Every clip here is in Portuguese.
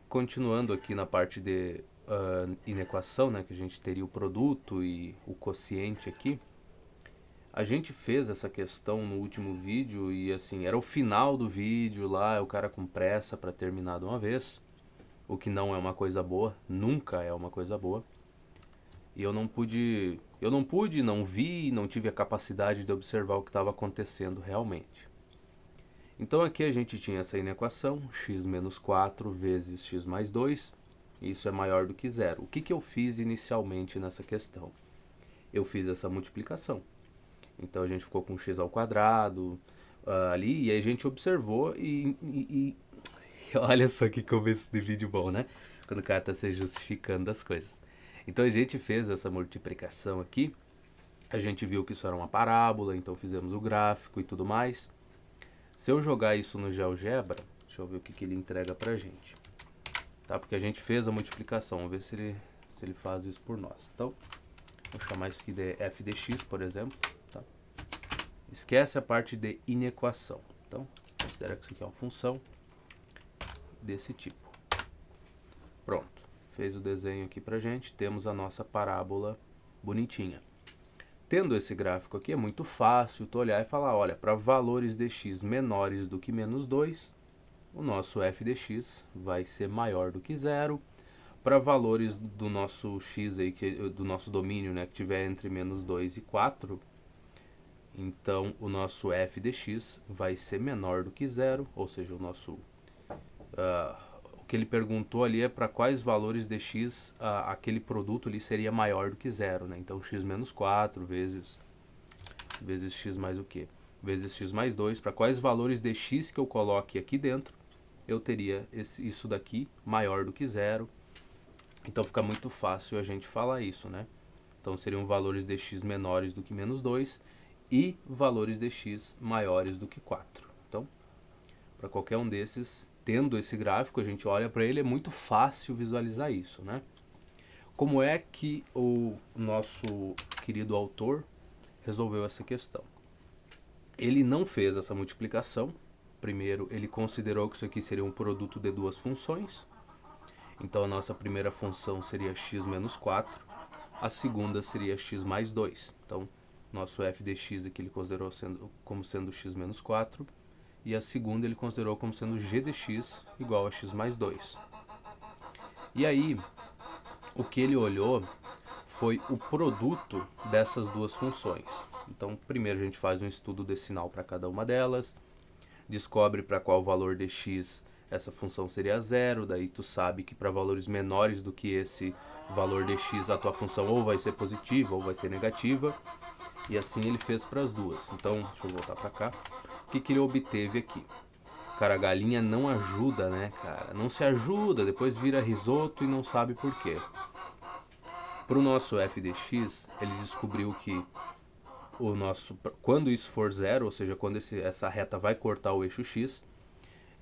continuando aqui na parte de inequação, né, que a gente teria o produto e o quociente aqui, a gente fez essa questão no último vídeo e assim, era o final do vídeo lá, o cara com pressa para terminar de uma vez, o que não é uma coisa boa, nunca é uma coisa boa. E não vi, não tive a capacidade de observar o que estava acontecendo realmente. Então aqui a gente tinha essa inequação, x menos 4 vezes x mais 2, isso é maior do que zero. O que eu fiz inicialmente nessa questão? Eu fiz essa multiplicação. Então a gente ficou com x ao quadrado ali, e aí a gente observou e olha só que começo de vídeo bom, né? Quando o cara está se justificando das coisas. Então a gente fez essa multiplicação aqui, a gente viu que isso era uma parábola, então fizemos o gráfico e tudo mais. Se eu jogar isso no GeoGebra, deixa eu ver o que ele entrega pra gente. Tá? Porque a gente fez a multiplicação, vamos ver se ele faz isso por nós. Então, vou chamar isso aqui de f de x, por exemplo. Tá? Esquece a parte de inequação. Então, considera que isso aqui é uma função desse tipo. Pronto, fez o desenho aqui pra gente, temos a nossa parábola bonitinha. Tendo esse gráfico aqui, é muito fácil tu olhar e falar, olha, para valores de x menores do que menos 2, o nosso f de x vai ser maior do que zero. Para valores do nosso x aí, do nosso domínio, né, que tiver entre menos 2 e 4, então o nosso f de x vai ser menor do que zero, ou seja, o nosso o que ele perguntou ali é para quais valores de x aquele produto ali seria maior do que zero, né? Então x menos 4 vezes x mais o quê? Vezes x mais 2, para quais valores de x que eu coloque aqui dentro, eu teria isso daqui maior do que zero. Então fica muito fácil a gente falar isso, né? Então seriam valores de x menores do que menos 2 e valores de x maiores do que 4. Então, para qualquer um desses, tendo esse gráfico, a gente olha para ele, é muito fácil visualizar isso, né? Como é que o nosso querido autor resolveu essa questão? Ele não fez essa multiplicação. Primeiro, ele considerou que isso aqui seria um produto de duas funções. Então, a nossa primeira função seria x menos 4. A segunda seria x mais 2. Então, nosso f de x aqui ele considerou como sendo x menos 4. E a segunda ele considerou como sendo g de x igual a x mais 2. E aí, o que ele olhou foi o produto dessas duas funções. Então, primeiro a gente faz um estudo de sinal para cada uma delas, descobre para qual valor de x essa função seria zero, daí tu sabe que para valores menores do que esse valor de x a tua função ou vai ser positiva ou vai ser negativa, e assim ele fez para as duas. Então, deixa eu voltar para cá. O que ele obteve aqui? Cara, a galinha não ajuda, né, cara? Não se ajuda, depois vira risoto e não sabe por quê. Para o nosso f de x, ele descobriu que quando isso for zero, ou seja, quando essa reta vai cortar o eixo x,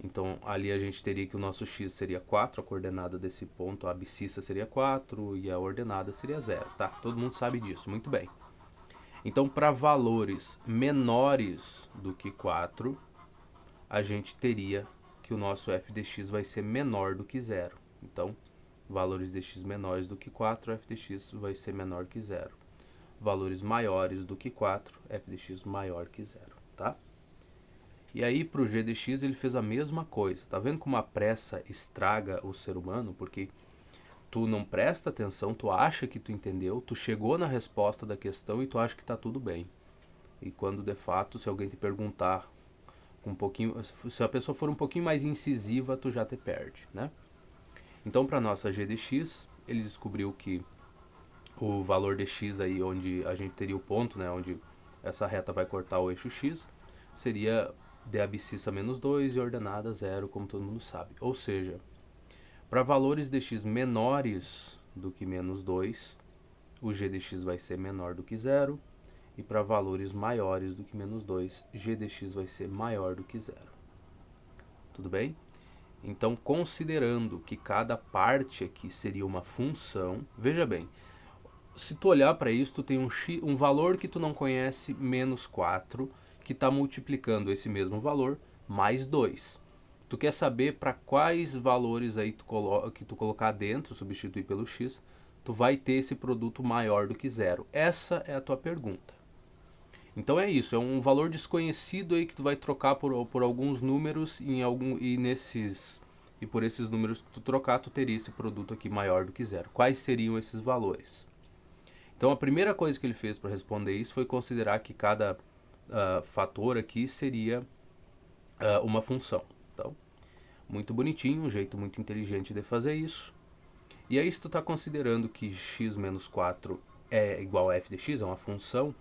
então ali a gente teria que o nosso x seria 4, a coordenada desse ponto, a abscissa seria 4 e a ordenada seria 0, tá? Todo mundo sabe disso, muito bem. Então, para valores menores do que 4, a gente teria que o nosso f de x vai ser menor do que 0. Então, valores de x menores do que 4, f de x vai ser menor que 0. Valores maiores do que 4, f de x maior que 0, tá? E aí para o g de x ele fez a mesma coisa. Tá vendo como a pressa estraga o ser humano? Porque tu não presta atenção, tu acha que tu entendeu, tu chegou na resposta da questão e tu acha que tá tudo bem. E quando de fato, se alguém te perguntar um pouquinho, se a pessoa for um pouquinho mais incisiva, tu já te perde, né? Então para nossa g de x, ele descobriu que o valor de x aí onde a gente teria o ponto, né, onde essa reta vai cortar o eixo x, seria de abscissa menos 2 e ordenada 0, como todo mundo sabe. Ou seja, para valores de x menores do que menos 2, o g de x vai ser menor do que 0, e para valores maiores do que menos 2, g de x vai ser maior do que 0. Tudo bem? Então, considerando que cada parte aqui seria uma função, veja bem, se tu olhar para isso, tu tem um valor que tu não conhece, menos 4, que está multiplicando esse mesmo valor mais 2. Tu quer saber para quais valores aí que tu colocar dentro, substituir pelo x, tu vai ter esse produto maior do que zero. Essa é a tua pergunta. Então é isso, é um valor desconhecido aí que tu vai trocar por alguns números e por esses números que tu trocar, tu teria esse produto aqui maior do que zero. Quais seriam esses valores? Então a primeira coisa que ele fez para responder isso foi considerar que cada fator aqui seria uma função. Então, muito bonitinho, um jeito muito inteligente de fazer isso. E aí se tu está considerando que x menos 4 é igual a f de x, é uma função,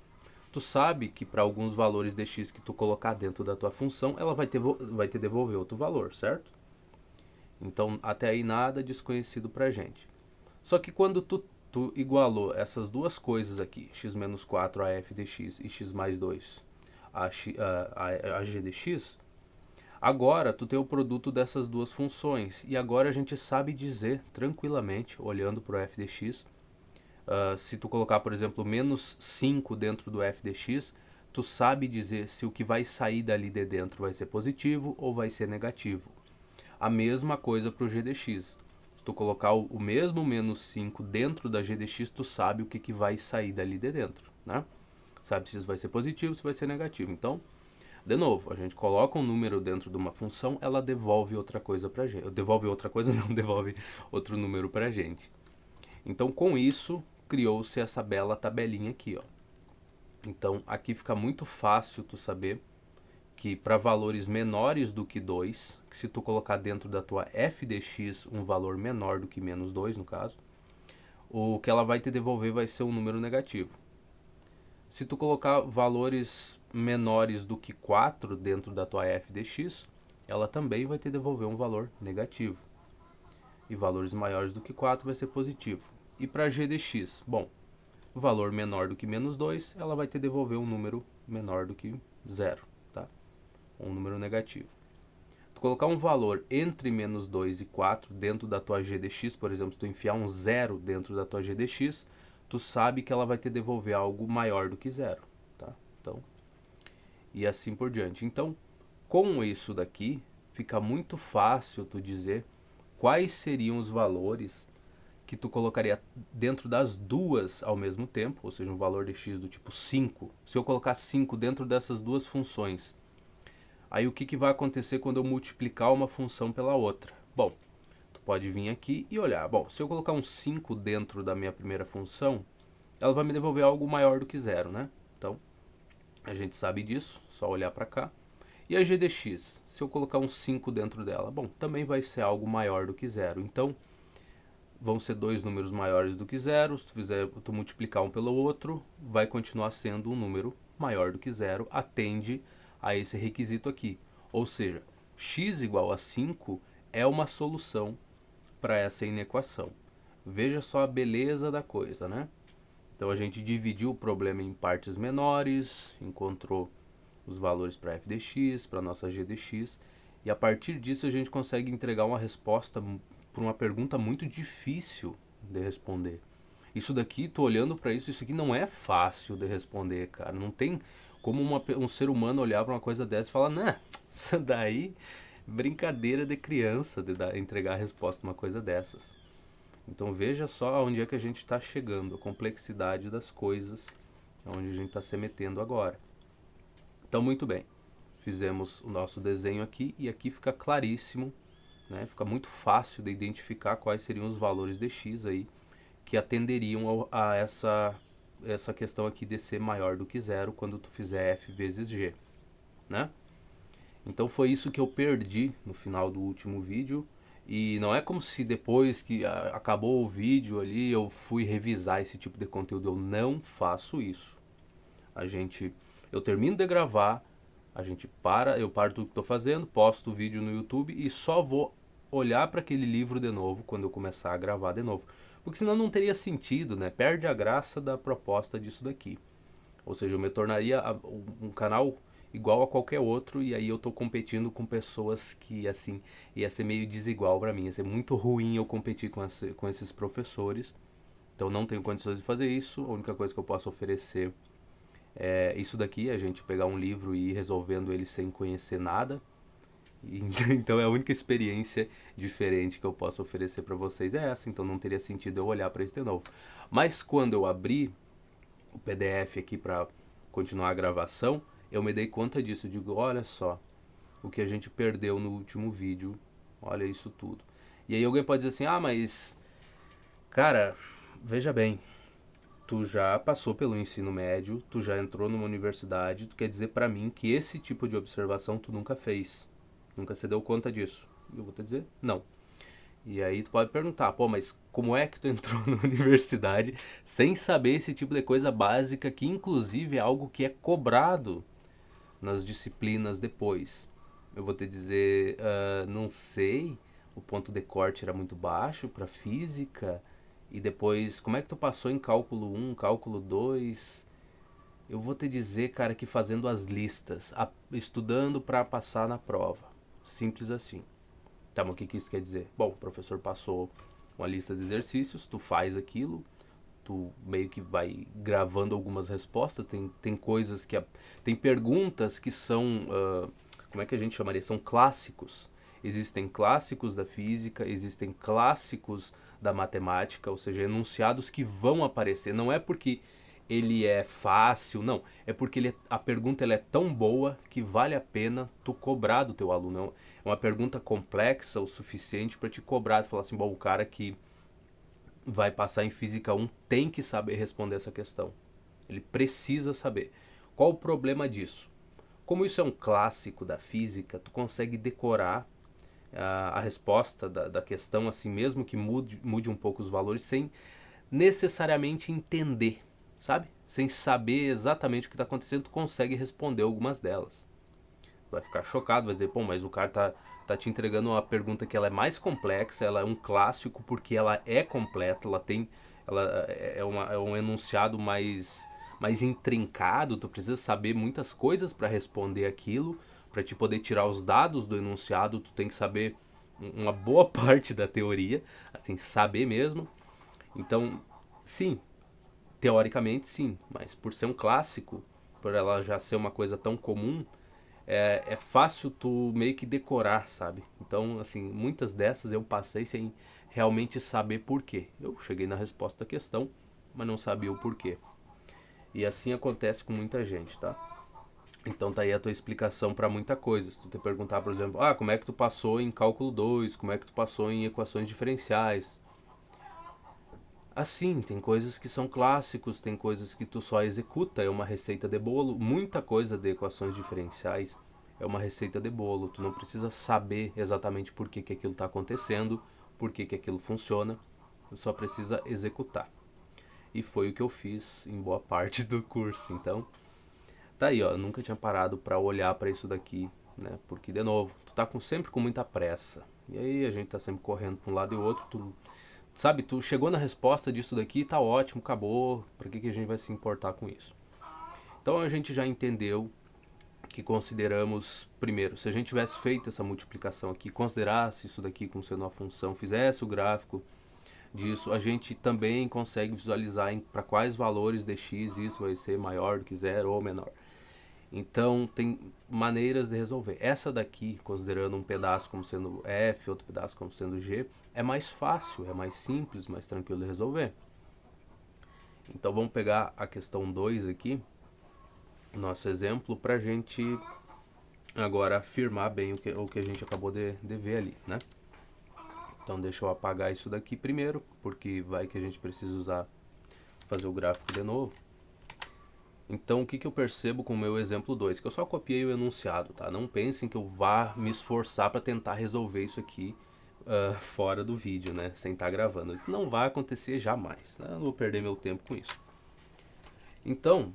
tu sabe que para alguns valores de x que tu colocar dentro da tua função, ela vai te devolver outro valor, certo? Então até aí nada desconhecido pra gente. Só que quando tu igualou essas duas coisas aqui, x menos 4 a f de x e x mais 2 a g de x, agora tu tem o produto dessas duas funções. E agora a gente sabe dizer tranquilamente, olhando para o f de x, se tu colocar, por exemplo, menos 5 dentro do f de x, tu sabe dizer se o que vai sair dali de dentro vai ser positivo ou vai ser negativo. A mesma coisa para o g de x. Se tu colocar o mesmo menos 5 dentro da g de x, tu sabe o que vai sair dali de dentro, né? Sabe se isso vai ser positivo, se vai ser negativo. Então, de novo, a gente coloca um número dentro de uma função, ela devolve outra coisa pra gente. Devolve outra coisa, não devolve outro número pra gente. Então, com isso, criou-se essa bela tabelinha aqui, ó. Então, aqui fica muito fácil tu saber que para valores menores do que 2, que se tu colocar dentro da tua f de x um valor menor do que menos 2, no caso, o que ela vai te devolver vai ser um número negativo. Se tu colocar valores menores do que 4 dentro da tua f de x, ela também vai te devolver um valor negativo. E valores maiores do que 4 vai ser positivo. E para g de x, bom, valor menor do que menos 2, ela vai te devolver um número menor do que 0, tá? Um número negativo. Tu colocar um valor entre menos 2 e 4 dentro da tua g de x, por exemplo, se tu enfiar um 0 dentro da tua g de x, tu sabe que ela vai te devolver algo maior do que 0, tá? Então, e assim por diante. Então, com isso daqui, fica muito fácil tu dizer quais seriam os valores que tu colocaria dentro das duas ao mesmo tempo, ou seja, um valor de x do tipo 5. Se eu colocar 5 dentro dessas duas funções, aí o que vai acontecer quando eu multiplicar uma função pela outra? Bom, tu pode vir aqui e olhar. Bom, se eu colocar um 5 dentro da minha primeira função, ela vai me devolver algo maior do que 0, né? Então, a gente sabe disso, só olhar para cá. E a g de x, se eu colocar um 5 dentro dela, bom, também vai ser algo maior do que 0. Então, vão ser dois números maiores do que 0. Se tu multiplicar um pelo outro, vai continuar sendo um número maior do que 0. Atende a esse requisito aqui. Ou seja, x igual a 5 é uma solução para essa inequação. Veja só a beleza da coisa, né? Então a gente dividiu o problema em partes menores, encontrou os valores para f de x, para nossa g de x, e a partir disso a gente consegue entregar uma resposta para uma pergunta muito difícil de responder. Isso daqui, tô olhando para isso aqui não é fácil de responder, cara. Não tem como um ser humano olhar para uma coisa dessa e falar, né, isso daí brincadeira de criança de entregar a resposta a uma coisa dessas. Então veja só onde é que a gente está chegando, a complexidade das coisas, onde a gente está se metendo agora. Então muito bem, fizemos o nosso desenho aqui e aqui fica claríssimo, né? Fica muito fácil de identificar quais seriam os valores de x aí que atenderiam a essa questão aqui de ser maior do que zero quando tu fizer f vezes g, né? Então foi isso que eu perdi no final do último vídeo. E não é como se depois que acabou o vídeo ali eu fui revisar esse tipo de conteúdo. Eu não faço isso. Eu termino de gravar, eu paro tudo que estou fazendo, posto o vídeo no YouTube e só vou olhar para aquele livro de novo quando eu começar a gravar de novo. Porque senão não teria sentido, né? Perde a graça da proposta disso daqui. Ou seja, eu me tornaria um canal igual a qualquer outro e aí eu tô competindo com pessoas que, assim, ia ser meio desigual para mim. Ia ser muito ruim eu competir com esses professores. Então não tenho condições de fazer isso. A única coisa que eu posso oferecer é isso daqui, a gente pegar um livro e ir resolvendo ele sem conhecer nada. E, então a única experiência diferente que eu posso oferecer para vocês é essa, então não teria sentido eu olhar para isso de novo. Mas quando eu abri o PDF aqui para continuar a gravação, eu me dei conta disso. Eu digo, olha só, o que a gente perdeu no último vídeo, olha isso tudo. E aí alguém pode dizer assim, ah, mas, cara, veja bem, tu já passou pelo ensino médio, tu já entrou numa universidade, tu quer dizer pra mim que esse tipo de observação tu nunca fez, nunca se deu conta disso. Eu vou te dizer, não. E aí tu pode perguntar, pô, mas como é que tu entrou na universidade sem saber esse tipo de coisa básica que inclusive é algo que é cobrado nas disciplinas depois? Eu vou te dizer, não sei, o ponto de corte era muito baixo para física, e depois, como é que tu passou em cálculo um, cálculo 2? Eu vou te dizer, cara, que fazendo as listas, estudando para passar na prova. Simples assim. Tá, mas o que isso quer dizer? Bom, o professor passou uma lista de exercícios, tu faz aquilo, tu meio que vai gravando algumas respostas, tem coisas que... Tem perguntas que são... como é que a gente chamaria? São clássicos. Existem clássicos da física, existem clássicos da matemática, ou seja, enunciados que vão aparecer. Não é porque ele é fácil, não. É porque a pergunta ela é tão boa que vale a pena tu cobrar do teu aluno. É uma pergunta complexa o suficiente para te cobrar, falar assim, bom, o cara que vai passar em Física 1 tem que saber responder essa questão. Ele precisa saber. Qual o problema disso? Como isso é um clássico da física, tu consegue decorar a resposta da questão, assim mesmo que mude um pouco os valores, sem necessariamente entender, sabe? Sem saber exatamente o que está acontecendo, tu consegue responder algumas delas. Vai ficar chocado, vai dizer, pô, mas o cara tá te entregando uma pergunta que ela é mais complexa, ela é um clássico porque ela é completa, ela é um enunciado mais intrincado, tu precisa saber muitas coisas para responder aquilo, para te poder tirar os dados do enunciado, tu tem que saber uma boa parte da teoria, assim, saber mesmo. Então, sim, teoricamente sim, mas por ser um clássico, por ela já ser uma coisa tão comum, é fácil tu meio que decorar, sabe? Então, assim, muitas dessas eu passei sem realmente saber por quê. Eu cheguei na resposta da questão, mas não sabia o porquê. E assim acontece com muita gente, tá? Então tá aí a tua explicação para muita coisa. Se tu te perguntar, por exemplo, como é que tu passou em cálculo 2? Como é que tu passou em equações diferenciais? Assim, tem coisas que são clássicos, tem coisas que tu só executa, é uma receita de bolo. Muita coisa de equações diferenciais é uma receita de bolo. Tu não precisa saber exatamente por que aquilo está acontecendo, por que aquilo funciona. Tu só precisa executar. E foi o que eu fiz em boa parte do curso. Então, tá aí, ó. Eu nunca tinha parado para olhar para isso daqui, né? Porque, de novo, tu tá sempre com muita pressa. E aí a gente tá sempre correndo para um lado e outro. Tu sabe, tu chegou na resposta disso daqui, tá ótimo, acabou, pra que a gente vai se importar com isso? Então a gente já entendeu que consideramos, primeiro, se a gente tivesse feito essa multiplicação aqui, considerasse isso daqui como sendo uma função, fizesse o gráfico disso, a gente também consegue visualizar para quais valores de x isso vai ser maior do que zero ou menor. Então tem maneiras de resolver. Essa daqui, considerando um pedaço como sendo f, outro pedaço como sendo g, é mais fácil, é mais simples, mais tranquilo de resolver. Então vamos pegar a questão 2 aqui, nosso exemplo, para a gente agora afirmar bem o que a gente acabou de ver ali, né? Então deixa eu apagar isso daqui primeiro, porque vai que a gente precisa fazer o gráfico de novo. Então o que eu percebo com o meu exemplo 2? Que eu só copiei o enunciado, tá? Não pensem que eu vá me esforçar para tentar resolver isso aqui fora do vídeo, né? Sem estar gravando. Isso não vai acontecer jamais, né? Eu não vou perder meu tempo com isso. Então,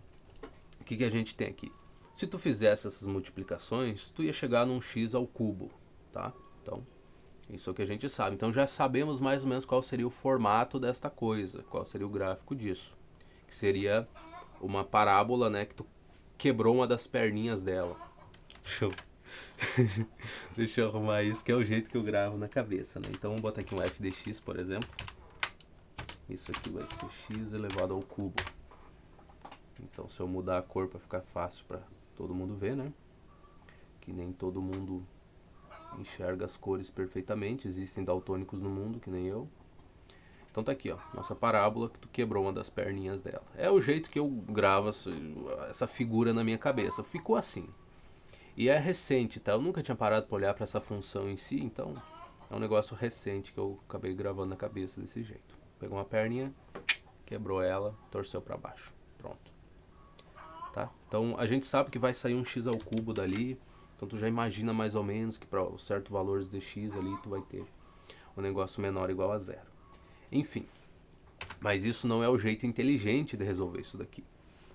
o que a gente tem aqui? Se tu fizesse essas multiplicações, tu ia chegar num x ao cubo, tá? Então, isso é o que a gente sabe. Então já sabemos mais ou menos qual seria o formato desta coisa, qual seria o gráfico disso. Que seria uma parábola, né, que tu quebrou uma das perninhas dela. Deixa eu, deixa eu arrumar isso, que é o jeito que eu gravo na cabeça, né? Então vamos botar aqui um f de x, por exemplo. Isso aqui vai ser x elevado ao cubo. Então se eu mudar a cor para ficar fácil para todo mundo ver, né? Que nem todo mundo enxerga as cores perfeitamente. Existem daltônicos no mundo, que nem eu. Então tá aqui, ó, nossa parábola, que tu quebrou uma das perninhas dela. É o jeito que eu gravo essa figura na minha cabeça. Ficou assim. E é recente, tá? Eu nunca tinha parado pra olhar pra essa função em si, então é um negócio recente que eu acabei gravando na cabeça desse jeito. Pegou uma perninha, quebrou ela, torceu pra baixo. Pronto. Tá? Então a gente sabe que vai sair um x ao cubo dali. Então tu já imagina mais ou menos que para certo valor de x ali tu vai ter um negócio menor ou igual a zero. Enfim, mas isso não é o jeito inteligente de resolver isso daqui.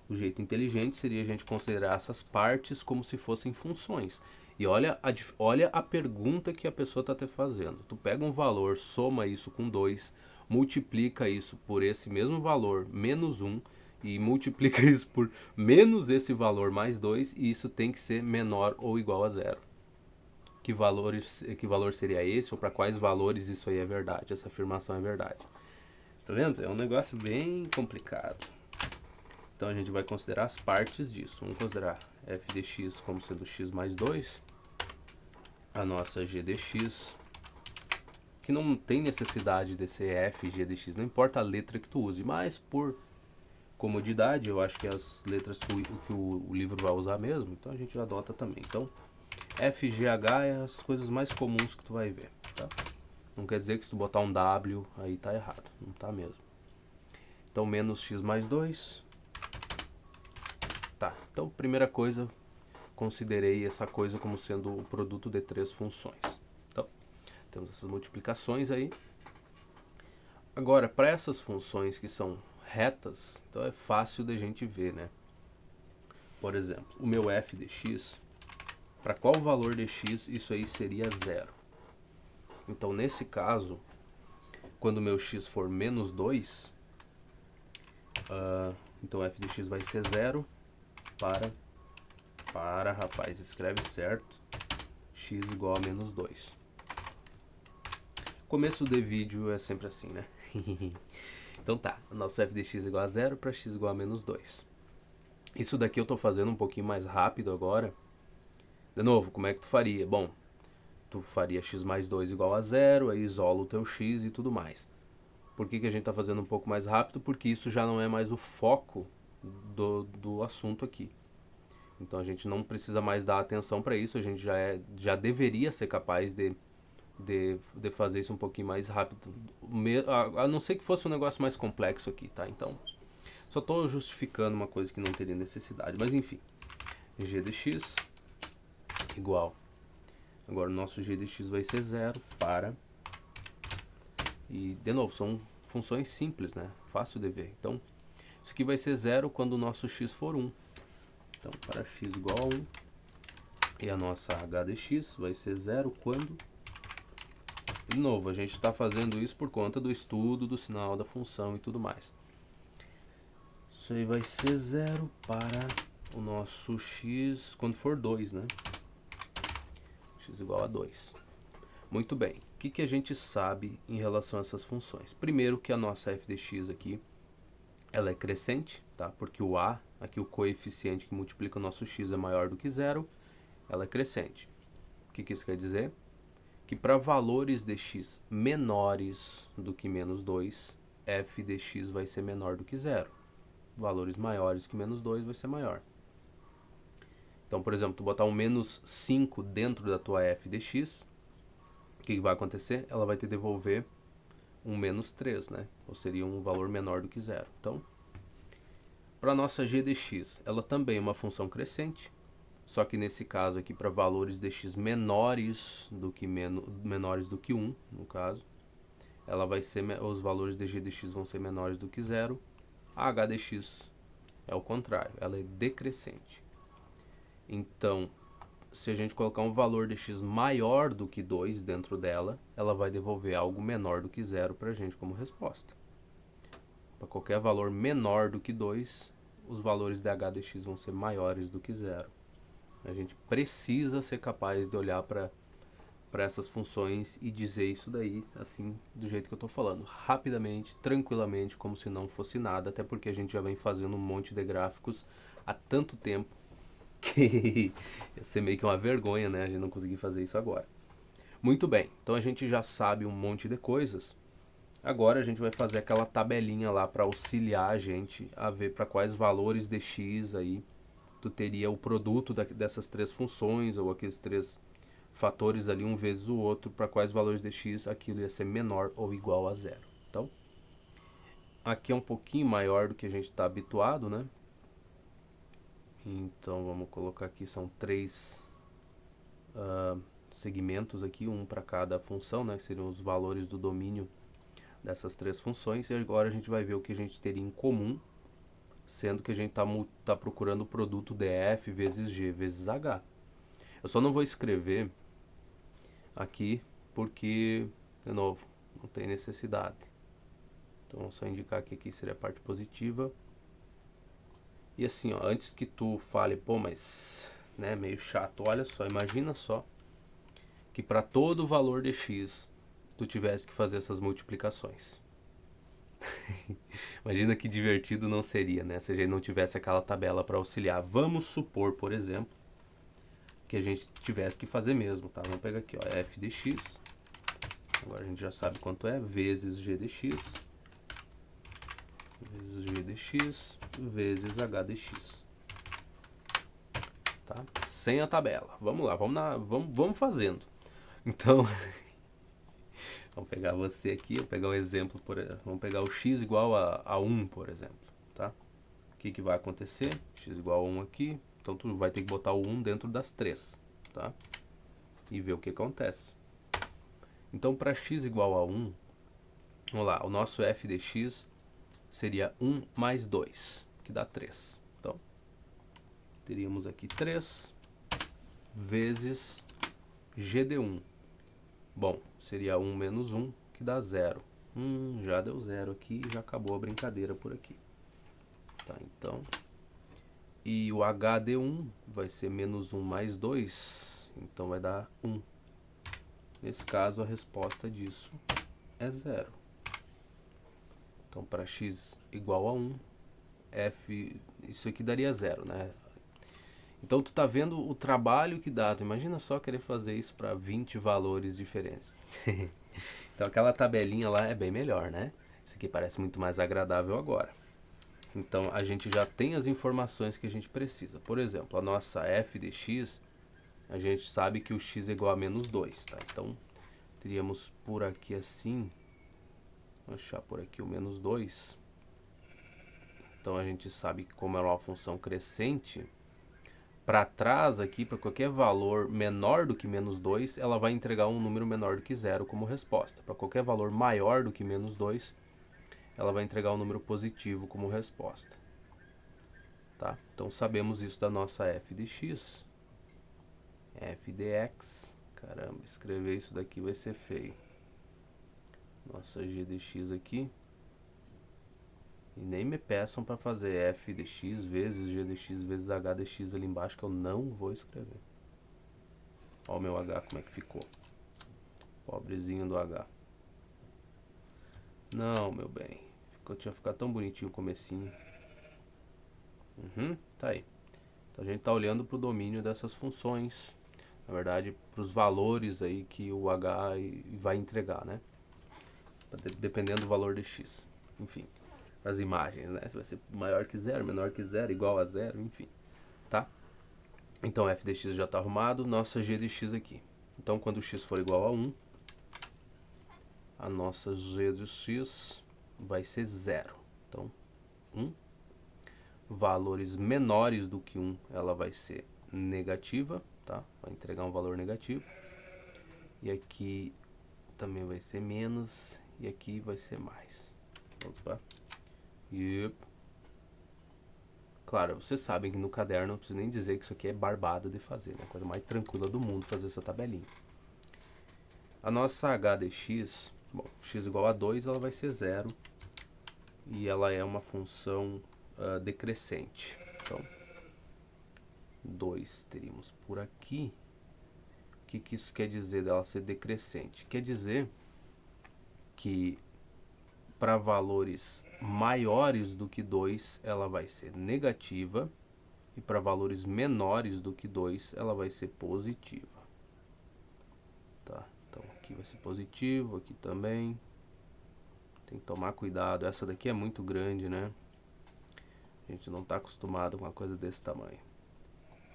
O jeito inteligente seria a gente considerar essas partes como se fossem funções. E olha a pergunta que a pessoa está te fazendo. Tu pega um valor, soma isso com 2, multiplica isso por esse mesmo valor, menos 1, e multiplica isso por menos esse valor mais 2, e isso tem que ser menor ou igual a zero. Que valor seria esse, ou para quais valores isso aí é verdade, essa afirmação é verdade. Tá vendo? É um negócio bem complicado. Então a gente vai considerar as partes disso. Vamos considerar f de x como sendo x mais 2. A nossa g de x, que não tem necessidade de ser f, g de x, não importa a letra que tu use, mas por comodidade, eu acho que as letras que o livro vai usar mesmo, então a gente adota também. Então, FGH é as coisas mais comuns que tu vai ver, tá? Não quer dizer que se tu botar um W, aí tá errado, não tá mesmo. Então, menos x mais 2. Tá, então, primeira coisa, considerei essa coisa como sendo o produto de 3 funções. Então, temos essas multiplicações aí. Agora, para essas funções que são retas, então é fácil da gente ver, né? Por exemplo, o meu f de x, para qual valor de x isso aí seria zero? Então, nesse caso, quando o meu x for menos 2, então f de x vai ser zero rapaz, escreve certo, x igual a menos 2. Começo de vídeo é sempre assim, né? Então tá, o nosso f de x igual a zero para x igual a menos 2. Isso daqui eu estou fazendo um pouquinho mais rápido agora. De novo, como é que tu faria? Bom, tu faria x mais 2 igual a zero, aí isola o teu x e tudo mais. Por que a gente está fazendo um pouco mais rápido? Porque isso já não é mais o foco do assunto aqui. Então a gente não precisa mais dar atenção para isso, a gente já deveria ser capaz de fazer isso um pouquinho mais rápido. A não ser que fosse um negócio mais complexo aqui, tá? Então, só estou justificando uma coisa que não teria necessidade. Mas enfim, g de x igual. Agora o nosso g de x vai ser zero para... E, de novo, são funções simples, né? Fácil de ver. Então, isso aqui vai ser zero quando o nosso x for 1. Então, para x igual a 1. E a nossa h de x vai ser zero quando... De novo, a gente está fazendo isso por conta do estudo, do sinal da função e tudo mais. Isso aí vai ser zero para o nosso x quando for 2, né? X igual a 2. Muito bem. O que a gente sabe em relação a essas funções? Primeiro que a nossa f de x aqui, ela é crescente, tá? Porque o a, aqui o coeficiente que multiplica o nosso x é maior do que zero, ela é crescente. O que isso quer dizer? Que para valores de x menores do que menos 2, f de x vai ser menor do que zero. Valores maiores que menos 2 vai ser maior. Então, por exemplo, tu botar um menos 5 dentro da tua f de x, o que vai acontecer? Ela vai te devolver um menos 3, né? Ou seria um valor menor do que zero. Então, para a nossa g de x, ela também é uma função crescente, só que nesse caso aqui para valores de x menores do que 1, no caso, ela vai ser, os valores de g de x vão ser menores do que zero. A h de x é o contrário, ela é decrescente. Então, se a gente colocar um valor de x maior do que 2 dentro dela, ela vai devolver algo menor do que zero para a gente como resposta. Para qualquer valor menor do que 2, os valores de h de x vão ser maiores do que zero. A gente precisa ser capaz de olhar para essas funções e dizer isso daí, assim, do jeito que eu estou falando, rapidamente, tranquilamente, como se não fosse nada, até porque a gente já vem fazendo um monte de gráficos há tanto tempo que ia ser meio que uma vergonha, né, a gente não conseguir fazer isso agora. Muito bem, então a gente já sabe um monte de coisas. Agora a gente vai fazer aquela tabelinha lá para auxiliar a gente a ver para quais valores de x aí tu teria o produto dessas três funções ou aqueles três fatores ali, um vezes o outro, para quais valores de x aquilo ia ser menor ou igual a zero. Então, aqui é um pouquinho maior do que a gente está habituado, né? Então, vamos colocar aqui, são três segmentos aqui, um para cada função, né? Que seriam os valores do domínio dessas três funções. E agora a gente vai ver o que a gente teria em comum, sendo que a gente tá procurando o produto df vezes g vezes h. Eu só não vou escrever aqui porque, de novo, não tem necessidade. Então, vou só indicar que aqui seria a parte positiva. E assim, ó, antes que tu fale, pô, mas, né, meio chato, olha só, imagina só que para todo valor de x tu tivesse que fazer essas multiplicações. Imagina que divertido não seria, né, se a gente não tivesse aquela tabela para auxiliar. Vamos supor, por exemplo, que a gente tivesse que fazer mesmo, tá? Vamos pegar aqui, ó, f de x, agora a gente já sabe quanto é, vezes g de x, vezes g de x, vezes h de x. Tá? Sem a tabela. Vamos lá, vamos fazendo. Então, vamos pegar você aqui, vou pegar um exemplo, vamos pegar o x igual a 1, por exemplo, tá? O que vai acontecer? X igual a 1 aqui, então tu vai ter que botar o 1 dentro das 3, tá? E ver o que acontece. Então, para x igual a 1, vamos lá, o nosso f de x seria 1 mais 2, que dá 3. Então, teríamos aqui 3 vezes g de 1. Bom, seria 1 menos 1, que dá 0. Já deu 0 aqui, já acabou a brincadeira por aqui. Tá, então, e o h de 1 vai ser menos 1 mais 2, então vai dar 1. Nesse caso, a resposta disso é 0. Então, para x igual a 1, f, isso aqui daria 0, né? Então, tu tá vendo o trabalho que dá. Tu imagina só querer fazer isso para 20 valores diferentes. Então, aquela tabelinha lá é bem melhor, né? Isso aqui parece muito mais agradável agora. Então, a gente já tem as informações que a gente precisa. Por exemplo, a nossa f de x, a gente sabe que o x é igual a menos 2, tá? Então, teríamos por aqui assim, vou deixar por aqui o menos 2. Então, a gente sabe que como é uma função crescente, para trás aqui, para qualquer valor menor do que menos 2, ela vai entregar um número menor do que 0 como resposta. Para qualquer valor maior do que menos 2, ela vai entregar um número positivo como resposta. Tá? Então sabemos isso da nossa f de x. F de x. Caramba, escrever isso daqui vai ser feio. Nossa g de x aqui. E nem me peçam para fazer f de x vezes g de x vezes h de x ali embaixo, que eu não vou escrever. Olha o meu h como é que ficou. Pobrezinho do h. Não, meu bem. Tinha ficado tão bonitinho o comecinho. Tá aí. Então a gente está olhando para o domínio dessas funções. Na verdade, para os valores aí que o h vai entregar, né? Dependendo do valor de x. Enfim, as imagens, né? Se vai ser maior que 0, menor que 0, igual a 0, enfim. Tá? Então f de x já está arrumado. Nossa g de x aqui. Então quando x for igual a 1, a nossa g de x vai ser 0. Então, 1. Valores menores do que 1, ela vai ser negativa, tá? Vai entregar um valor negativo. E aqui também vai ser menos. E aqui vai ser mais. Opa. Yep. Claro, vocês sabem que no caderno não preciso nem dizer que isso aqui é barbada de fazer, né? A coisa mais tranquila do mundo fazer essa tabelinha. A nossa h de x, bom, x igual a 2, ela vai ser 0. E ela é uma função decrescente. Então, 2 teríamos por aqui. O que isso quer dizer dela ser decrescente? Quer dizer que para valores maiores do que 2, ela vai ser negativa. E para valores menores do que 2, ela vai ser positiva. Tá? Aqui vai ser positivo, aqui também. Tem que tomar cuidado, essa daqui é muito grande, né? A gente não está acostumado com uma coisa desse tamanho.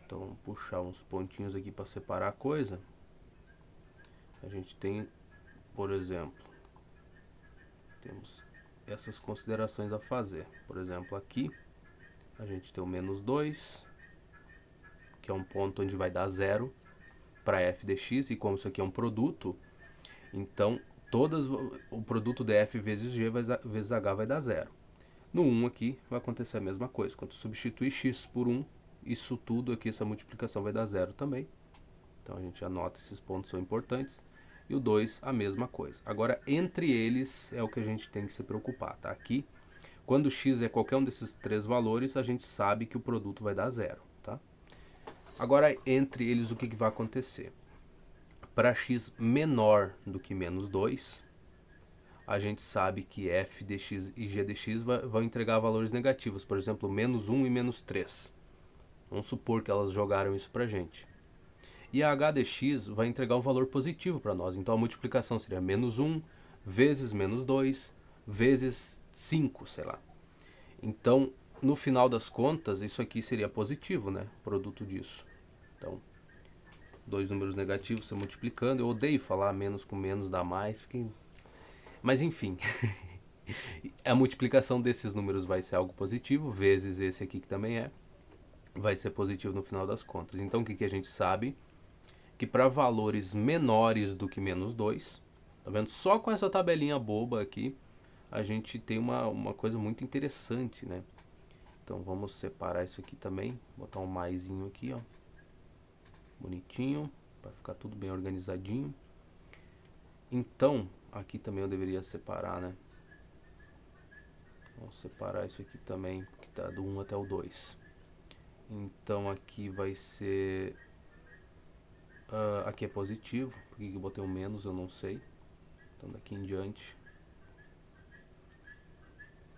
Então vamos puxar uns pontinhos aqui para separar a coisa. A gente tem, por exemplo, temos essas considerações a fazer. Por exemplo, aqui a gente tem o -2, que é um ponto onde vai dar 0 para f de x, e como isso aqui é um produto, então o produto de f vezes g vezes h vai dar 0. No 1 aqui vai acontecer a mesma coisa. Quando substituir x por 1, isso tudo aqui, essa multiplicação vai dar 0 também. Então a gente anota, esses pontos são importantes. E o 2, a mesma coisa. Agora, entre eles é o que a gente tem que se preocupar, tá? Aqui, quando x é qualquer um desses três valores, a gente sabe que o produto vai dar 0, tá? Agora, entre eles, o que vai acontecer? Para x menor do que -2, a gente sabe que f de x e g de x vão entregar valores negativos. Por exemplo, -1 e -3. Vamos supor que elas jogaram isso pra gente. E a h de x vai entregar um valor positivo para nós. Então a multiplicação seria -1 vezes -2 vezes 5, sei lá. Então, no final das contas, isso aqui seria positivo, né? Produto disso. Então, dois números negativos se multiplicando. Eu odeio falar menos com menos dá mais. Mas enfim, a multiplicação desses números vai ser algo positivo, vezes esse aqui que também é. Vai ser positivo no final das contas. Então o que a gente sabe? Que para valores menores do que -2, tá vendo? Só com essa tabelinha boba aqui, a gente tem uma coisa muito interessante, né? Então vamos separar isso aqui também, botar um maisinho aqui, ó. Bonitinho, para ficar tudo bem organizadinho. Então, aqui também eu deveria separar, né? Vamos separar isso aqui também, que tá do 1 até o 2. Então aqui vai ser... aqui é positivo, por que eu botei um menos eu não sei. Então daqui em diante...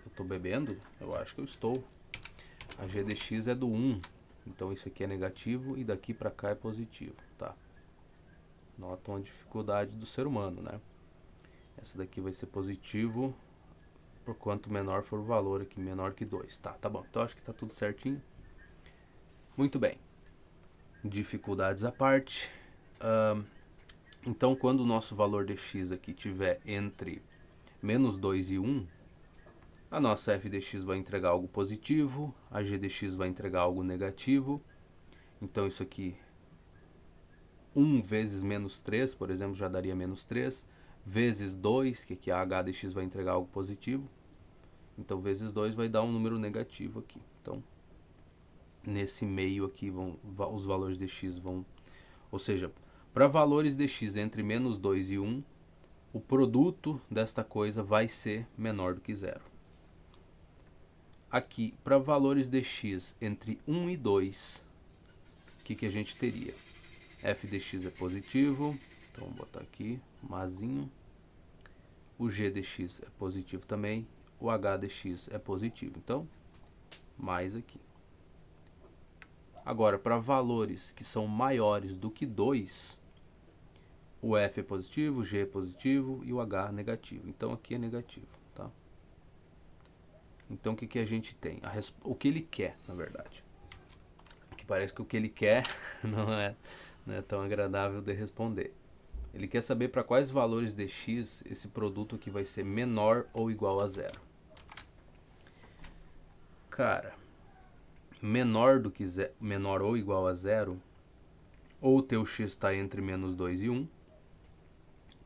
Eu estou bebendo? Eu acho que eu estou. A g de x é do 1, então isso aqui é negativo e daqui para cá é positivo, tá? Notam a dificuldade do ser humano, né? Essa daqui vai ser positivo por quanto menor for o valor aqui, menor que 2. Tá bom. Então acho que tá tudo certinho. Muito bem. Dificuldades à parte. Então quando o nosso valor de x aqui tiver entre -2 e 1, a nossa f de x vai entregar algo positivo, a g de x vai entregar algo negativo. Então isso aqui, 1 vezes -3, por exemplo, já daria -3, vezes 2, que aqui a h de x vai entregar algo positivo. Então vezes 2 vai dar um número negativo aqui. Então, nesse meio aqui, os valores de x vão... Ou seja, para valores de x entre -2 e 1, o produto desta coisa vai ser menor do que 0. Aqui, para valores de x entre 1 e 2, o que a gente teria? F de x é positivo, então vou botar aqui, mazinho. O g de x é positivo também, o h de x é positivo, então, mais aqui. Agora, para valores que são maiores do que 2, o f é positivo, o g é positivo e o h negativo. Então, aqui é negativo, tá? Então, o que a gente tem? O que ele quer, na verdade. Que parece que o que ele quer não é tão agradável de responder. Ele quer saber para quais valores de x esse produto aqui vai ser menor ou igual a 0. Cara, menor ou igual a 0, ou o teu x está entre -2 e 1,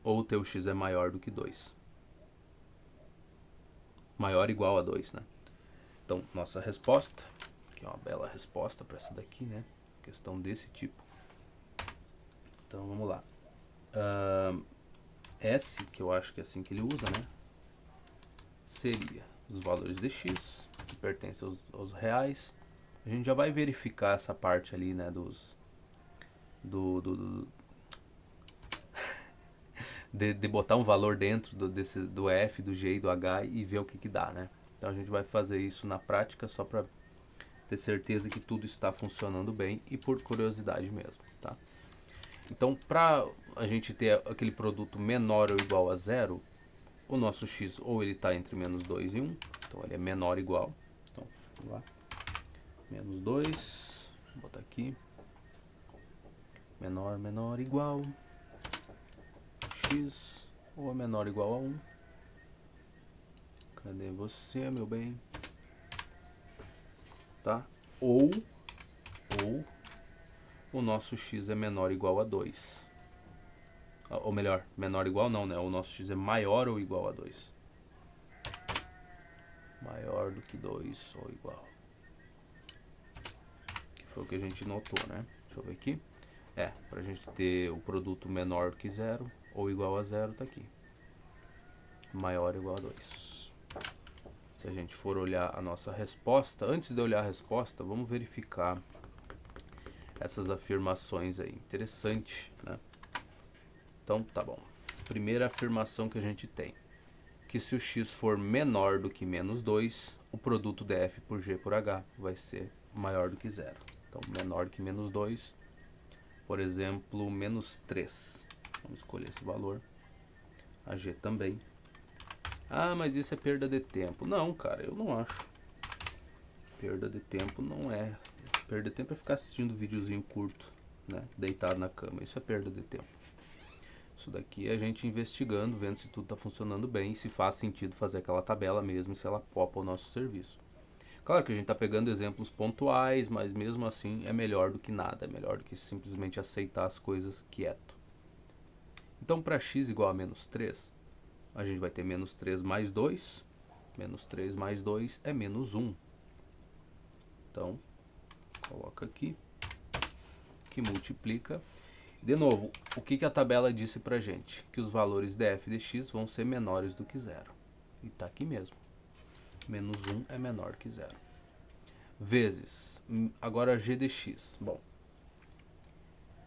ou o teu x é maior do que 2. Maior ou igual a 2, né? Então, nossa resposta, que é uma bela resposta para essa daqui, né? Questão desse tipo. Então, vamos lá. S, que eu acho que é assim que ele usa, né? Seria os valores de x, que pertencem aos reais. A gente já vai verificar essa parte ali, né? De botar um valor dentro do f, do g e do h e ver o que dá, né? Então a gente vai fazer isso na prática só para ter certeza que tudo está funcionando bem e por curiosidade mesmo, tá? Então, para a gente ter aquele produto menor ou igual a zero, o nosso x ou ele está entre menos 2 e 1, então ele é menor ou igual. Então, vamos lá. Menos 2, vou botar aqui. Menor, menor, igual. X ou é menor ou igual a 1. Cadê você, meu bem? Tá? Ou o nosso x é menor ou igual a 2. Ou melhor, menor ou igual não, né? O nosso x é maior ou igual a 2. Maior do que 2 ou igual. Que foi o que a gente notou, né? Deixa eu ver aqui. Pra gente ter o produto menor que 0 ou igual a 0, tá aqui. Maior ou igual a 2. Se a gente for olhar a nossa resposta, antes de olhar a resposta, vamos verificar essas afirmações aí. Interessante, né? Então, tá bom. Primeira afirmação que a gente tem. Que se o x for menor do que menos 2, o produto df por g por h vai ser maior do que 0. Então, menor do que menos 2, por exemplo, menos 3. Vamos escolher esse valor. A g também. Ah, mas isso é perda de tempo. Não, cara, eu não acho. Perda de tempo não é. Perda de tempo é ficar assistindo videozinho curto, né? Deitado na cama. Isso é perda de tempo. Isso daqui é a gente investigando, vendo se tudo está funcionando bem, se faz sentido fazer aquela tabela mesmo, se ela popa o nosso serviço. Claro que a gente está pegando exemplos pontuais, mas mesmo assim é melhor do que nada. É melhor do que simplesmente aceitar as coisas quieto. Então, para x igual a menos 3, a gente vai ter menos 3 mais 2. Menos 3 mais 2 é menos 1. Então, coloca aqui, que multiplica. De novo, o que a tabela disse pra gente? Que os valores de f de x vão ser menores do que 0. E tá aqui mesmo. Menos 1 é menor que 0. Vezes, agora g de x. Bom,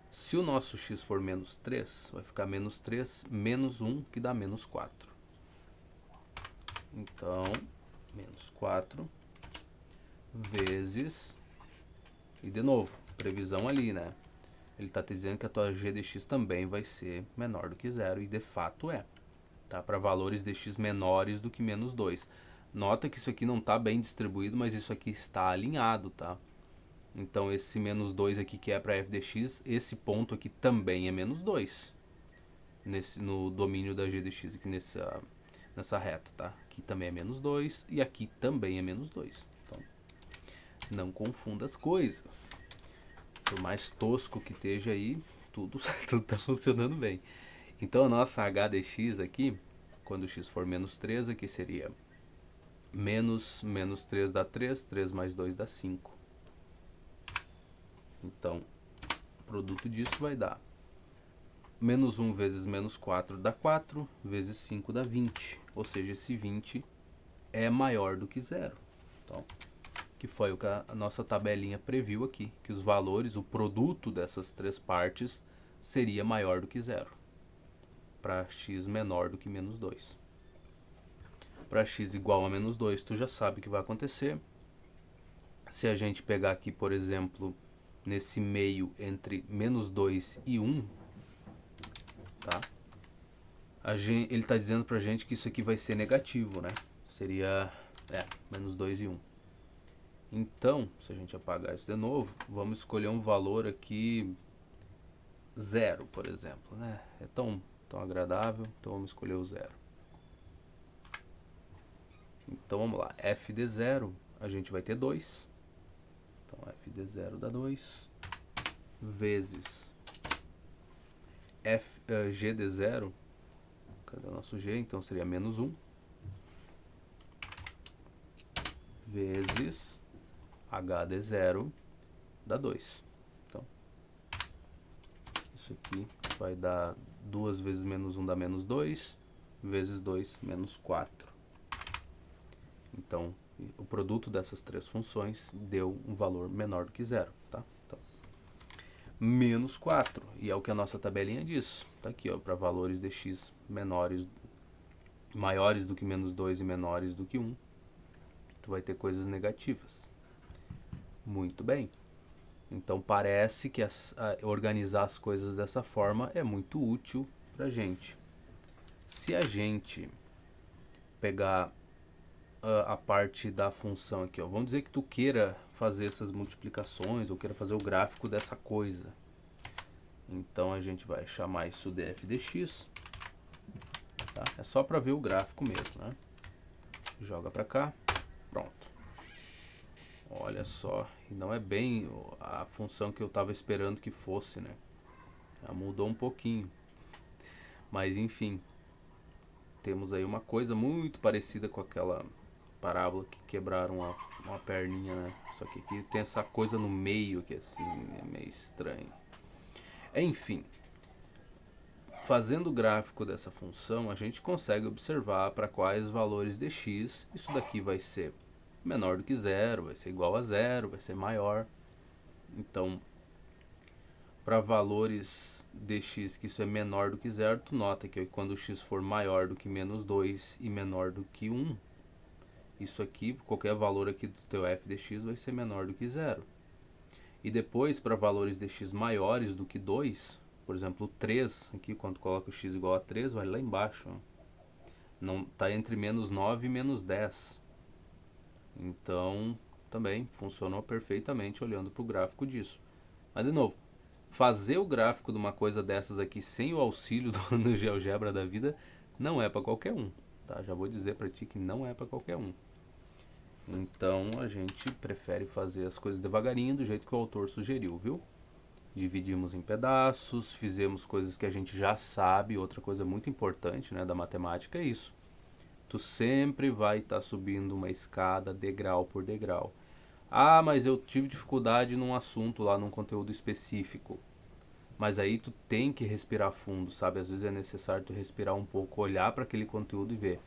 se o nosso x for menos 3, vai ficar menos 3 menos 1, que dá menos 4. Então, menos 4 vezes, e de novo, previsão ali, né? Ele está dizendo que a tua g de x também vai ser menor do que 0, e de fato é. Tá? Para valores de x menores do que menos 2. Nota que isso aqui não está bem distribuído, mas isso aqui está alinhado, tá? Então esse menos 2 aqui que é para f de x, esse ponto aqui também é menos 2. No domínio da g de x, aqui nessa reta, tá? Aqui também é menos 2 e aqui também é menos 2. Então, não confunda as coisas. Por mais tosco que esteja aí, tudo tá funcionando bem. Então a nossa h de x aqui, quando x for menos 3, aqui seria menos 3 dá 3, 3 mais 2 dá 5. Então, o produto disso vai dar menos 1 vezes menos 4 dá 4, vezes 5 dá 20. Ou seja, esse 20 é maior do que 0. Então, que foi o que a nossa tabelinha previu aqui, que os valores, o produto dessas três partes seria maior do que 0, para x menor do que menos 2. Para x igual a menos 2, tu já sabe o que vai acontecer. Se a gente pegar aqui, por exemplo, nesse meio entre menos 2 e 1, tá? Ele está dizendo para a gente que isso aqui vai ser negativo, né? Seria menos 2 e 1. Então, se a gente apagar isso de novo, vamos escolher um valor aqui 0, por exemplo, né? É tão agradável, então vamos escolher o 0. Então vamos lá, f de 0 a gente vai ter 2. Então f de 0 dá 2, vezes g de 0, cadê o nosso g? Então seria menos 1, vezes h de 0 dá 2. Então, isso aqui vai dar 2 vezes menos 1 dá menos 2, vezes 2 menos 4. Então, o produto dessas três funções deu um valor menor do que 0, tá? Então, menos 4, e é o que a nossa tabelinha diz. Tá aqui, ó, para valores de x maiores do que menos 2 e menores do que 1, tu vai ter coisas negativas. Muito bem. Então parece que organizar as coisas dessa forma é muito útil pra gente. Se a gente pegar a parte da função aqui, ó, vamos dizer que tu queira fazer essas multiplicações ou queira fazer o gráfico dessa coisa. Então a gente vai chamar isso de f de x, tá? É só para ver o gráfico mesmo, né? Joga para cá, pronto. Olha só, e não é bem a função que eu estava esperando que fosse, né? Já mudou um pouquinho. Mas enfim, temos aí uma coisa muito parecida com aquela parábola que quebraram uma perninha, né? Só que aqui tem essa coisa no meio que assim é meio estranho. Enfim, fazendo o gráfico dessa função, a gente consegue observar para quais valores de x isso daqui vai ser menor do que zero, vai ser igual a zero, vai ser maior. Então, para valores de x que isso é menor do que zero, tu nota que quando o x for maior do que menos 2 e menor do que 1, isso aqui, qualquer valor aqui do teu f de x vai ser menor do que zero. E depois, para valores de x maiores do que 2, por exemplo, 3, aqui quando coloca o x igual a 3, vai lá embaixo. Não, tá entre menos 9 e menos 10. Então, também funcionou perfeitamente olhando para o gráfico disso. Mas, de novo, fazer o gráfico de uma coisa dessas aqui sem o auxílio do GeoGebra da vida não é para qualquer um. Tá? Já vou dizer para ti que não é para qualquer um. Então a gente prefere fazer as coisas devagarinho, do jeito que o autor sugeriu, viu? Dividimos em pedaços, fizemos coisas que a gente já sabe. Outra coisa muito importante, né, da matemática é isso. Tu sempre vai estar subindo uma escada degrau por degrau. Ah, mas eu tive dificuldade num assunto lá, num conteúdo específico. Mas aí tu tem que respirar fundo, sabe? Às vezes é necessário tu respirar um pouco, olhar para aquele conteúdo e ver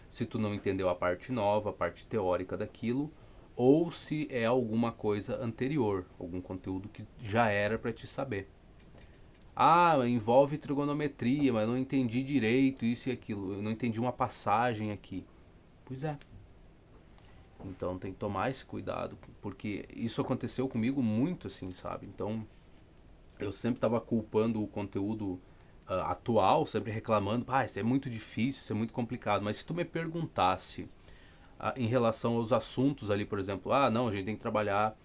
se tu não entendeu a parte nova, a parte teórica daquilo, ou se é alguma coisa anterior, algum conteúdo que já era para te saber. Ah, envolve trigonometria, mas eu não entendi direito isso e aquilo, eu não entendi uma passagem aqui. Pois é. Então tem que tomar esse cuidado, porque isso aconteceu comigo muito assim, sabe? Então eu sempre estava culpando o conteúdo atual, sempre reclamando, isso é muito difícil, isso é muito complicado. Mas se tu me perguntasse em relação aos assuntos ali, por exemplo, não, a gente tem que trabalhar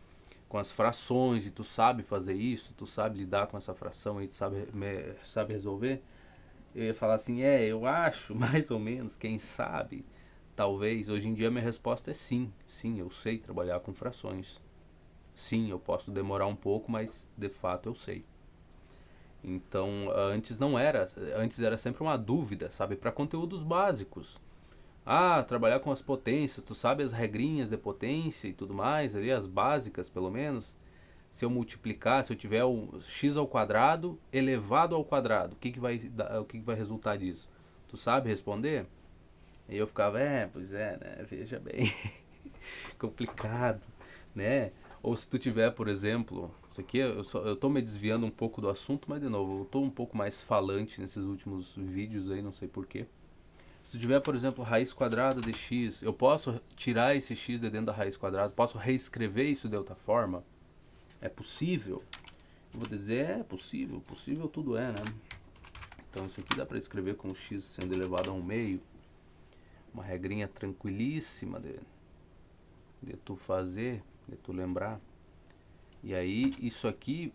com as frações e tu sabe fazer isso, tu sabe lidar com essa fração e tu sabe resolver, eu ia falar assim, eu acho, mais ou menos, quem sabe, talvez. Hoje em dia minha resposta é sim, sim, eu sei trabalhar com frações. Sim, eu posso demorar um pouco, mas de fato eu sei. Então, antes não era, antes era sempre uma dúvida, sabe, para conteúdos básicos. Trabalhar com as potências, tu sabe as regrinhas de potência e tudo mais, ali as básicas pelo menos. Se eu multiplicar, se eu tiver o x ao quadrado elevado ao quadrado, o que vai resultar disso? Tu sabe responder? E eu ficava, pois é, né, veja bem, complicado, né? Ou se tu tiver, por exemplo, isso aqui eu tô me desviando um pouco do assunto, mas de novo, eu tô um pouco mais falante nesses últimos vídeos aí, não sei porquê. Se tu tiver, por exemplo, raiz quadrada de x, eu posso tirar esse x de dentro da raiz quadrada, posso reescrever isso de outra forma? É possível? Eu vou dizer, possível, possível tudo é, né? Então isso aqui dá para escrever com x sendo elevado a 1/2. Uma regrinha tranquilíssima de tu fazer, de tu lembrar. E aí isso aqui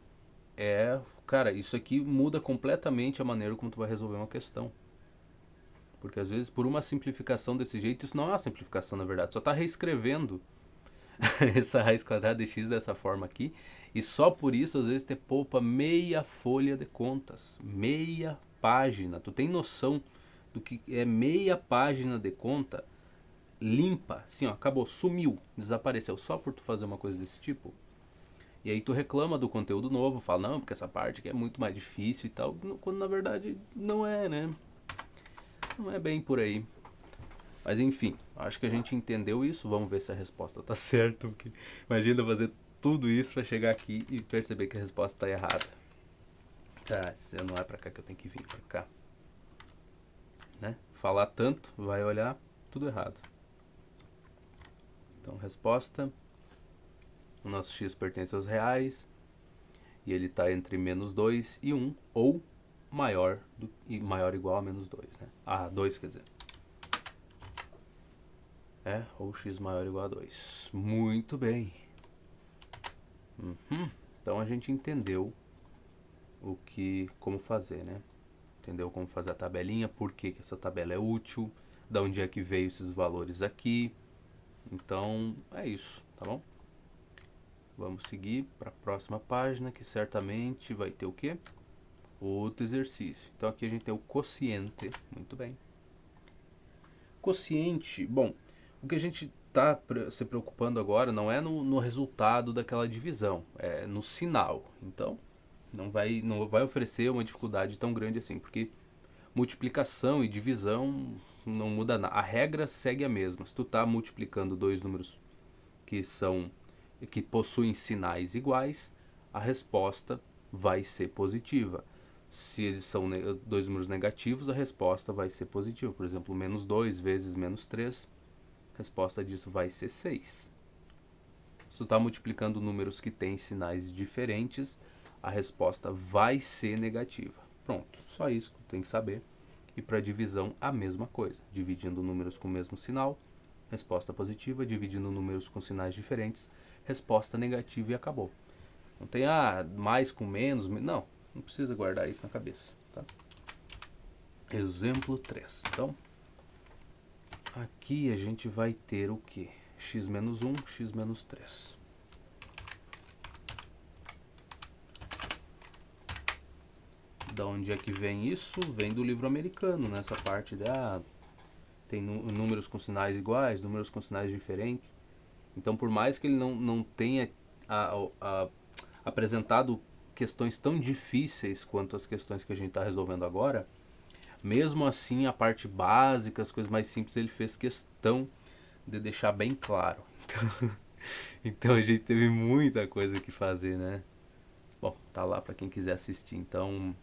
cara, isso aqui muda completamente a maneira como tu vai resolver uma questão. Porque às vezes por uma simplificação desse jeito, isso não é uma simplificação na verdade, só está reescrevendo essa raiz quadrada de x dessa forma aqui, e só por isso às vezes te poupa meia folha de contas, meia página. Tu tem noção do que é meia página de conta limpa, assim, ó, acabou, sumiu, desapareceu só por tu fazer uma coisa desse tipo? E aí tu reclama do conteúdo novo, fala, não, porque essa parte aqui é muito mais difícil e tal, quando na verdade não é, né? Não é bem por aí. Mas enfim, acho que a gente entendeu isso. Vamos ver se a resposta tá certa. Porque imagina fazer tudo isso para chegar aqui e perceber que a resposta tá errada. Se não é para cá que eu tenho que vir, para cá. Né? Falar tanto, vai olhar tudo errado. Então, resposta: o nosso x pertence aos reais. e ele está entre menos 2 e 1, ou maior ou igual a menos 2, né? Ah, 2 quer dizer. Ou x maior ou igual a 2. Muito bem. Então a gente entendeu como fazer, né? Entendeu como fazer a tabelinha, por que essa tabela é útil, da onde é que veio esses valores aqui. Então é isso, tá bom? Vamos seguir para a próxima página, que certamente vai ter o quê? Outro exercício. Então aqui a gente tem o quociente. Muito bem. Quociente, bom, o que a gente está se preocupando agora não é no resultado daquela divisão, é no sinal. Então não vai oferecer uma dificuldade tão grande assim, porque multiplicação e divisão não muda nada. A regra segue a mesma. Se tu está multiplicando dois números que possuem sinais iguais, a resposta vai ser positiva. Se eles são dois números negativos, a resposta vai ser positiva. Por exemplo, menos 2 vezes menos 3, a resposta disso vai ser 6. Se tu está multiplicando números que têm sinais diferentes, a resposta vai ser negativa. Pronto, só isso que tu tem que saber. E para divisão, a mesma coisa. Dividindo números com o mesmo sinal, resposta positiva. Dividindo números com sinais diferentes, resposta negativa e acabou. Não tem, mais com menos. Não, não precisa guardar isso na cabeça. Tá? Exemplo 3. Então, aqui a gente vai ter o que? X menos 1, x menos 3. Da onde é que vem isso? Vem do livro americano, nessa parte de tem números com sinais iguais, números com sinais diferentes. Então, por mais que ele não tenha apresentado questões tão difíceis quanto as questões que a gente está resolvendo agora, mesmo assim, a parte básica, as coisas mais simples, ele fez questão de deixar bem claro. Então a gente teve muita coisa que fazer, né? Bom, tá lá para quem quiser assistir. Então,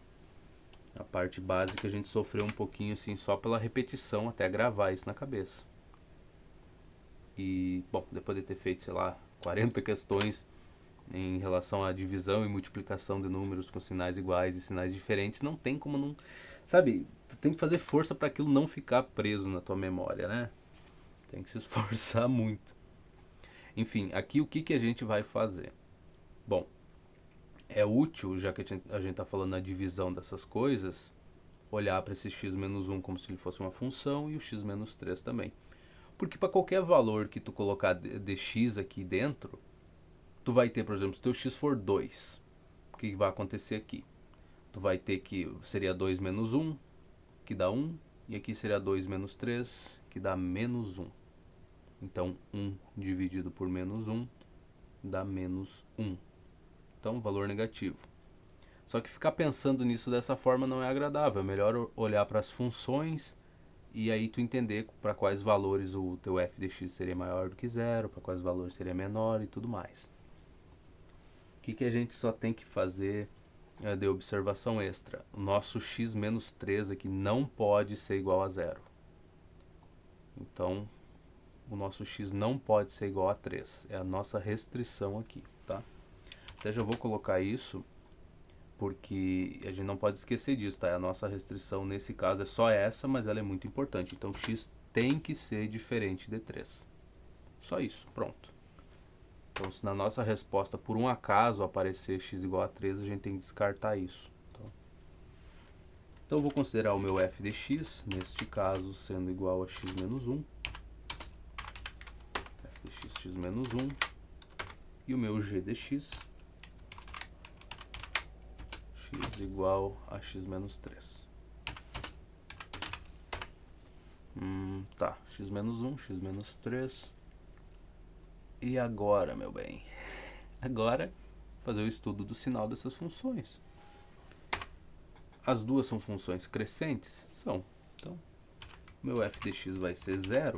a parte básica a gente sofreu um pouquinho assim só pela repetição até gravar isso na cabeça. E, bom, depois de ter feito, sei lá, 40 questões em relação à divisão e multiplicação de números com sinais iguais e sinais diferentes, não tem como não... Sabe, tu tem que fazer força para aquilo não ficar preso na tua memória, né? Tem que se esforçar muito. Enfim, aqui o que a gente vai fazer? Bom, é útil, já que a gente está falando na divisão dessas coisas, olhar para esse x menos 1 como se ele fosse uma função e o x menos 3 também. Porque para qualquer valor que tu colocar de x aqui dentro, tu vai ter, por exemplo, se teu x for 2, o que vai acontecer aqui? Tu vai ter que, seria 2 menos 1, que dá 1, e aqui seria 2 menos 3, que dá menos 1. Então, 1 dividido por menos 1 dá menos 1. Então, valor negativo. Só que ficar pensando nisso dessa forma não é agradável. É melhor olhar para as funções e aí tu entender para quais valores o teu f de x seria maior do que zero, para quais valores seria menor e tudo mais. O que a gente só tem que fazer de observação extra? O nosso x menos 3 aqui não pode ser igual a zero. Então, o nosso x não pode ser igual a 3. É a nossa restrição aqui, tá? Até já vou colocar isso, porque a gente não pode esquecer disso, tá? A nossa restrição nesse caso é só essa, mas ela é muito importante. Então, x tem que ser diferente de 3. Só isso, pronto. Então, se na nossa resposta, por um acaso, aparecer x igual a 3, a gente tem que descartar isso. Então eu vou considerar o meu f de x, neste caso, sendo igual a x menos 1. F de x, x menos 1. E o meu g de x, x igual a x menos 3. Tá, x menos 1, x menos 3. E agora, meu bem? Agora, fazer o estudo do sinal dessas funções. As duas são funções crescentes? São. Então, meu f de x vai ser 0.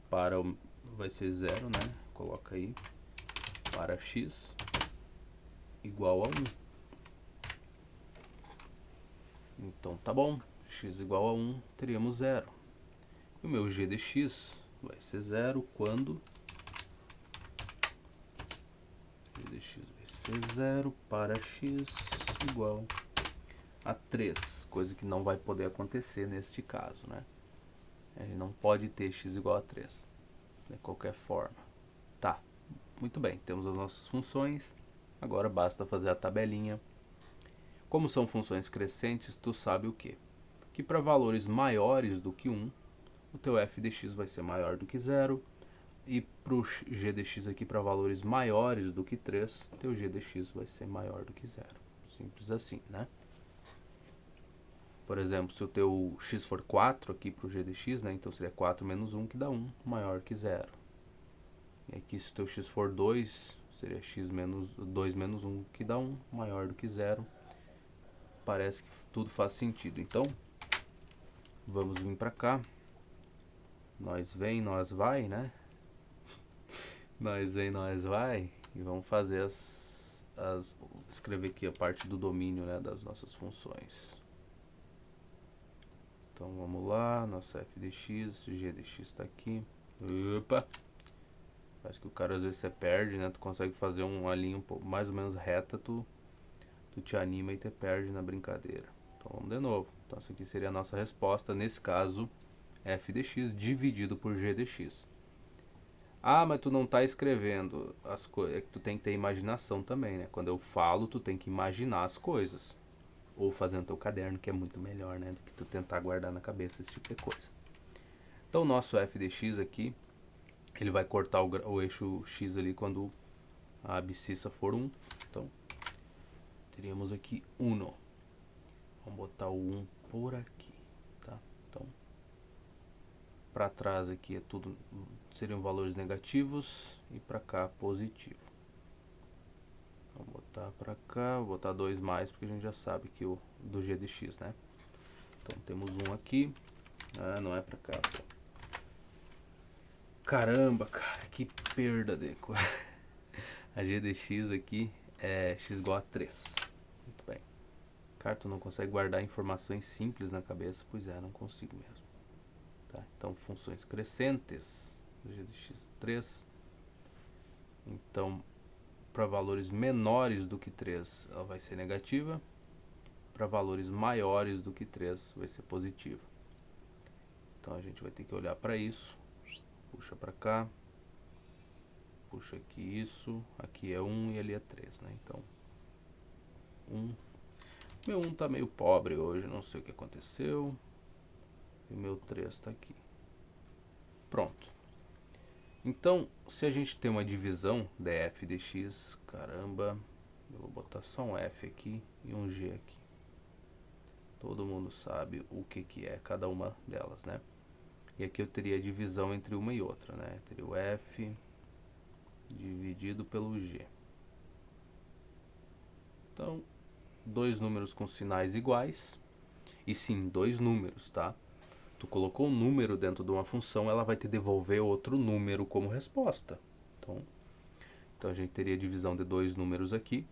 Vai ser 0, né? Coloca aí. Para x igual a 1. Então, tá bom. X igual a 1, teríamos 0. E o meu g de x vai ser 0 quando... g de x vai ser 0 para x igual a 3, coisa que não vai poder acontecer neste caso, né? A gente não pode ter x igual a 3, de qualquer forma. Tá, muito bem, temos as nossas funções, agora basta fazer a tabelinha. Como são funções crescentes, tu sabe o quê? Que para valores maiores do que 1, o teu f de x vai ser maior do que 0, e para o g de x aqui, para valores maiores do que 3, o teu g de x vai ser maior do que 0. Simples assim, né? Por exemplo, se o teu x for 4 aqui para o g de x, né, então seria 4 menos 1, que dá 1, maior que 0. E aqui, se o teu x for 2, seria x menos 2 menos 1, que dá 1, maior do que 0. Parece que tudo faz sentido. Então, vamos vir para cá. Nós vem, nós vai, né? Nós vem, nós vai. E vamos fazer escrever aqui a parte do domínio, né, das nossas funções. Então vamos lá, nossa f de x, g de x está aqui. Opa! Parece que o cara às vezes você perde, né? Tu consegue fazer uma linha um pouco mais ou menos reta, tu te anima e te perde na brincadeira. Então vamos de novo. Então essa aqui seria a nossa resposta, nesse caso, f de x dividido por g de x. Ah, mas tu não tá escrevendo as coisas. É que tu tem que ter imaginação também, né? Quando eu falo, tu tem que imaginar as coisas. Ou fazer no teu caderno, que é muito melhor, né? Do que tu tentar guardar na cabeça esse tipo de coisa. Então o nosso f de x aqui, ele vai cortar o eixo x ali quando a abscissa for 1. Então, teríamos aqui 1. Vamos botar o 1 por aqui, tá? Então, para trás aqui é tudo, seriam valores negativos, e para cá positivo. Vamos botar para cá, vou botar 2 mais, porque a gente já sabe que o do g de x, né? Então temos 1 aqui. Ah, não é para cá, pô. Caramba, cara, que perda de a g de x aqui é x igual a 3. Muito bem. Cara, tu não consegue guardar informações simples na cabeça? Pois é, não consigo mesmo. Tá? Então, funções crescentes, g de x 3. Então, para valores menores do que 3, ela vai ser negativa. Para valores maiores do que 3, vai ser positiva. Então, a gente vai ter que olhar para isso. Puxa para cá. Puxa aqui isso. Aqui é 1 e ali é 3, né? Então, 1. Meu 1 tá meio pobre hoje, não sei o que aconteceu. E o meu 3 está aqui. Pronto. Então, se a gente tem uma divisão df de x, caramba, eu vou botar só um f aqui e um g aqui. Todo mundo sabe o que é cada uma delas, né? E aqui eu teria a divisão entre uma e outra, né? Eu teria o f dividido pelo g. Então, dois números com sinais iguais. E sim, dois números, tá? Tu colocou um número dentro de uma função, ela vai te devolver outro número como resposta. Então a gente teria divisão de dois números aqui.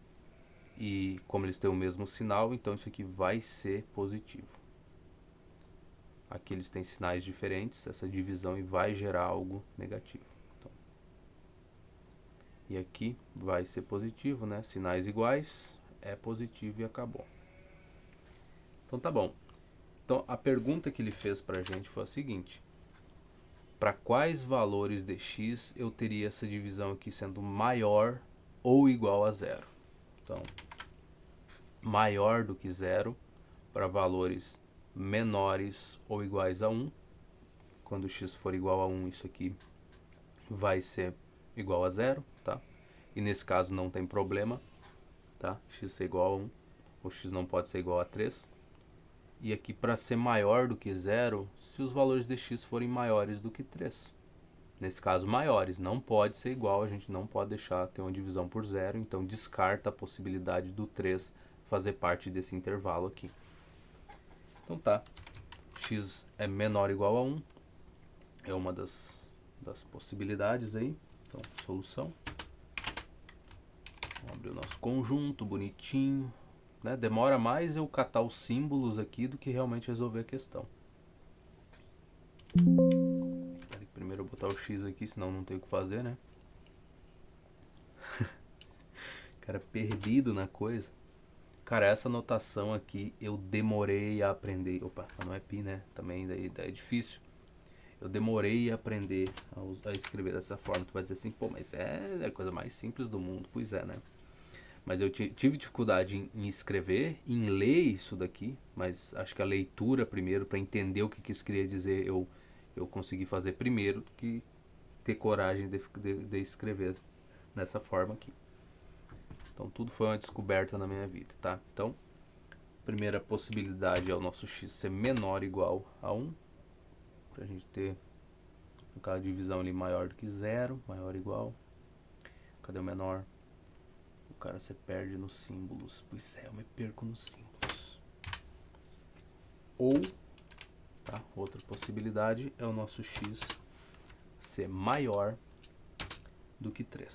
E como eles têm o mesmo sinal, então isso aqui vai ser positivo. Aqui eles têm sinais diferentes, essa divisão e vai gerar algo negativo. Então, e aqui vai ser positivo, né? Sinais iguais, é positivo e acabou. Então tá bom. Então a pergunta que ele fez pra gente foi a seguinte: para quais valores de x eu teria essa divisão aqui sendo maior ou igual a zero? Então, maior do que zero para valores menores ou iguais a 1. Quando x for igual a 1, isso aqui vai ser igual a zero, tá? E nesse caso não tem problema, tá? X ser igual a 1, o x não pode ser igual a 3. E aqui para ser maior do que zero, se os valores de x forem maiores do que 3. Nesse caso, maiores, não pode ser igual, a gente não pode deixar ter uma divisão por zero, então descarta a possibilidade do 3 fazer parte desse intervalo aqui. Então tá, x é menor ou igual a 1, é uma das possibilidades aí. Então, solução. Vamos abrir o nosso conjunto bonitinho, né? Demora mais eu catar os símbolos aqui do que realmente resolver a questão. Primeiro eu vou botar o x aqui, senão não tem o que fazer, né? cara perdido na coisa. Cara, essa notação aqui eu demorei a aprender. Opa, não é pi, né? Também daí é difícil. Eu demorei a aprender a escrever dessa forma. Tu vai dizer assim, pô, mas é a coisa mais simples do mundo. Pois é, né? Mas eu tive dificuldade em escrever, em ler isso daqui, mas acho que a leitura primeiro, para entender o que isso queria dizer, eu consegui fazer primeiro do que ter coragem de escrever dessa forma aqui. Então tudo foi uma descoberta na minha vida, tá? Então, primeira possibilidade é o nosso x ser menor ou igual a 1, para a gente ter, no caso, divisão ali maior do que 0, maior ou igual. Cadê o menor? O cara se perde nos símbolos. Pois é, eu me perco nos símbolos. Ou, tá? Outra possibilidade é o nosso x ser maior do que 3.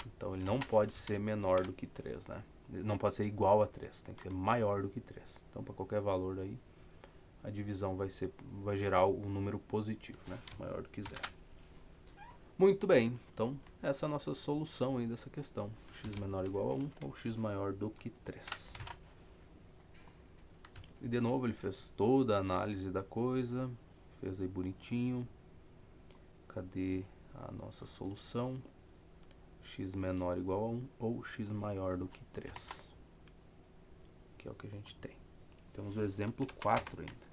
Então ele não pode ser menor do que 3, né? Ele não pode ser igual a 3, tem que ser maior do que 3. Então para qualquer valor aí, a divisão vai gerar um número positivo, né? Maior do que 0. Muito bem, então essa é a nossa solução aí dessa questão. X menor ou igual a 1 ou x maior do que 3. E de novo ele fez toda a análise da coisa, fez aí bonitinho. Cadê a nossa solução? X menor ou igual a 1 ou x maior do que 3. Que é o que a gente tem. Temos o exemplo 4 ainda.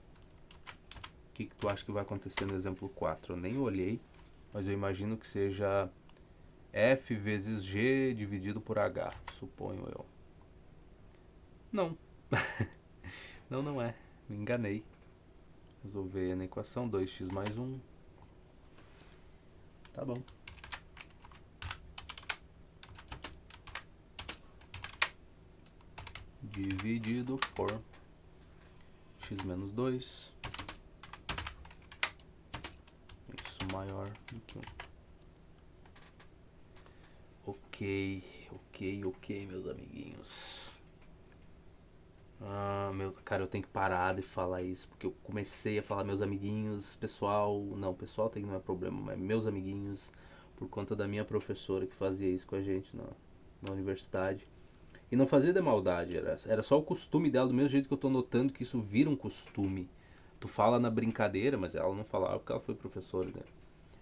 O que tu acha que vai acontecer no exemplo 4? Eu nem olhei, mas eu imagino que seja f vezes g dividido por h, suponho eu. Não. Não é. Me enganei. Resolver na equação 2x mais 1. Tá bom. Dividido por x menos 2. Isso maior do que 1. Ok, meus amiguinhos. Cara, eu tenho que parar de falar isso, porque eu comecei a falar meus amiguinhos, pessoal. Não, pessoal tem que não é problema, mas meus amiguinhos, por conta da minha professora que fazia isso com a gente na universidade. E não fazia de maldade, era só o costume dela, do mesmo jeito que eu tô notando que isso vira um costume. Tu fala na brincadeira, mas ela não falava porque ela foi professora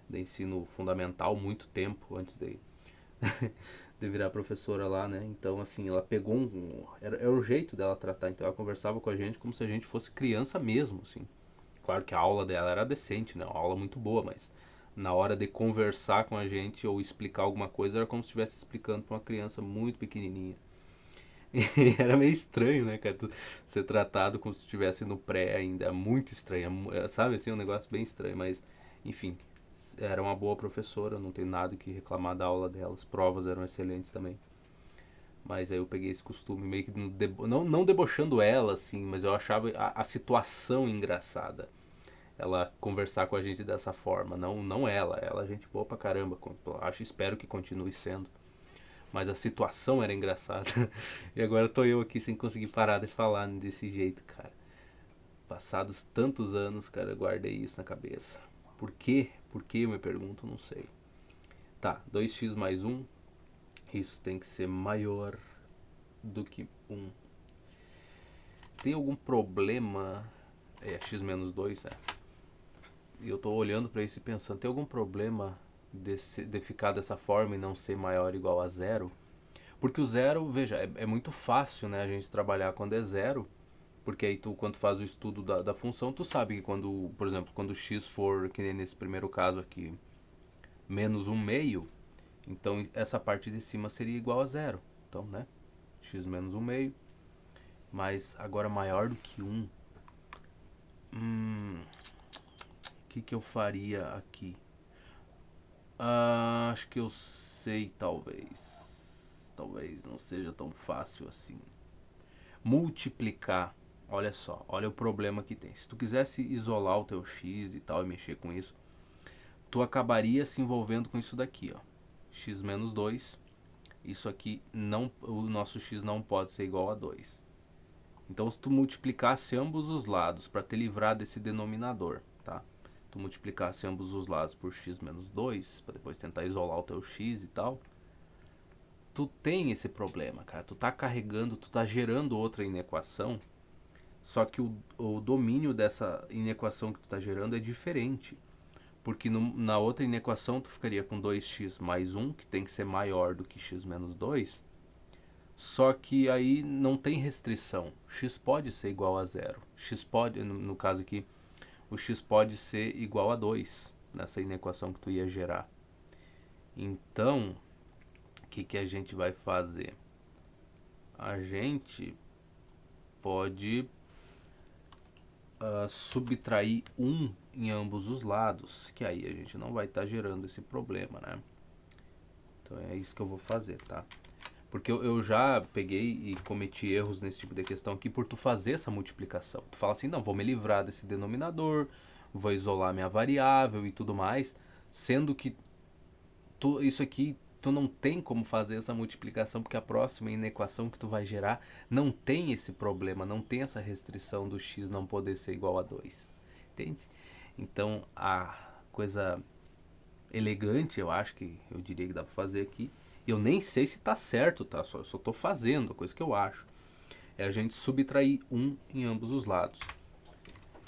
de ensino fundamental muito tempo antes de virar professora lá, né? Então, assim, ela pegou era o jeito dela tratar. Então, ela conversava com a gente como se a gente fosse criança mesmo, assim. Claro que a aula dela era decente, né? Uma aula muito boa, mas na hora de conversar com a gente ou explicar alguma coisa, era como se estivesse explicando para uma criança muito pequenininha. E era meio estranho, né, cara? Tu ser tratado como se estivesse no pré ainda. É muito estranho, sabe? Assim, um negócio bem estranho, mas, enfim, era uma boa professora, não tenho nada que reclamar da aula dela. As provas eram excelentes também. Mas aí eu peguei esse costume meio que não debochando ela, assim, mas eu achava a situação engraçada. Ela conversar com a gente dessa forma, não ela é gente boa pra caramba, espero que continue sendo. Mas a situação era engraçada. E agora tô eu aqui sem conseguir parar de falar desse jeito, cara. Passados tantos anos, cara, eu guardei isso na cabeça. Por quê? Por que eu me pergunto, não sei. Tá, 2x mais 1. Isso tem que ser maior do que 1. Tem algum problema? É x menos 2, né? E eu tô olhando pra isso e pensando, tem algum problema de ficar dessa forma e não ser maior ou igual a 0? Porque o 0, veja, é muito fácil, né, a gente trabalhar quando é 0, porque aí tu, quando faz o estudo da função, tu sabe que quando, por exemplo, quando x for, que nem nesse primeiro caso aqui, menos 1 meio, então essa parte de cima seria igual a 0. Então, né, x menos 1 meio, mas agora maior do que 1. O que eu faria aqui? Acho que eu sei, talvez. Talvez não seja tão fácil assim. Multiplicar. Olha só, olha o problema que tem. Se tu quisesse isolar o teu x e tal e mexer com isso, tu acabaria se envolvendo com isso daqui, ó. X menos 2. Isso aqui não, o nosso x não pode ser igual a 2. Então, se tu multiplicasse ambos os lados para te livrar desse denominador, tá? Tu multiplicasse ambos os lados por x menos 2, para depois tentar isolar o teu x e tal, tu tem esse problema, cara. Tu tá carregando, tu tá gerando outra inequação, só que o domínio dessa inequação que tu tá gerando é diferente. Porque na outra inequação tu ficaria com 2x mais 1, que tem que ser maior do que x menos 2. Só que aí não tem restrição. X pode ser igual a zero. X pode, no caso aqui, o x pode ser igual a 2 nessa inequação que tu ia gerar. Então, o que a gente vai fazer? A gente pode subtrair 1 em ambos os lados, que aí a gente não vai estar gerando esse problema, né? Então é isso que eu vou fazer, tá? Porque eu já peguei e cometi erros nesse tipo de questão aqui por tu fazer essa multiplicação. Tu fala assim, não, vou me livrar desse denominador, vou isolar minha variável e tudo mais, sendo que isso aqui tu não tem como fazer essa multiplicação, porque a próxima inequação que tu vai gerar não tem esse problema, não tem essa restrição do x não poder ser igual a 2. Entende? Então a coisa elegante, eu acho que eu diria que dá para fazer aqui, eu nem sei se tá certo, tá? Só tô fazendo, a coisa que eu acho. É a gente subtrair 1 em ambos os lados.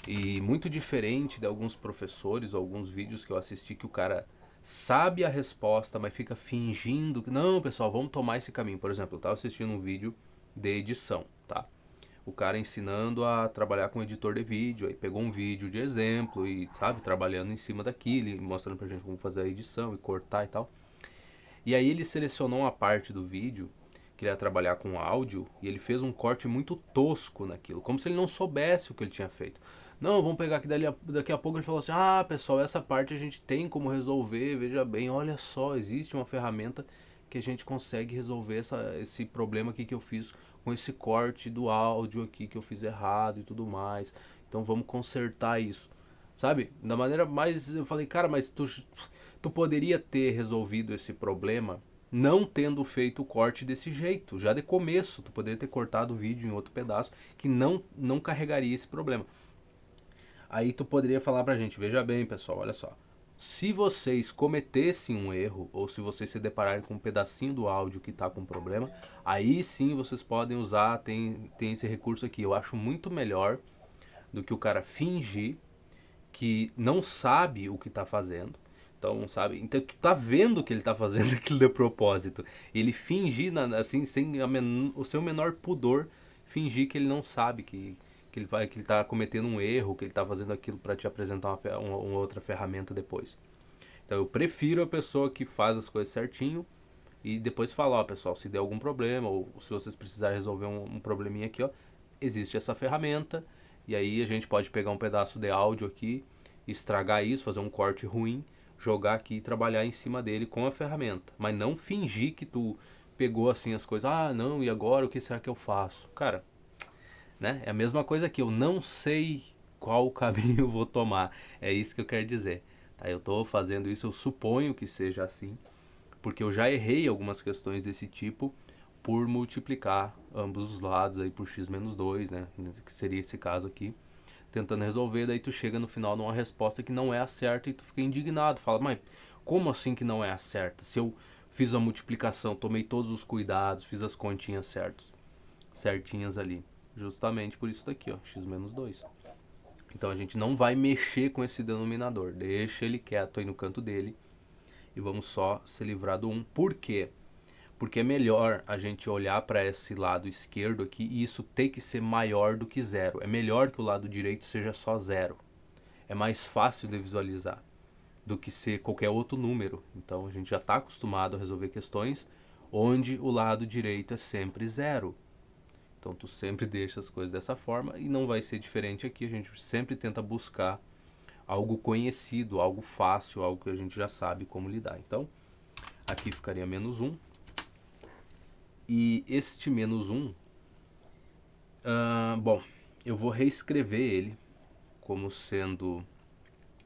E muito diferente de alguns professores, ou alguns vídeos que eu assisti que o cara sabe a resposta, mas fica fingindo que não, pessoal, vamos tomar esse caminho. Por exemplo, eu estava assistindo um vídeo de edição, tá? O cara ensinando a trabalhar com editor de vídeo, aí pegou um vídeo de exemplo e, sabe, trabalhando em cima daquilo, mostrando pra gente como fazer a edição e cortar e tal. E aí ele selecionou uma parte do vídeo que ele ia trabalhar com áudio e ele fez um corte muito tosco naquilo, como se ele não soubesse o que ele tinha feito. Não, vamos pegar aqui daqui a pouco. Ele falou assim: ah, pessoal, essa parte a gente tem como resolver. Veja bem, olha só, existe uma ferramenta que a gente consegue resolver esse problema aqui que eu fiz com esse corte do áudio aqui que eu fiz errado e tudo mais. Então vamos consertar isso, sabe? Da maneira mais, eu falei, cara, mas tu poderia ter resolvido esse problema não tendo feito o corte desse jeito, já de começo. Tu poderia ter cortado o vídeo em outro pedaço que não carregaria esse problema. Aí tu poderia falar pra gente, veja bem, pessoal, olha só. Se vocês cometessem um erro, ou se vocês se depararem com um pedacinho do áudio que está com problema, aí sim vocês podem usar, tem esse recurso aqui. Eu acho muito melhor do que o cara fingir que não sabe o que está fazendo. Então, sabe? Então, tu tá vendo que ele tá fazendo aquilo de propósito. Ele fingir, assim, sem o seu menor pudor, fingir que ele não sabe que ele tá cometendo um erro, que ele tá fazendo aquilo para te apresentar uma outra ferramenta depois. Então, eu prefiro a pessoa que faz as coisas certinho e depois fala, ó, pessoal, se der algum problema ou se vocês precisarem resolver um probleminha aqui, ó, existe essa ferramenta e aí a gente pode pegar um pedaço de áudio aqui, estragar isso, fazer um corte ruim, jogar aqui e trabalhar em cima dele com a ferramenta. Mas não fingir que tu pegou assim as coisas, ah, não, e agora o que será que eu faço? Cara, né? É a mesma coisa que eu não sei qual caminho eu vou tomar. É isso que eu quero dizer. Tá? Eu estou fazendo isso, eu suponho que seja assim, porque eu já errei algumas questões desse tipo por multiplicar ambos os lados aí por x menos 2, né? Que seria esse caso aqui. Tentando resolver, daí tu chega no final numa resposta que não é a certa e tu fica indignado. Fala, mas como assim que não é a certa? Se eu fiz a multiplicação, tomei todos os cuidados, fiz as continhas certinhas ali. Justamente por isso daqui, ó, x menos 2. Então a gente não vai mexer com esse denominador. Deixa ele quieto aí no canto dele. E vamos só se livrar do 1. Por quê? Porque é melhor a gente olhar para esse lado esquerdo aqui e isso ter que ser maior do que zero. É melhor que o lado direito seja só zero. É mais fácil de visualizar do que ser qualquer outro número. Então a gente já está acostumado a resolver questões onde o lado direito é sempre zero. Então tu sempre deixa as coisas dessa forma e não vai ser diferente aqui. A gente sempre tenta buscar algo conhecido, algo fácil, algo que a gente já sabe como lidar. Então aqui ficaria menos 1. E este menos 1, bom, eu vou reescrever ele como sendo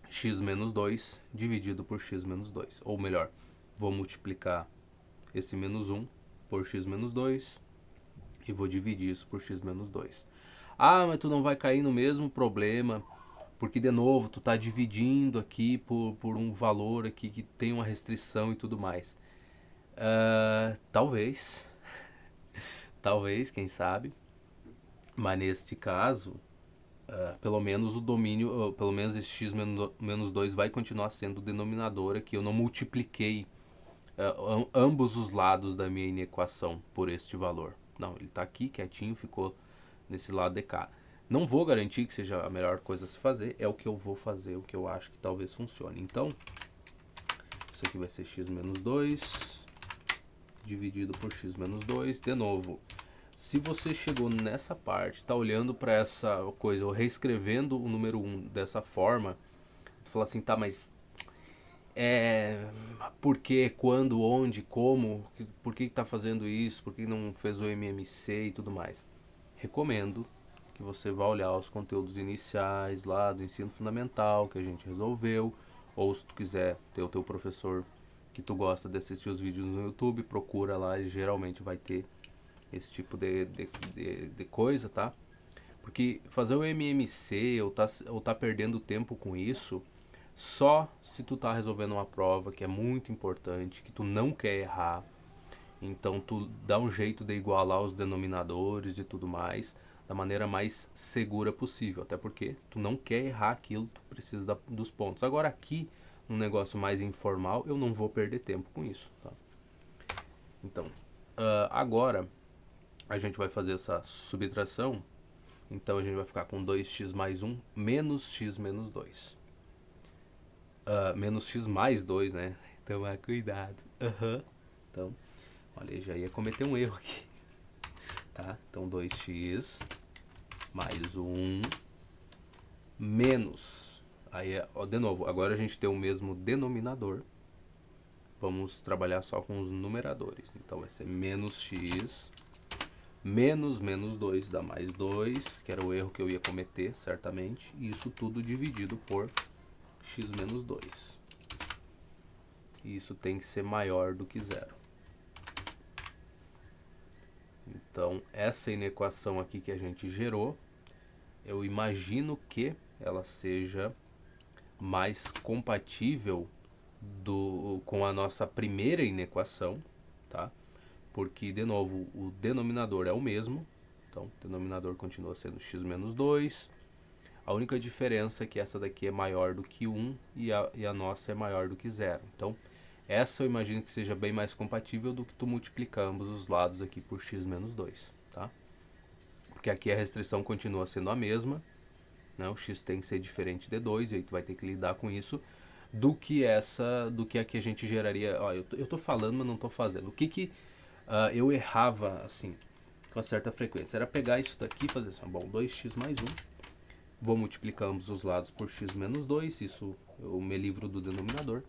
x menos 2 dividido por x menos 2. Ou melhor, vou multiplicar esse menos 1 por x menos 2 e vou dividir isso por x menos 2. Ah, mas tu não vai cair no mesmo problema, porque de novo tu está dividindo aqui por um valor aqui que tem uma restrição e tudo mais. Talvez, talvez, quem sabe. Mas neste caso, pelo menos o domínio, pelo menos esse x menos 2 vai continuar sendo o denominador aqui. Eu não multipliquei ambos os lados da minha inequação por este valor. Não, ele está aqui quietinho, ficou nesse lado de cá. Não vou garantir que seja a melhor coisa a se fazer, é o que eu vou fazer, o que eu acho que talvez funcione. Então, isso aqui vai ser x menos 2 dividido por x menos 2. De novo, se você chegou nessa parte, está olhando para essa coisa, ou reescrevendo o número 1 dessa forma, tu fala assim, tá, mas por que, quando, onde, como, por que está fazendo isso, por que não fez o MMC e tudo mais. Recomendo que você vá olhar os conteúdos iniciais lá do ensino fundamental que a gente resolveu, ou se tu quiser ter o teu professor que tu gosta de assistir os vídeos no YouTube, procura lá, ele geralmente vai ter esse tipo de coisa, tá? Porque fazer o MMC ou tá perdendo tempo com isso só se tu tá resolvendo uma prova que é muito importante, que tu não quer errar. Então tu dá um jeito de igualar os denominadores e tudo mais da maneira mais segura possível, até porque tu não quer errar aquilo, tu precisa dos pontos. Agora aqui, num negócio mais informal, eu não vou perder tempo com isso, tá? Então, agora a gente vai fazer essa subtração. Então a gente vai ficar com 2x mais 1 menos x menos 2. Menos x mais 2, né? Tomar cuidado. Então, olha, já ia cometer um erro aqui. Tá? Então 2x mais 1 menos. Aí, ó, de novo, agora a gente tem o mesmo denominador. Vamos trabalhar só com os numeradores. Então vai ser menos x menos menos 2 dá mais 2, que era o erro que eu ia cometer, certamente. E isso tudo dividido por x menos 2. E isso tem que ser maior do que zero. Então, essa inequação aqui que a gente gerou, eu imagino que ela seja mais compatível com a nossa primeira inequação, tá? Porque, de novo, o denominador é o mesmo, então o denominador continua sendo x menos 2. A única diferença é que essa daqui é maior do que 1 e a nossa é maior do que 0. Então, essa eu imagino que seja bem mais compatível do que tu multiplicar ambos os lados aqui por x menos 2, tá? Porque aqui a restrição continua sendo a mesma, né? O x tem que ser diferente de 2, e aí tu vai ter que lidar com isso, do que a que a gente geraria. Ó, eu tô falando, mas não tô fazendo. O que eu errava, assim, com uma certa frequência? Era pegar isso daqui e fazer assim, bom, 2x mais 1, vou multiplicar ambos os lados por x menos 2, isso eu me livro do denominador.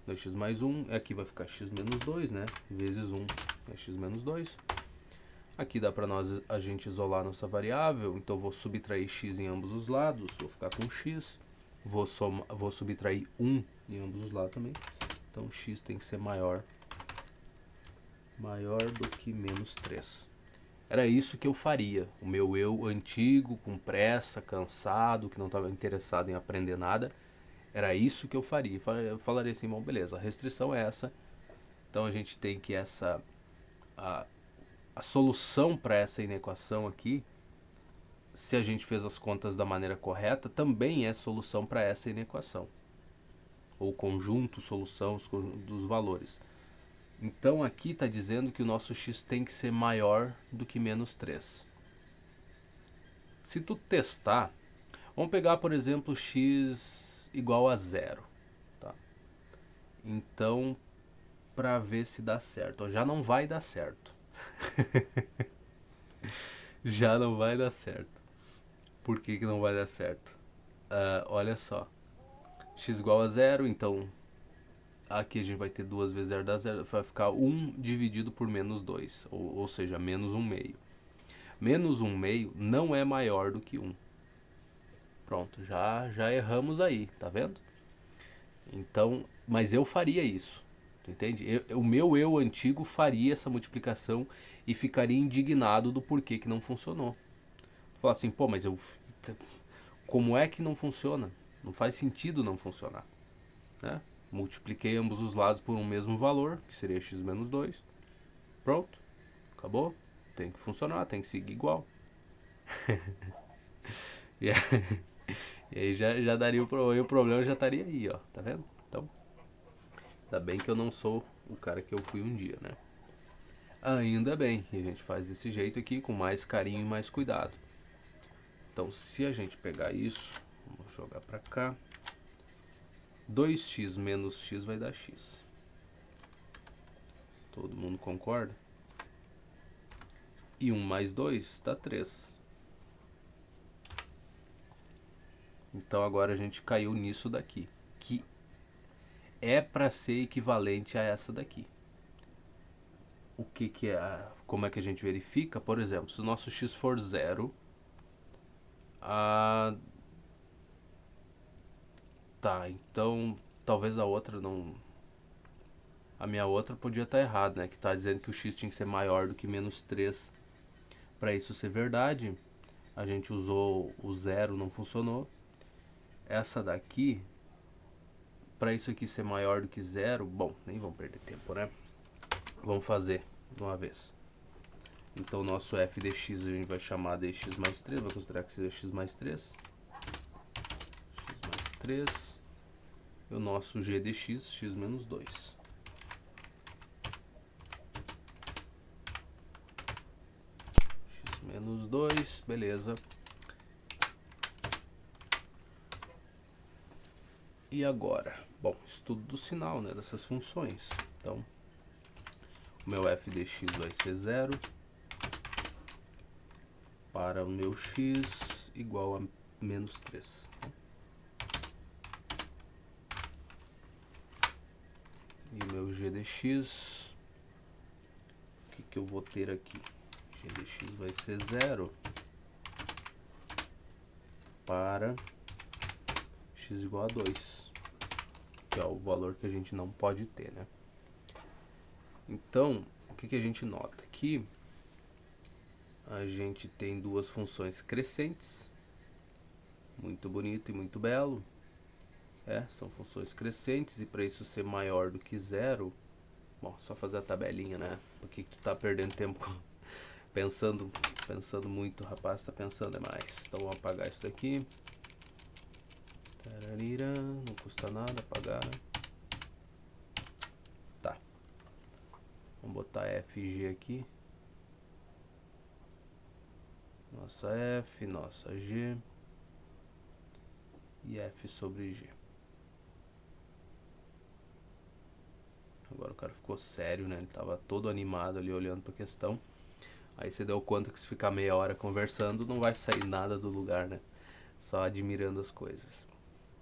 2x mais 1, aqui vai ficar x menos 2, né? Vezes 1 é x menos 2. Aqui dá para a gente isolar nossa variável, então vou subtrair x em ambos os lados, vou ficar com x. Vou subtrair 1 em ambos os lados também. Então x tem que ser maior do que menos 3. Era isso que eu faria. O meu eu antigo, com pressa, cansado, que não estava interessado em aprender nada, era isso que eu faria. Eu falaria assim, bom, beleza, a restrição é essa. Então a gente tem que a solução para essa inequação aqui, se a gente fez as contas da maneira correta, também é solução para essa inequação. Ou conjunto, solução dos valores. Então aqui está dizendo que o nosso x tem que ser maior do que menos 3. Se tu testar, vamos pegar, por exemplo, x igual a 0. Tá? Então, para ver se dá certo. Já não vai dar certo. Já não vai dar certo. Por que não vai dar certo? Olha só. X igual a 0, então aqui a gente vai ter 2 vezes 0 dá 0, vai ficar 1 dividido por menos 2, ou seja, menos 1 meio. Menos 1 meio não é maior do que 1. Pronto, já erramos aí, tá vendo? Então, mas eu faria isso, tu entende? O meu eu antigo faria essa multiplicação e ficaria indignado do porquê que não funcionou. Falar assim, pô, mas como é que não funciona? Não faz sentido não funcionar, né? multipliquei ambos os lados por um mesmo valor, que seria x menos 2. Pronto, acabou. Tem que funcionar, tem que seguir igual. E aí já daria o problema já estaria aí, ó, tá vendo? Então, ainda bem que eu não sou o cara que eu fui um dia, né? Ainda bem, e a gente faz desse jeito aqui com mais carinho e mais cuidado. Então, se a gente pegar isso, vamos jogar pra cá. 2x menos x vai dar x. Todo mundo concorda? E 1 mais 2 dá 3. Então agora a gente caiu nisso daqui, que é para ser equivalente a essa daqui. O que é? Como é que a gente verifica? Por exemplo, se o nosso x for 0, tá, então talvez a outra não... A minha outra podia estar errada, né? Que está dizendo que o x tinha que ser maior do que menos 3. Para isso ser verdade, a gente usou o 0, não funcionou. Essa daqui, para isso aqui ser maior do que 0, bom, nem vamos perder tempo, né? Vamos fazer de uma vez. Então o nosso f de x a gente vai chamar de x mais 3, vai considerar que seja x mais 3. X mais 3. E o nosso g de x, x menos 2. X menos 2, beleza. E agora? Bom, estudo do sinal, né, dessas funções. Então, o meu f de x vai ser 0 para o meu x igual a menos 3. E o meu g de x, o que eu vou ter aqui? G de x vai ser 0 para x igual a 2, que é o valor que a gente não pode ter, né? Então, o que a gente nota? Que a gente tem duas funções crescentes, muito bonito e muito belo. São funções crescentes, e para isso ser maior do que 0, bom, só fazer a tabelinha, né? Por que tu tá perdendo tempo pensando muito, rapaz, tá pensando demais. Então vamos apagar isso daqui. Tararira, não custa nada apagar. Tá. Vamos botar F e G aqui. Nossa F, nossa G. E F sobre G. Agora o cara ficou sério, né? Ele tava todo animado ali olhando pra questão. Aí você deu conta que se ficar meia hora conversando, não vai sair nada do lugar, né? Só admirando as coisas.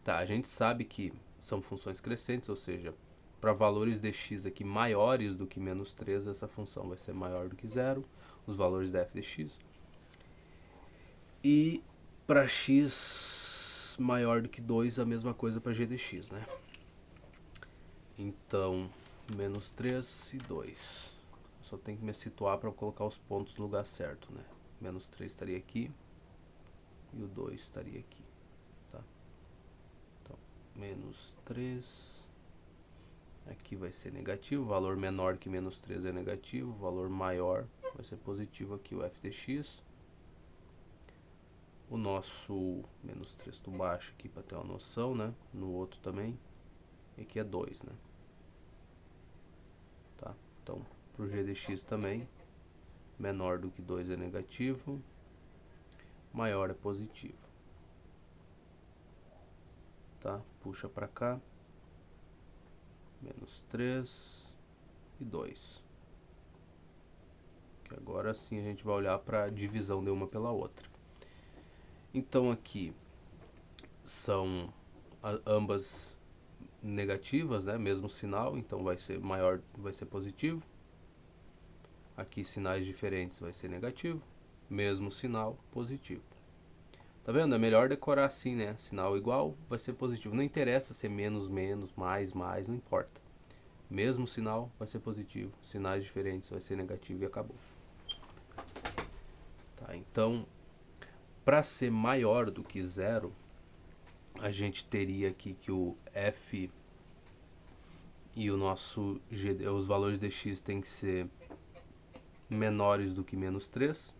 Tá, a gente sabe que são funções crescentes, ou seja, para valores de x aqui maiores do que menos 3, essa função vai ser maior do que 0, os valores da f de x. E para x maior do que 2, a mesma coisa para g de x, né? Então, menos 3 e 2. Só tem que me situar para colocar os pontos no lugar certo, né? Menos 3 estaria aqui e o 2 estaria aqui, tá? Então, menos 3, aqui vai ser negativo, valor menor que menos 3 é negativo, valor maior vai ser positivo aqui, o f de x. O nosso menos 3 tu baixa aqui para ter uma noção, né? No outro também. E aqui é 2, né? Tá? Então, pro g de x também, menor do que 2 é negativo, maior é positivo. Tá? Puxa para cá. Menos 3 e 2. Que agora sim a gente vai olhar para a divisão de uma pela outra. Então aqui são ambas negativas, né? Mesmo sinal, então vai ser maior, vai ser positivo. Aqui sinais diferentes vai ser negativo, mesmo sinal, positivo. Tá vendo? É melhor decorar assim, né? Sinal igual vai ser positivo. Não interessa ser menos, menos, mais, mais, não importa. Mesmo sinal vai ser positivo, sinais diferentes vai ser negativo e acabou. Tá, então, para ser maior do que 0, a gente teria aqui que o f e o nosso os valores de x tem que ser menores do que menos 3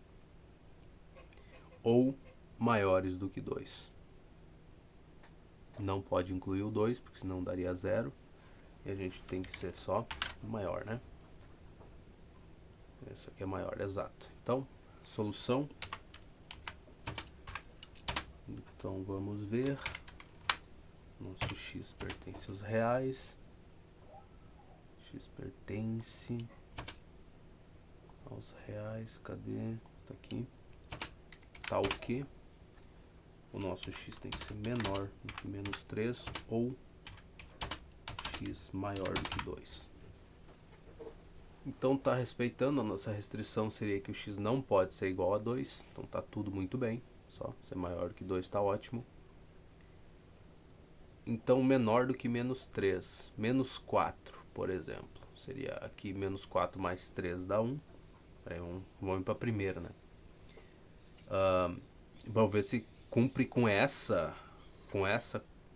ou maiores do que 2. Não pode incluir o 2, porque senão daria 0. E a gente tem que ser só maior, né? Esse aqui é maior, exato. Então, solução. Então, vamos ver. Nosso x pertence aos reais. X pertence aos reais. Cadê? Tá aqui. Tal que o nosso x tem que ser menor do que menos 3 ou x maior do que 2. Então tá respeitando, a nossa restrição seria que o x não pode ser igual a 2, então tá tudo muito bem, só ser maior do que 2 tá ótimo. Então menor do que menos 3, menos 4, por exemplo, seria aqui menos 4 mais 3 dá 1, vamos para a primeira, né? Vamos ver se cumpre com essa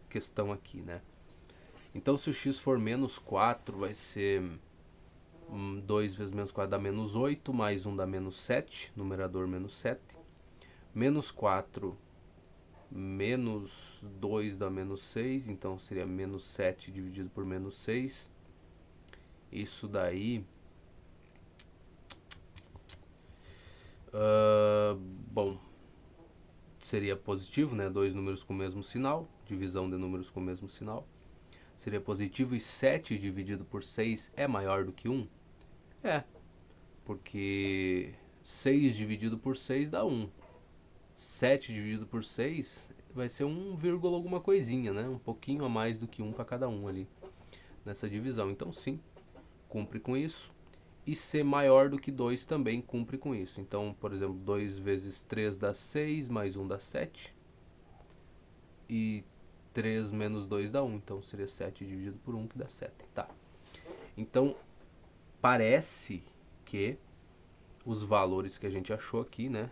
questão aqui, né? Então se o x for menos 4, vai ser 2 vezes menos 4 dá menos 8, mais 1 dá menos 7, numerador menos 7. Menos 4 menos 2 dá menos 6, então seria menos 7 dividido por menos 6. Isso daí... bom, seria positivo, né? Dois números com o mesmo sinal, divisão de números com o mesmo sinal. Seria positivo, e 7 dividido por 6 é maior do que 1? É, porque 6 dividido por 6 dá 1. 7 dividido por 6 vai ser 1, alguma coisinha, né? Um pouquinho a mais do que 1 para cada um ali nessa divisão. Então sim, cumpre com isso. E ser maior do que 2 também cumpre com isso. Então, por exemplo, 2 vezes 3 dá 6, mais 1 dá 7. E 3 menos 2 dá 1, então seria 7 dividido por 1 que dá 7. Tá. Então, parece que os valores que a gente achou aqui, né,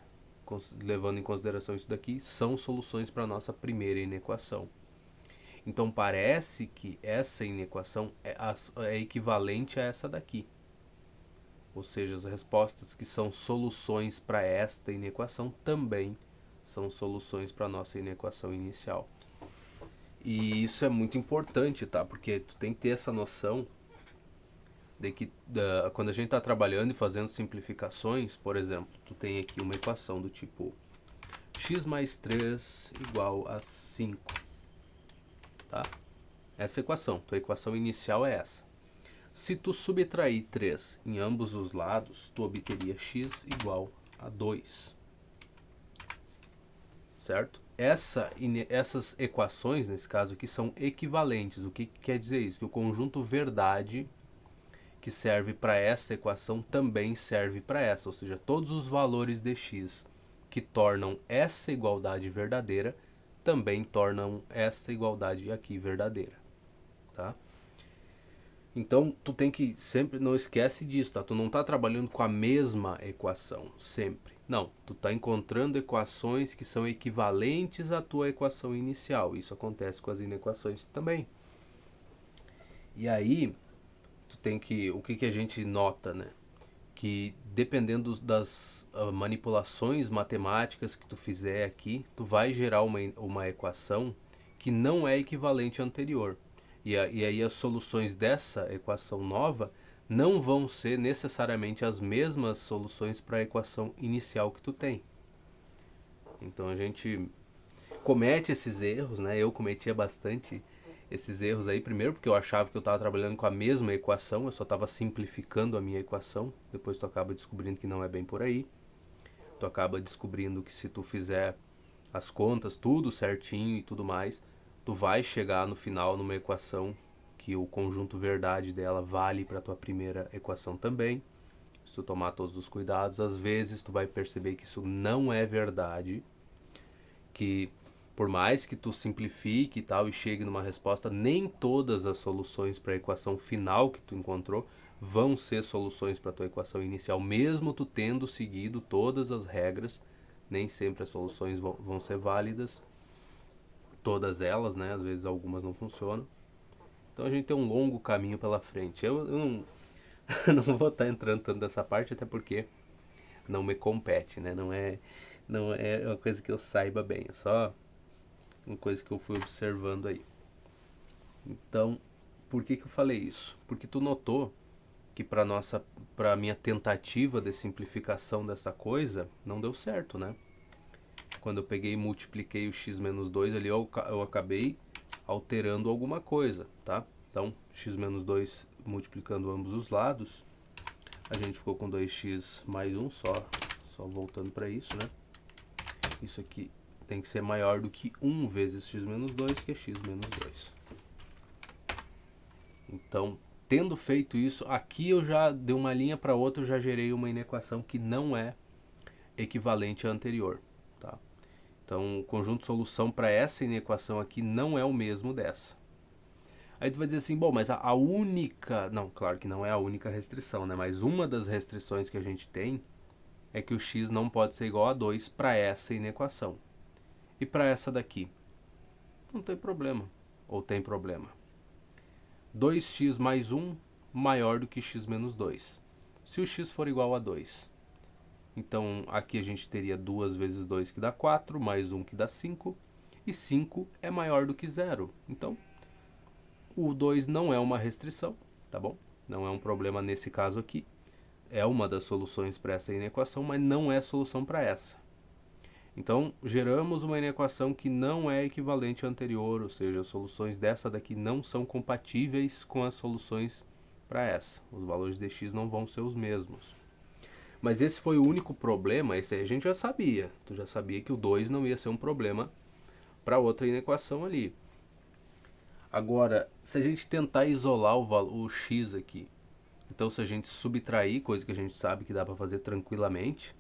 levando em consideração isso daqui, são soluções para a nossa primeira inequação. Então parece que essa inequação é equivalente a essa daqui. Ou seja, as respostas que são soluções para esta inequação também são soluções para a nossa inequação inicial. E isso é muito importante, tá? Porque tu tem que ter essa noção de que quando a gente está trabalhando e fazendo simplificações, por exemplo, tu tem aqui uma equação do tipo x mais 3 igual a 5, tá? Essa equação, tua equação inicial é essa. Se tu subtrair 3 em ambos os lados, tu obteria x igual a 2, certo? Essas equações, nesse caso aqui, são equivalentes. O que quer dizer isso? Que o conjunto verdade que serve para essa equação também serve para essa, ou seja, todos os valores de x que tornam essa igualdade verdadeira também tornam essa igualdade aqui verdadeira, tá? Então tu tem que sempre, não esquece disso, tá? Tu não tá trabalhando com a mesma equação sempre. Não, tu tá encontrando equações que são equivalentes à tua equação inicial. Isso acontece com as inequações também. E aí tu tem que, o que a gente nota, né? Que dependendo das manipulações matemáticas que tu fizer aqui, tu vai gerar uma equação que não é equivalente à anterior. E aí as soluções dessa equação nova não vão ser necessariamente as mesmas soluções para a equação inicial que tu tem. Então a gente comete esses erros, né? Eu cometia bastante esses erros aí, primeiro porque eu achava que eu estava trabalhando com a mesma equação, eu só estava simplificando a minha equação. Depois tu acaba descobrindo que não é bem por aí. Tu acaba descobrindo que se tu fizer as contas, tudo certinho e tudo mais, tu vai chegar no final numa equação que o conjunto verdade dela vale para tua primeira equação também. Se tu tomar todos os cuidados, às vezes tu vai perceber que isso não é verdade, que por mais que tu simplifique e tal e chegue numa resposta, nem todas as soluções para a equação final que tu encontrou vão ser soluções para a tua equação inicial, mesmo tu tendo seguido todas as regras. Nem sempre as soluções vão ser válidas, todas elas, né? Às vezes algumas não funcionam. Então a gente tem um longo caminho pela frente. Eu não, não vou estar entrando tanto nessa parte, até porque não me compete, né? Não é uma coisa que eu saiba bem, é só uma coisa que eu fui observando aí. Então, por que eu falei isso? Porque tu notou que para minha tentativa de simplificação dessa coisa, não deu certo, né? Quando eu peguei e multipliquei o x menos 2 ali, eu acabei alterando alguma coisa, tá? Então, x menos 2 multiplicando ambos os lados, a gente ficou com 2x mais 1 só voltando para isso, né? Isso aqui tem que ser maior do que 1 vezes x menos 2, que é x menos 2. Então, tendo feito isso, aqui eu já de uma linha para outra eu já gerei uma inequação que não é equivalente à anterior, tá? Então, o conjunto de solução para essa inequação aqui não é o mesmo dessa. Aí tu vai dizer assim, bom, mas a única... Não, claro que não é a única restrição, né? Mas uma das restrições que a gente tem é que o x não pode ser igual a 2 para essa inequação. E para essa daqui? Não tem problema. Ou tem problema? 2x mais 1 maior do que x menos 2. Se o x for igual a 2, então aqui a gente teria 2 vezes 2 que dá 4, mais 1 que dá 5, e 5 é maior do que 0. Então, o 2 não é uma restrição, tá bom? Não é um problema nesse caso aqui. É uma das soluções para essa inequação, mas não é solução para essa. Então, geramos uma inequação que não é equivalente à anterior, ou seja, as soluções dessa daqui não são compatíveis com as soluções para essa. Os valores de x não vão ser os mesmos. Mas esse foi o único problema, esse aí a gente já sabia. Tu já sabia que o 2 não ia ser um problema para outra inequação ali. Agora, se a gente tentar isolar o x aqui, então se a gente subtrair, coisa que a gente sabe que dá para fazer tranquilamente,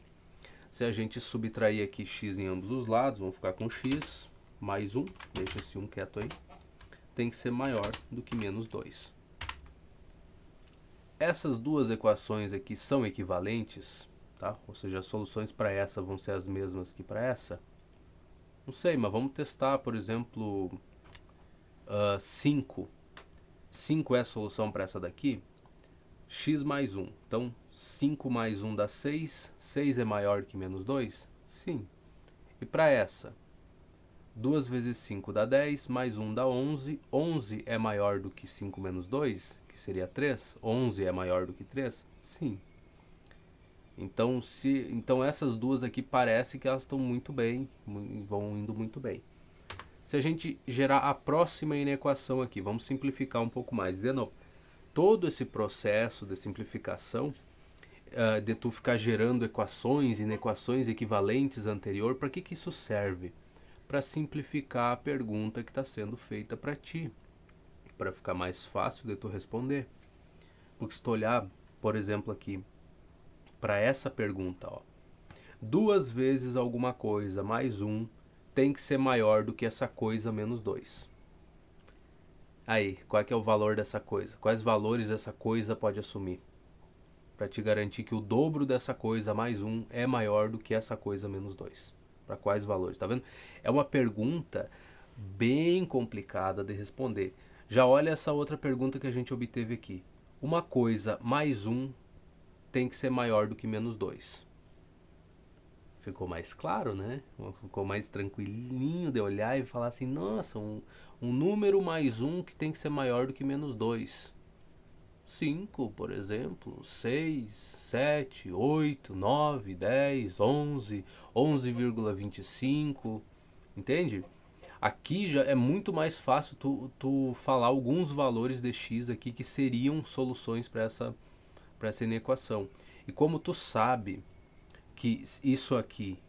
se a gente subtrair aqui x em ambos os lados, vamos ficar com x mais 1, deixa esse 1 quieto aí, tem que ser maior do que menos 2. Essas duas equações aqui são equivalentes, tá? Ou seja, as soluções para essa vão ser as mesmas que para essa. Não sei, mas vamos testar, por exemplo, 5. 5 é a solução para essa daqui? X mais 1. Então, 5 mais 1 dá 6. 6 é maior que menos 2? Sim. E para essa? 2 vezes 5 dá 10, mais 1 dá 11. 11 é maior do que 5 menos 2, que seria 3. 11 é maior do que 3? Sim. Então essas duas aqui parece que elas estão muito bem, vão indo muito bem. Se a gente gerar a próxima inequação aqui, vamos simplificar um pouco mais. De novo, todo esse processo de simplificação, de tu ficar gerando equações, inequações equivalentes anterior, para que isso serve? Para simplificar a pergunta que está sendo feita para ti, para ficar mais fácil de tu responder. Porque se tu olhar, por exemplo, aqui, para essa pergunta, ó, 2 vezes alguma coisa mais 1 tem que ser maior do que essa coisa menos 2. Aí, qual é que é o valor dessa coisa? Quais valores essa coisa pode assumir? Para te garantir que o dobro dessa coisa mais 1 é maior do que essa coisa menos 2. Para quais valores? Tá vendo? É uma pergunta bem complicada de responder. Já olha essa outra pergunta que a gente obteve aqui. Uma coisa mais 1 tem que ser maior do que menos 2. Ficou mais claro, né? Ficou mais tranquilinho de olhar e falar assim, nossa, um número mais 1 que tem que ser maior do que menos 2. 5, por exemplo, 6, 7, 8, 9, 10, 11, 11,25, entende? Aqui já é muito mais fácil tu falar alguns valores de x aqui que seriam soluções para essa inequação. E como tu sabe que isso aqui,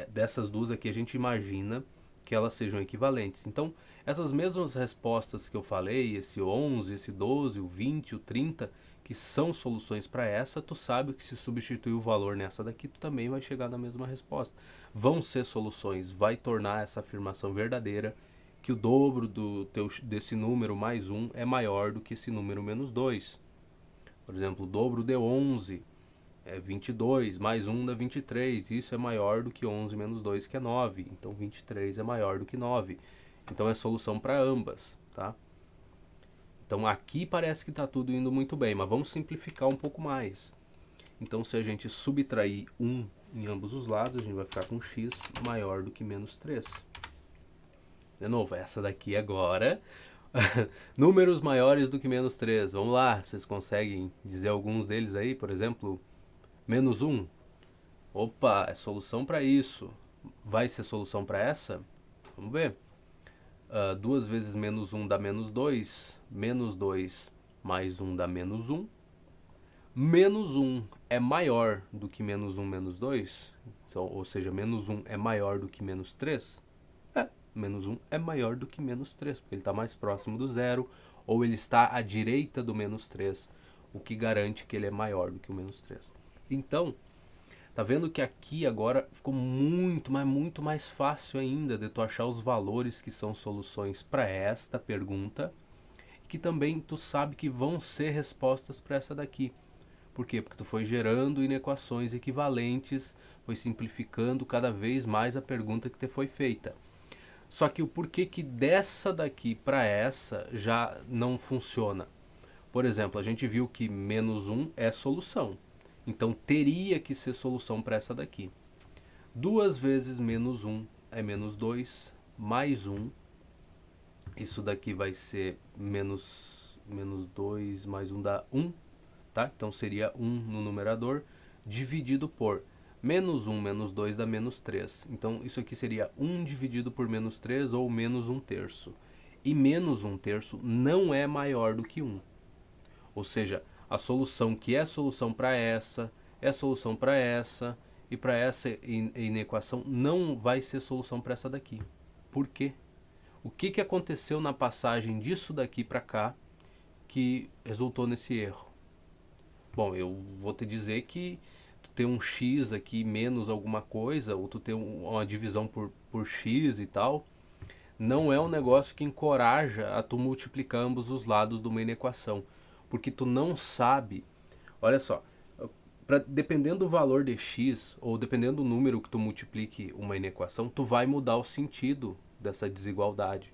dessas duas aqui, a gente imagina que elas sejam equivalentes. Então, essas mesmas respostas que eu falei, esse 11, esse 12, o 20, o 30, que são soluções para essa, tu sabe que se substituir o valor nessa daqui, tu também vai chegar na mesma resposta. Vão ser soluções, vai tornar essa afirmação verdadeira, que o dobro desse número mais 1 é maior do que esse número menos 2. Por exemplo, o dobro de 11 é 22, mais 1 dá 23, isso é maior do que 11 menos 2, que é 9, então 23 é maior do que 9. Então é solução para ambas, tá? Então aqui parece que está tudo indo muito bem, mas vamos simplificar um pouco mais. Então se a gente subtrair 1 em ambos os lados, a gente vai ficar com x maior do que menos 3. De novo, essa daqui agora, números maiores do que menos 3. Vamos lá, vocês conseguem dizer alguns deles aí? Por exemplo, menos 1. Opa, é solução para isso. Vai ser solução para essa? Vamos ver. 2 vezes menos 1 dá menos 2. Menos 2 mais 1 dá menos 1. Menos 1 é maior do que menos 1 menos 2. Então, ou seja, menos 1 é maior do que menos 3. Menos 1 é maior do que menos 3, porque ele está mais próximo do zero, ou ele está à direita do menos 3, o que garante que ele é maior do que o menos 3. Então, tá vendo que aqui agora ficou muito, mas muito mais fácil ainda de tu achar os valores que são soluções para esta pergunta, e que também tu sabe que vão ser respostas para essa daqui. Por quê? Porque tu foi gerando inequações equivalentes, foi simplificando cada vez mais a pergunta que te foi feita. Só que o porquê que dessa daqui para essa já não funciona. Por exemplo, a gente viu que menos 1 é solução. Então teria que ser solução para essa daqui. 2 vezes menos 1 é menos 2, mais 1. Isso daqui vai ser menos 2 mais 1 dá 1. Tá? Então seria 1 no numerador, dividido por menos 1 menos 2 dá menos 3. Então isso aqui seria 1 dividido por menos 3 ou menos 1/3. E menos 1/3 não é maior do que 1. Ou seja, a solução que é solução para essa, é solução para essa, e para essa inequação não vai ser solução para essa daqui. Por quê? O que aconteceu na passagem disso daqui para cá que resultou nesse erro? Bom, eu vou te dizer que tu tem um x aqui menos alguma coisa, ou tu tem uma divisão por x e tal, não é um negócio que encoraja a tu multiplicar ambos os lados de uma inequação. Porque tu não sabe, olha só, dependendo do valor de x, ou dependendo do número que tu multiplique uma inequação, tu vai mudar o sentido dessa desigualdade.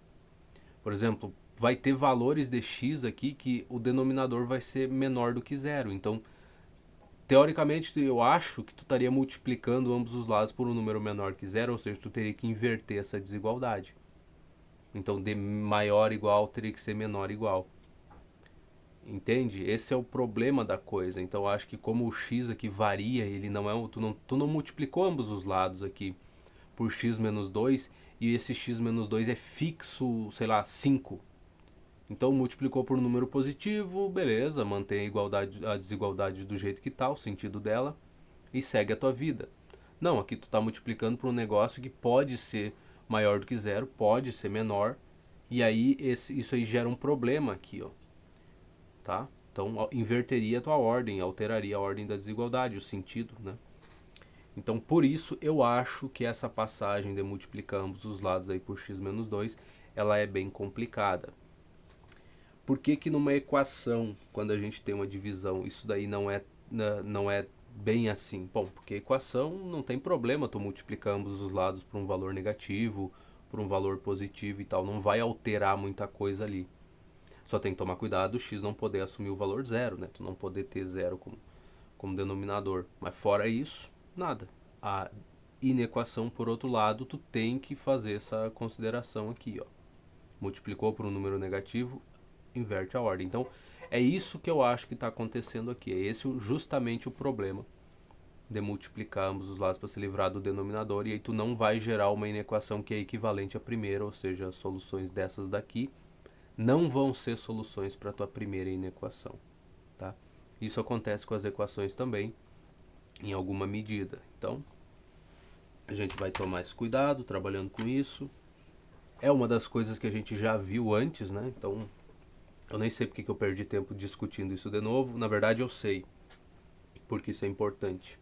Por exemplo, vai ter valores de x aqui que o denominador vai ser menor do que zero. Então, teoricamente, eu acho que tu estaria multiplicando ambos os lados por um número menor que zero, ou seja, tu teria que inverter essa desigualdade. Então, de maior igual teria que ser menor igual. Entende? Esse é o problema da coisa. Então, eu acho que como o x aqui varia, ele não é tu não multiplicou ambos os lados aqui por x menos 2 e esse x menos 2 é fixo, sei lá, 5. Então multiplicou por um número positivo, beleza, mantém a desigualdade do jeito que está, o sentido dela, e segue a tua vida. Não, aqui tu está multiplicando por um negócio que pode ser maior do que zero, pode ser menor, e aí isso aí gera um problema aqui, ó, tá? Então inverteria a tua ordem, alteraria a ordem da desigualdade, o sentido, né? Então por isso eu acho que essa passagem de multiplicar ambos os lados aí por x menos 2, ela é bem complicada. Por que que numa equação, quando a gente tem uma divisão, isso daí não é bem assim? Bom, porque a equação não tem problema tu multiplicar ambos os lados por um valor negativo, por um valor positivo e tal, não vai alterar muita coisa ali. Só tem que tomar cuidado o x não poder assumir o valor zero, né? Tu não poder ter zero como denominador. Mas fora isso, nada. A inequação, por outro lado, tu tem que fazer essa consideração aqui, ó. Multiplicou por um número negativo, inverte a ordem. Então, é isso que eu acho que está acontecendo aqui. É esse justamente o problema de multiplicar ambos os lados para se livrar do denominador. E aí tu não vai gerar uma inequação que é equivalente à primeira, ou seja, as soluções dessas daqui não vão ser soluções para a tua primeira inequação. Tá? Isso acontece com as equações também, em alguma medida. Então, a gente vai tomar esse cuidado trabalhando com isso. É uma das coisas que a gente já viu antes, né? Então, eu nem sei porque que eu perdi tempo discutindo isso de novo. Na verdade, eu sei, porque isso é importante.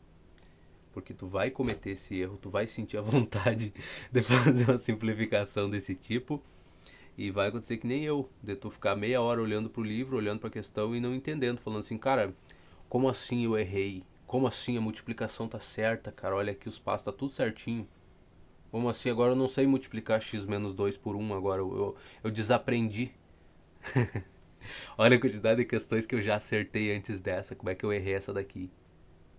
Porque tu vai cometer esse erro, tu vai sentir a vontade de fazer uma simplificação desse tipo. E vai acontecer que nem eu, de tu ficar meia hora olhando pro livro, olhando pra questão e não entendendo. Falando assim, cara, como assim eu errei? Como assim a multiplicação tá certa, cara? Olha aqui os passos, tá tudo certinho. Como assim? Agora eu não sei multiplicar x menos 2 por 1, agora eu desaprendi. Olha a quantidade de questões que eu já acertei antes dessa, como é que eu errei essa daqui,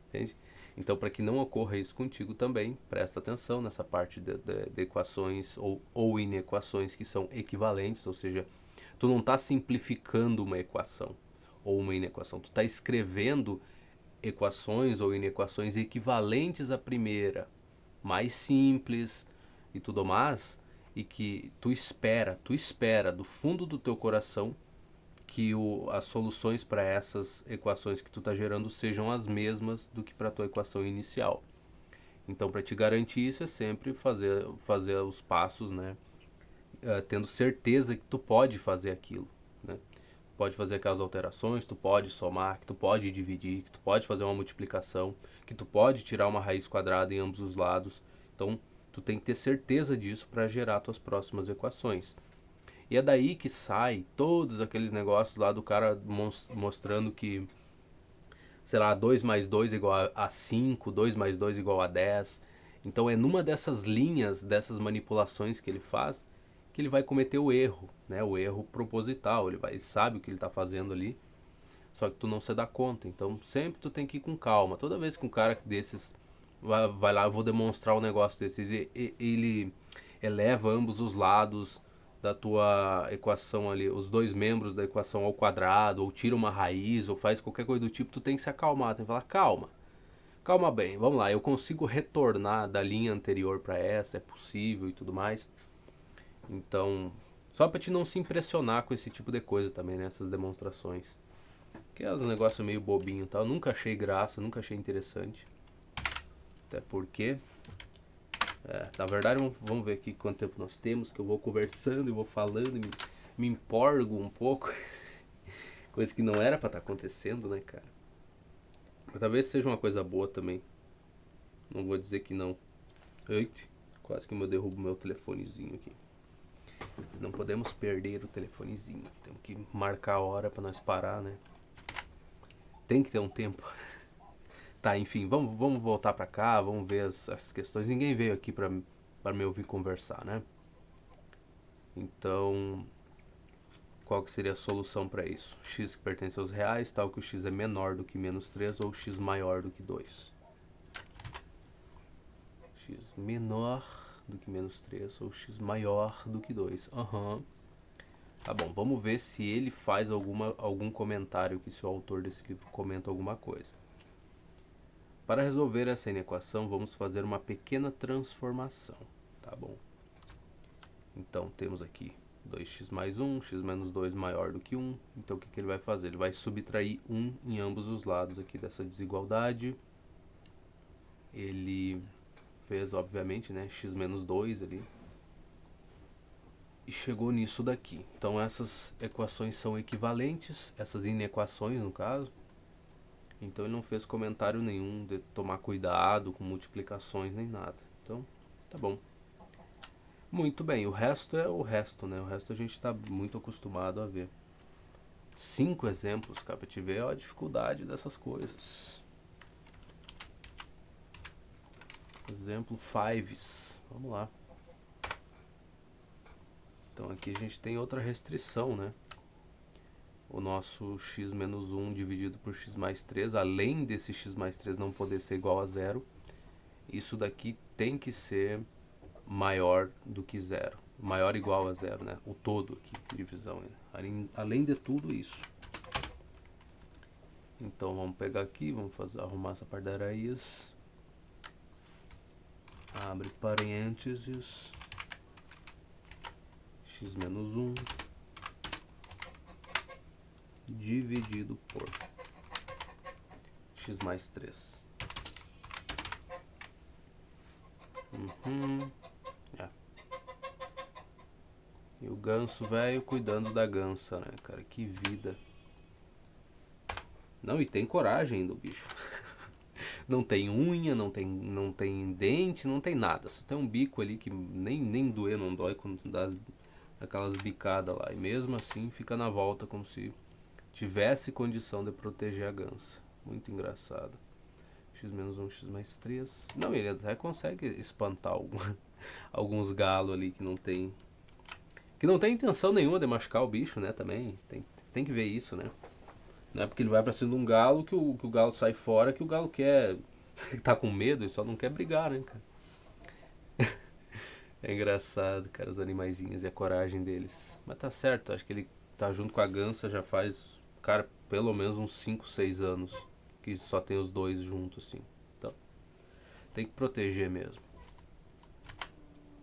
entende? Então, para que não ocorra isso contigo também, presta atenção nessa parte de equações ou inequações que são equivalentes, ou seja, tu não está simplificando uma equação ou uma inequação, tu está escrevendo equações ou inequações equivalentes à primeira, mais simples e tudo mais, e que tu espera do fundo do teu coração que as soluções para essas equações que tu está gerando sejam as mesmas do que para a tua equação inicial. Então, para te garantir isso, é sempre fazer os passos, né? Tendo certeza que tu pode fazer aquilo, né? Pode fazer aquelas alterações, tu pode somar, que tu pode dividir, que tu pode fazer uma multiplicação, que tu pode tirar uma raiz quadrada em ambos os lados. Então, tu tem que ter certeza disso para gerar tuas próximas equações. E é daí que sai todos aqueles negócios lá do cara mostrando que, sei lá, 2 mais 2 é igual a 5, 2 mais 2 é igual a 10. Então é numa dessas linhas, dessas manipulações que ele faz, que ele vai cometer o erro, né? O erro proposital. Ele sabe o que ele está fazendo ali, só que tu não se dá conta. Então sempre tu tem que ir com calma. Toda vez que um cara desses vai lá, eu vou demonstrar um negócio desse, ele eleva ambos os lados da tua equação ali, os dois membros da equação ao quadrado, ou tira uma raiz, ou faz qualquer coisa do tipo, tu tem que se acalmar, tem que falar, calma, calma bem, vamos lá, eu consigo retornar da linha anterior para essa, é possível e tudo mais. Então, só para te não se impressionar com esse tipo de coisa também, nessas demonstrações. Que é um negócio meio bobinho, tá? Eu nunca achei graça, nunca achei interessante. Até porque, na verdade, vamos ver aqui quanto tempo nós temos, que eu vou conversando e vou falando, me empolgo um pouco. Coisa que não era pra estar acontecendo, né, cara? Mas talvez seja uma coisa boa também. Não vou dizer que não. Eita, quase que eu derrubo meu telefonezinho aqui. Não podemos perder o telefonezinho. Temos que marcar a hora pra nós parar, né? Tem que ter um tempo. Tá, enfim, vamos voltar pra cá, vamos ver as questões. Ninguém veio aqui pra me ouvir conversar, né? Então, qual que seria a solução para isso? X que pertence aos reais, tal que o x é menor do que menos 3 ou x maior do que 2. X menor do que menos 3 ou x maior do que 2. Aham. Tá bom, vamos ver se ele faz algum comentário, que se o autor desse livro comenta alguma coisa. Para resolver essa inequação, vamos fazer uma pequena transformação, tá bom? Então, temos aqui 2x mais 1, x menos 2 maior do que 1. Então, o que ele vai fazer? Ele vai subtrair 1 em ambos os lados aqui dessa desigualdade. Ele fez, obviamente, né, x menos 2 ali. E chegou nisso daqui. Então, essas equações são equivalentes, essas inequações, no caso. Então, ele não fez comentário nenhum de tomar cuidado com multiplicações nem nada. Então, tá bom. Muito bem, o resto é o resto, né? O resto a gente está muito acostumado a ver. 5 exemplos, cara, pra te ver a dificuldade dessas coisas. Exemplo 5. Vamos lá. Então aqui a gente tem outra restrição, né? O nosso x menos 1 dividido por x mais 3, além desse x mais 3 não poder ser igual a zero, isso daqui tem que ser maior do que zero. Maior ou igual a zero, né? O todo aqui, divisão. Além de tudo isso. Então vamos pegar aqui, vamos arrumar essa parte da raiz. Abre parênteses. X menos 1 dividido por x mais 3. É. E o ganso velho cuidando da gansa, né, cara? Que vida. Não, e tem coragem do bicho. Não tem unha, não tem dente, não tem nada. Só tem um bico ali que nem doer, não dói quando dá aquelas bicadas lá. E mesmo assim fica na volta como se tivesse condição de proteger a gansa. Muito engraçado. X menos 1, x mais 3. Não, ele até consegue espantar alguns galos ali que não tem intenção nenhuma de machucar o bicho, né? Também tem tem que ver isso, né? Não é porque ele vai pra cima de um galo que o galo sai fora, que o galo quer, tá com medo, ele só não quer brigar, né, cara? É engraçado, cara, os animaizinhos e a coragem deles. Mas tá certo, acho que ele tá junto com a Gansa já faz, cara, pelo menos uns 5, 6 anos que só tem os dois juntos, assim. Então, tem que proteger mesmo.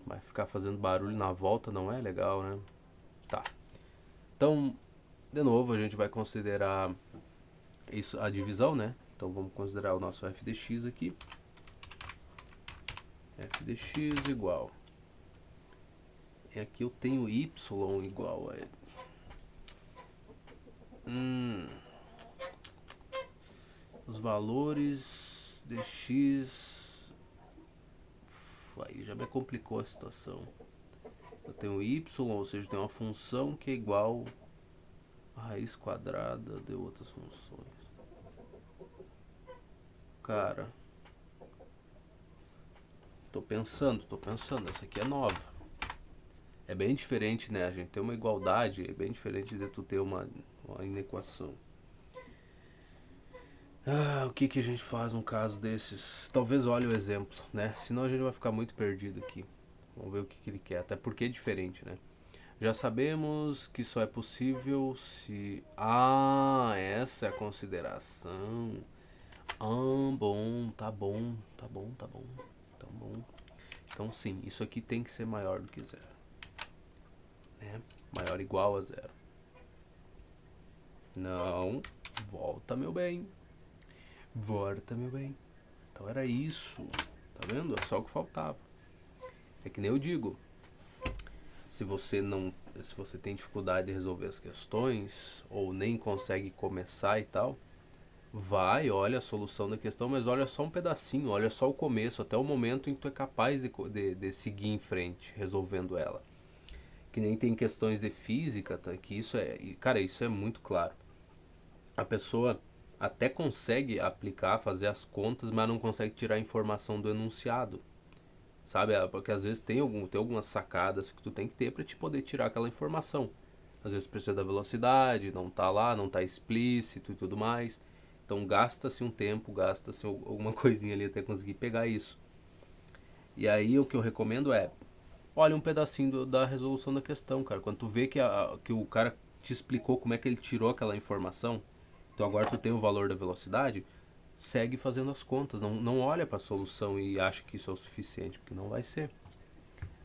Mas ficar fazendo barulho na volta não é legal, né? Tá. Então, de novo, a gente vai considerar isso a divisão, né? Então vamos considerar o nosso FDX aqui. FDX igual. E aqui eu tenho Y igual a... Os valores dx... Aí já me complicou a situação. Eu tenho Y, ou seja, tem uma função que é igual a raiz quadrada de outras funções. Cara, tô pensando, essa aqui é nova. É bem diferente, né? A gente tem uma igualdade, é bem diferente de tu ter uma inequação. O que a gente faz num caso desses? Talvez olhe o exemplo, né? Senão a gente vai ficar muito perdido aqui. Vamos ver o que ele quer, até porque é diferente, né? Já sabemos que só é possível se... essa é a consideração. Bom, tá bom. Então sim, isso aqui tem que ser maior do que zero, né? Maior ou igual a zero. Não, volta meu bem. Então era isso, tá vendo? É só o que faltava. É que nem eu digo, se você tem dificuldade de resolver as questões ou nem consegue começar e tal, olha a solução da questão, mas olha só um pedacinho, olha só o começo, até o momento em que tu é capaz de seguir em frente, resolvendo ela. Que nem tem questões de física, tá? Que isso é, cara, isso é muito claro. A pessoa até consegue aplicar, fazer as contas, mas não consegue tirar a informação do enunciado. Sabe? Porque às vezes tem algumas sacadas que tu tem que ter para te poder tirar aquela informação. Às vezes precisa da velocidade, não tá lá, não tá explícito e tudo mais. Então gasta-se um tempo, gasta-se alguma coisinha ali até conseguir pegar isso. E aí o que eu recomendo é, olha um pedacinho da resolução da questão, cara. Quando tu vê que o cara te explicou como é que ele tirou aquela informação, então agora tu tem o valor da velocidade, segue fazendo as contas. Não olha para a solução e acha que isso é o suficiente, porque não vai ser.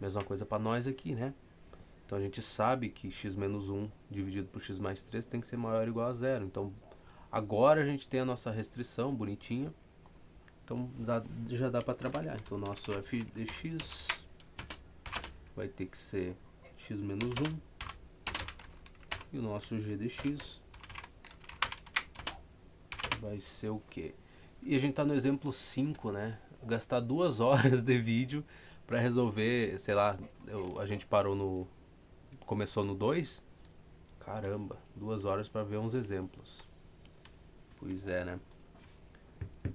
Mesma coisa para nós aqui, né? Então a gente sabe que x menos 1 dividido por x mais 3 tem que ser maior ou igual a zero. Então agora a gente tem a nossa restrição bonitinha. Então já dá para trabalhar. Então o nosso f de x vai ter que ser x menos 1. E o nosso g de x vai ser o quê? E a gente tá no exemplo 5, né? Gastar 2 horas de vídeo para resolver, sei lá, a gente começou no 2. Caramba, 2 horas para ver uns exemplos. Pois é, né?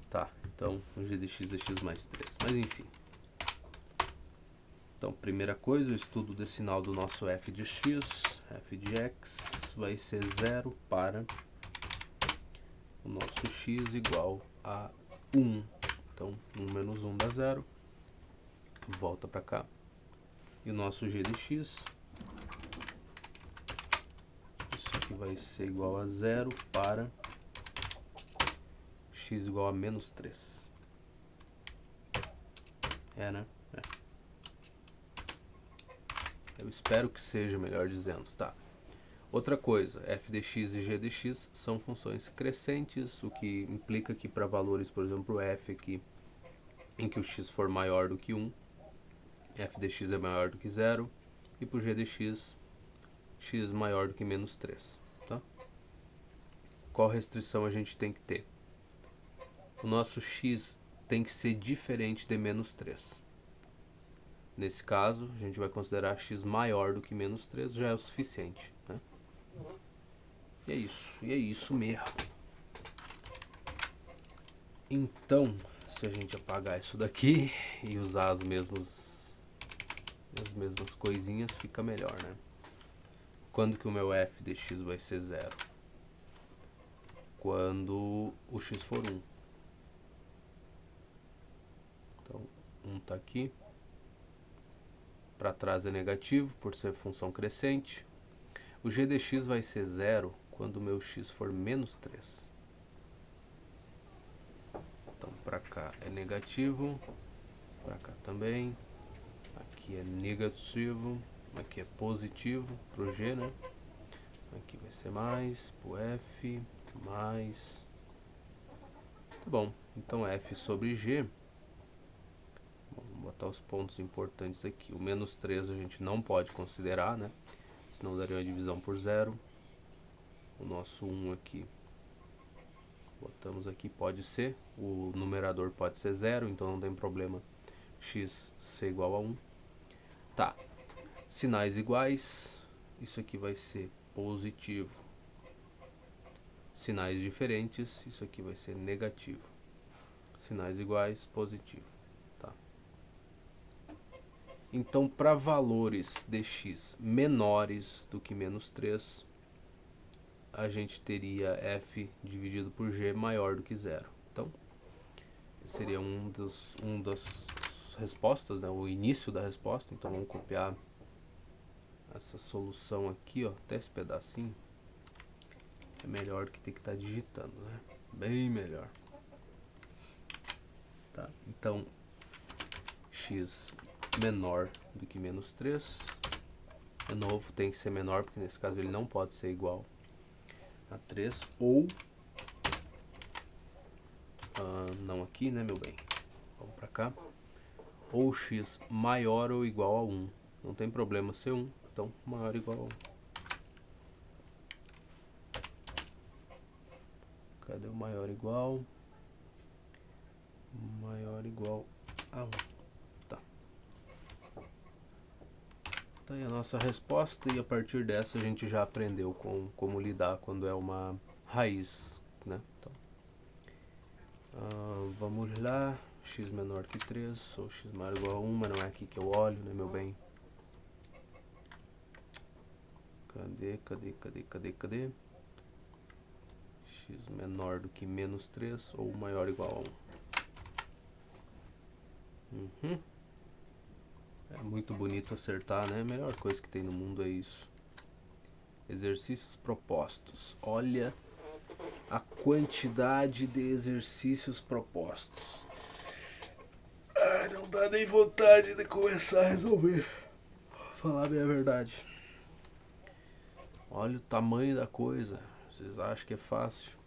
Tá, então o g de x é x mais 3. Mas enfim. Então, primeira coisa, o estudo de sinal do nosso f de x, f de x vai ser 0 para o nosso x igual a 1. Então, 1 menos 1 dá 0. Volta para cá. E o nosso g de x, isso aqui vai ser igual a 0 para x igual a menos 3. É, né? É. Eu espero que seja, melhor dizendo, tá? Outra coisa, f de x e g de x são funções crescentes, o que implica que para valores, por exemplo, f aqui, em que o x for maior do que 1, f de x é maior do que 0, e para o g de x, x maior do que menos 3. Tá? Qual restrição a gente tem que ter? O nosso x tem que ser diferente de menos 3. Nesse caso, a gente vai considerar x maior do que menos 3, já é o suficiente. Né? E é isso mesmo. Então, se a gente apagar isso daqui e usar as mesmas coisinhas, fica melhor, né? Quando que o meu f de x vai ser 0? Quando o x for 1. Então, 1 está aqui. Para trás é negativo, por ser função crescente. O g de x vai ser 0 quando o meu x for menos 3. Então, para cá é negativo, para cá também. Aqui é negativo, aqui é positivo para o g, né? Aqui vai ser mais, para o f, mais. Tá bom, então f sobre g. Vamos botar os pontos importantes aqui. O menos 3 a gente não pode considerar, né? Senão daria uma divisão por 0. O nosso 1 aqui, botamos aqui, pode ser. O numerador pode ser 0, então não tem problema x ser igual a 1. Tá, sinais iguais, isso aqui vai ser positivo. Sinais diferentes, isso aqui vai ser negativo. Sinais iguais, positivo. Tá. Então, para valores de x menores do que menos 3, a gente teria f dividido por g maior do que 0. Então, seria um das respostas, né? O início da resposta. Então, vamos copiar essa solução aqui, ó, até esse pedacinho. É melhor do que ter que estar digitando, né? Bem melhor. Tá? Então, x menor do que menos 3. De novo, tem que ser menor, porque nesse caso ele não pode ser igual a 3. Ou, não aqui, né, meu bem? Vamos pra cá. Ou x maior ou igual a 1. Não tem problema ser 1, então maior ou igual a 1. Cadê o maior igual? Maior igual a 1. Tá. Tá aí a nossa resposta, e a partir dessa a gente já aprendeu como lidar quando é uma raiz, né? Então, vamos lá. X menor que 3, ou x maior ou igual a 1, mas não é aqui que eu olho, né, meu bem? Cadê? X menor do que menos 3 ou maior ou igual a 1. É muito bonito acertar, né? A melhor coisa que tem no mundo é isso. Exercícios propostos. Olha a quantidade de exercícios propostos. Não dá nem vontade de começar a resolver. Falar bem a verdade. Olha o tamanho da coisa. Vocês acham que é fácil?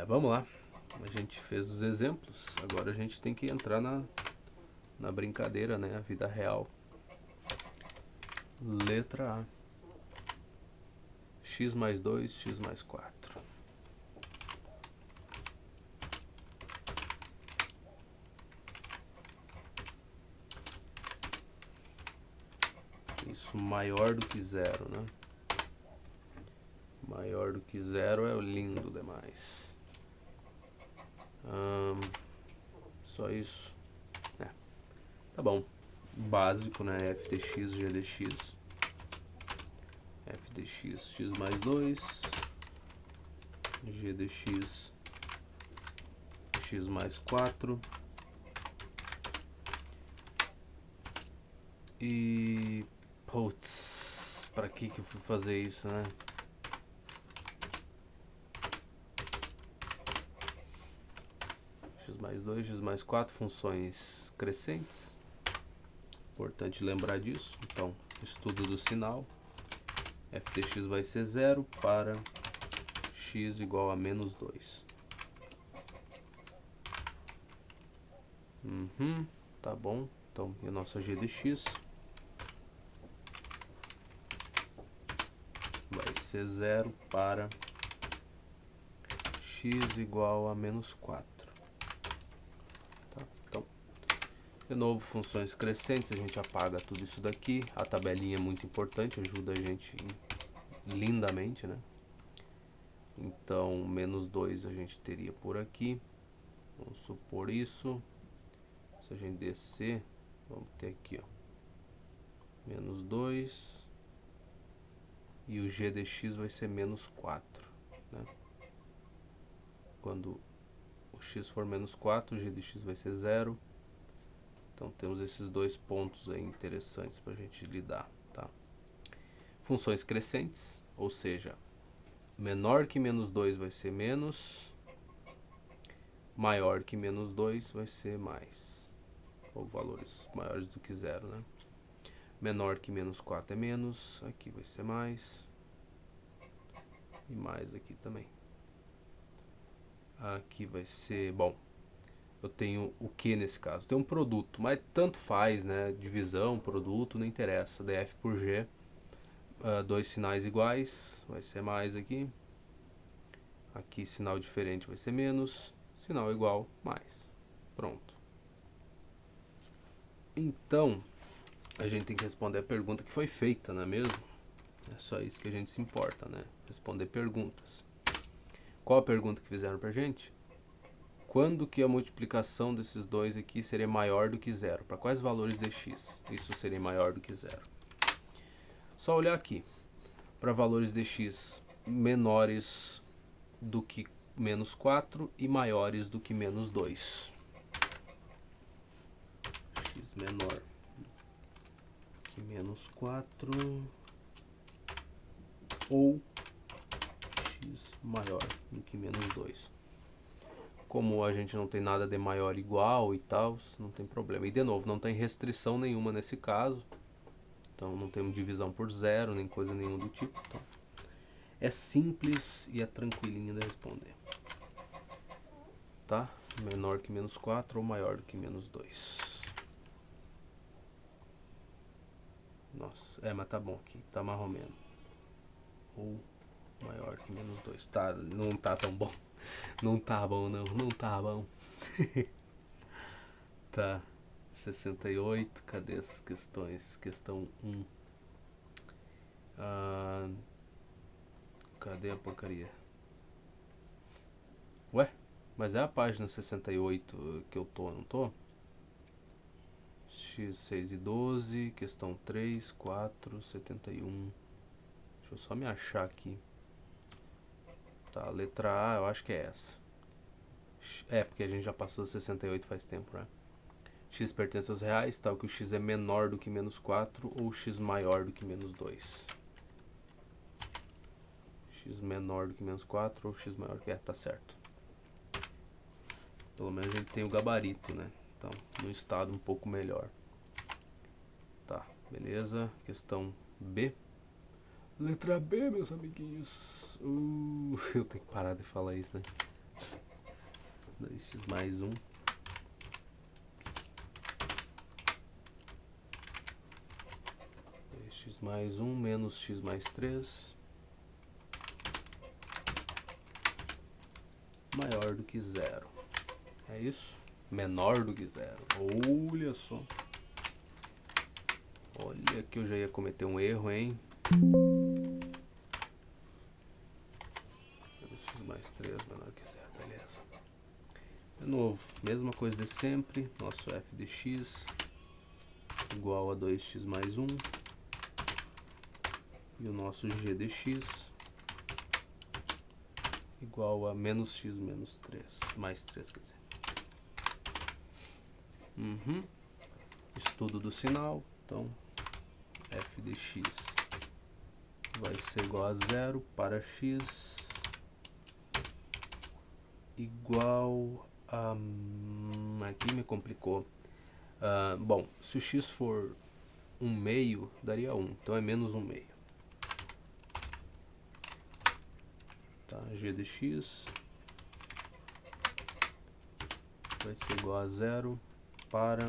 Vamos lá. A gente fez os exemplos. Agora a gente tem que entrar na brincadeira, né? A vida real. Letra A. X mais 2, x mais 4. Isso maior do que 0, né? Maior do que 0 é lindo demais. Só isso. Tá bom. Básico, né? f de x, g de x. F de x, x mais 2. G de x, x mais 4. E... putz, pra que eu fui fazer isso, né? X mais 2, x mais 4, funções crescentes. Importante lembrar disso. Então, estudo do sinal. F de x vai ser 0 para x igual a menos 2. Tá bom. Então, e a nossa g de x vai ser 0 para x igual a menos 4. Tá? Então, de novo, funções crescentes, a gente apaga tudo isso daqui. A tabelinha é muito importante, ajuda a gente lindamente, né? Então, menos 2 a gente teria por aqui. Vamos supor isso. Se a gente descer, vamos ter aqui, ó, menos 2. E o g de x vai ser menos 4, né? Quando o x for menos 4, o g de x vai ser 0. Então temos esses dois pontos aí interessantes para a gente lidar, tá? Funções crescentes, ou seja, menor que menos 2 vai ser menos, maior que menos 2 vai ser mais, ou valores maiores do que 0, né? Menor que menos 4 é menos, aqui vai ser mais, e mais aqui também. Aqui vai ser, bom, eu tenho o que nesse caso? Tem um produto, mas tanto faz, né? Divisão, produto, não interessa. df por g, dois sinais iguais, vai ser mais aqui. Aqui sinal diferente vai ser menos, sinal igual, mais. Pronto. Então, a gente tem que responder a pergunta que foi feita, não é mesmo? É só isso que a gente se importa, né? Responder perguntas. Qual a pergunta que fizeram pra gente? Quando que a multiplicação desses dois aqui seria maior do que zero? Para quais valores de x isso seria maior do que zero? Só olhar aqui. Para valores de x menores do que menos 4 e maiores do que menos 2. X menor que menos 4 ou x maior do que menos 2. Como a gente não tem nada de maior igual e tal, não tem problema. E de novo, não tem restrição nenhuma nesse caso. Então não temos divisão por zero, nem coisa nenhuma do tipo. Então, é simples e é tranquilinho de responder. Tá? Menor que menos 4 ou maior do que menos 2. Nossa, mas tá bom aqui. Tá marromeno. Ou maior que menos 2. Tá, não tá tão bom. Não tá bom, não. Não tá bom. Tá. 68. Cadê as questões? Questão 1. Cadê a porcaria? Ué? Mas é a página 68 que eu tô, não tô? X 6 e 12, questão 3, 4, 71. Deixa eu só me achar aqui. Tá, letra A, eu acho que é essa. É, porque a gente já passou 68 faz tempo, né? X pertence aos reais, tal que o x é menor do que menos 4 ou x maior do que menos 2. X menor do que menos 4 ou x maior que... tá certo. Pelo menos a gente tem o gabarito, né? Então, no estado um pouco melhor. Tá, beleza. Questão B. Letra B, meus amiguinhos. Eu tenho que parar de falar isso, né? 2x mais 1. X mais 1 menos x mais 3 maior do que zero. É isso? Menor do que zero. Olha só. Olha que eu já ia cometer um erro, hein? X mais 3 menor que zero, beleza. De novo, mesma coisa de sempre. Nosso f de x igual a 2x mais 1. E o nosso g de x igual a menos x menos 3. Mais 3, quer dizer. Estudo do sinal. Então, f de x vai ser igual a 0 para x igual a... aqui me complicou. Bom, se o x for 1/2, daria 1. Então é menos 1/2. Tá, g de x vai ser igual a 0 para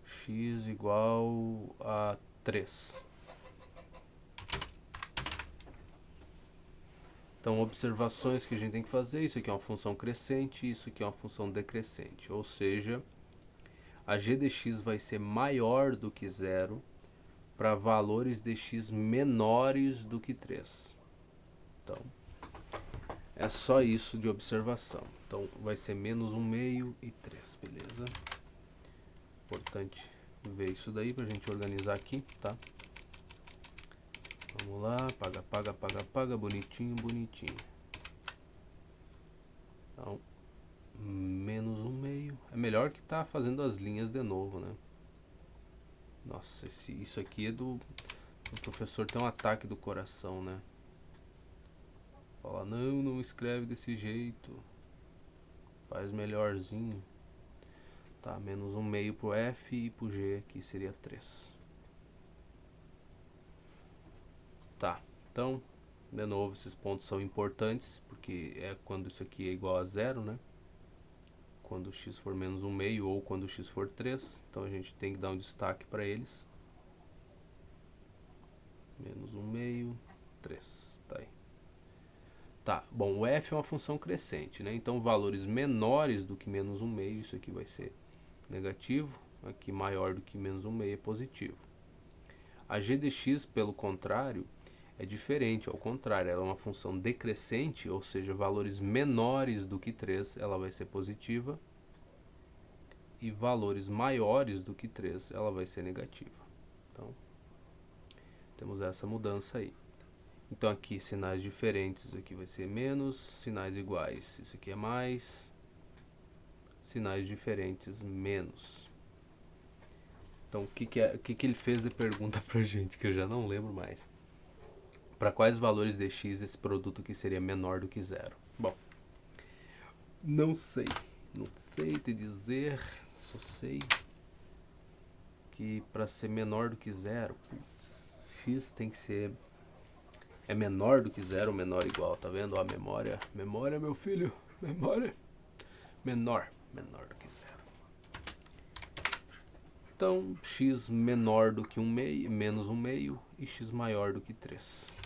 x igual a 3. Então, observações que a gente tem que fazer. Isso aqui é uma função crescente, isso aqui é uma função decrescente. Ou seja, a g de x vai ser maior do que 0 para valores de x menores do que 3. Então, é só isso de observação. Então, vai ser menos 1/2 e 3, beleza? Importante ver isso daí pra gente organizar aqui, tá? Vamos lá, paga, paga, paga, paga, bonitinho, bonitinho. Então, menos 1/2. É melhor que tá fazendo as linhas de novo, né? Nossa, isso aqui é do... O professor tem um ataque do coração, né? Fala, não, não escreve desse jeito. Faz melhorzinho. Tá, menos 1/2 pro F e pro G aqui seria 3. Tá, então, de novo, esses pontos são importantes, porque é quando isso aqui é igual a 0, né? Quando x for menos 1/2 ou quando x for 3. Então a gente tem que dar um destaque para eles. Menos 1/2, 3, tá aí. Tá, bom, o f é uma função crescente, né? Então valores menores do que menos 1/2, isso aqui vai ser negativo. Aqui maior do que menos 1/2 é positivo. A g de x, pelo contrário, é diferente, ao contrário, ela é uma função decrescente, ou seja, valores menores do que 3, ela vai ser positiva, e valores maiores do que 3, ela vai ser negativa. Então, temos essa mudança aí. Então aqui sinais diferentes, isso aqui vai ser menos, sinais iguais, isso aqui é mais, sinais diferentes, menos. Então o que ele fez de pergunta pra gente, que eu já não lembro mais. Para quais valores de x esse produto aqui seria menor do que 0? Bom, não sei te dizer, só sei que para ser menor do que 0, putz, x tem que ser menor do que 0 ou menor ou igual, tá vendo? Ó, memória, meu filho, memória, menor do que 0. Então, x menor do que 1/2, menos 1/2 e x maior do que 3.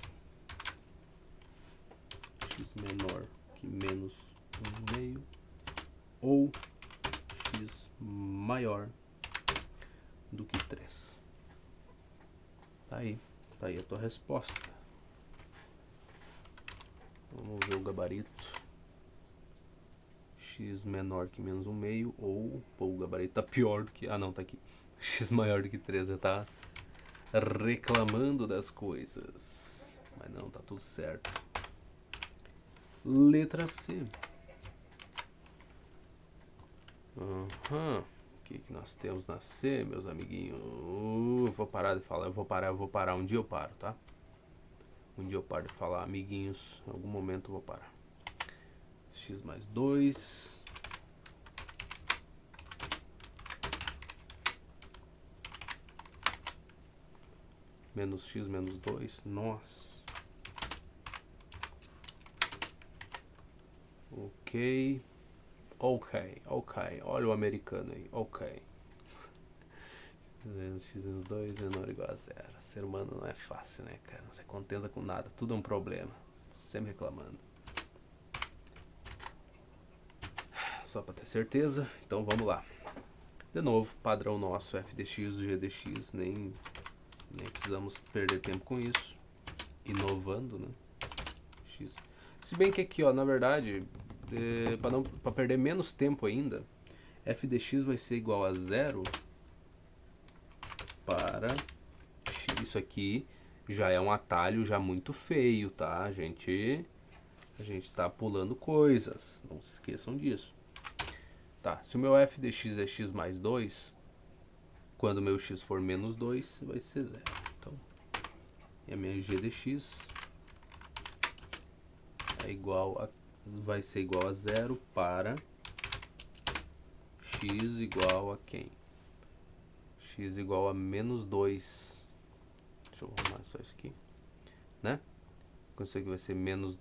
X menor que menos 1/2 ou x maior do que 3. Tá aí a tua resposta. Vamos ver o gabarito. X menor que menos 1/2 ou... Pô, o gabarito tá pior do que... Ah, não, tá aqui. X maior do que 3, já tá reclamando das coisas. Mas não, tá tudo certo. Letra C. O que nós temos na C, meus amiguinhos? Eu vou parar de falar, eu vou parar. Um dia eu paro, tá? Um dia eu paro de falar, amiguinhos. Em algum momento eu vou parar. X mais 2. Menos x menos 2. Nossa. Ok. Olha o americano aí. Ok. X menos 2 menor ou igual a 0. Ser humano não é fácil, né, cara? Não se contenta com nada. Tudo é um problema. Sempre reclamando. Só para ter certeza. Então vamos lá. De novo, padrão nosso, f de x, g de x. Nem precisamos perder tempo com isso. Inovando, né? X. Se bem que aqui, ó, na verdade, para perder menos tempo ainda, f de x vai ser igual a 0 para x. Isso aqui já é um atalho já muito feio, tá? A gente tá pulando coisas, não se esqueçam disso. Tá, se o meu f de x é x mais 2, quando o meu x for menos 2, vai ser 0. Então, e a minha g de x vai ser igual a 0 para x igual a quem? X igual a menos 2. Deixa eu arrumar só isso aqui, né? Isso aqui vai ser menos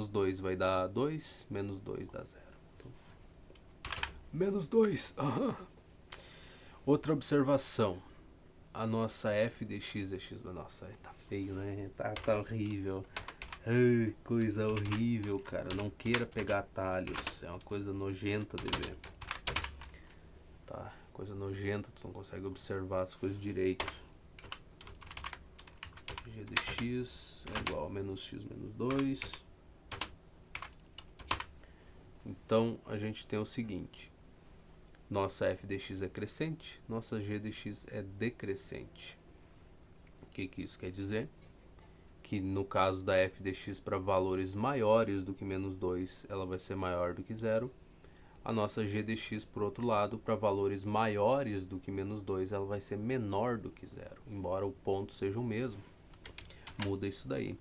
2 vai dar 2, menos 2 dá 0. Então, menos 2. Outra observação. A nossa f de x é x. Nossa, tá feio, né? Tá horrível. Ai, coisa horrível, cara. Não queira pegar atalhos. É uma coisa nojenta de ver. Tá? Coisa nojenta, tu não consegue observar as coisas direito. G de x é igual a menos x menos 2. Então, a gente tem o seguinte. Nossa f de x é crescente, nossa g de x é decrescente. O que isso quer dizer? Que no caso da f de x para valores maiores do que menos 2, ela vai ser maior do que zero. A nossa g de x, por outro lado, para valores maiores do que menos 2, ela vai ser menor do que zero. Embora o ponto seja o mesmo, muda isso daí.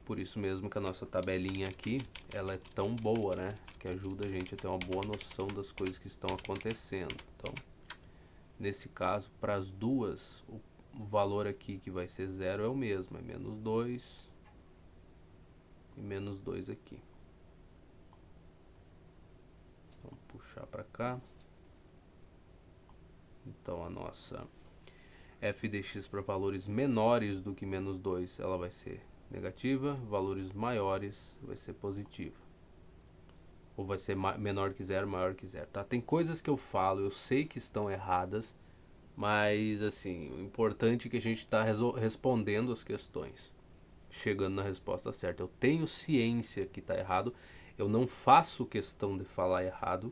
Por isso mesmo que a nossa tabelinha aqui, ela é tão boa, né? Que ajuda a gente a ter uma boa noção das coisas que estão acontecendo. Então, nesse caso, para as duas, o valor aqui que vai ser zero é o mesmo, é menos 2 e menos 2 aqui. Vamos puxar para cá. Então, a nossa f de x para valores menores do que menos 2, ela vai ser negativa, valores maiores vai ser positiva. Ou vai ser menor que zero, maior que zero, tá? Tem coisas que eu falo, eu sei que estão erradas, mas assim, o importante é que a gente está respondendo as questões, chegando na resposta certa. Eu tenho ciência que está errado, eu não faço questão de falar errado,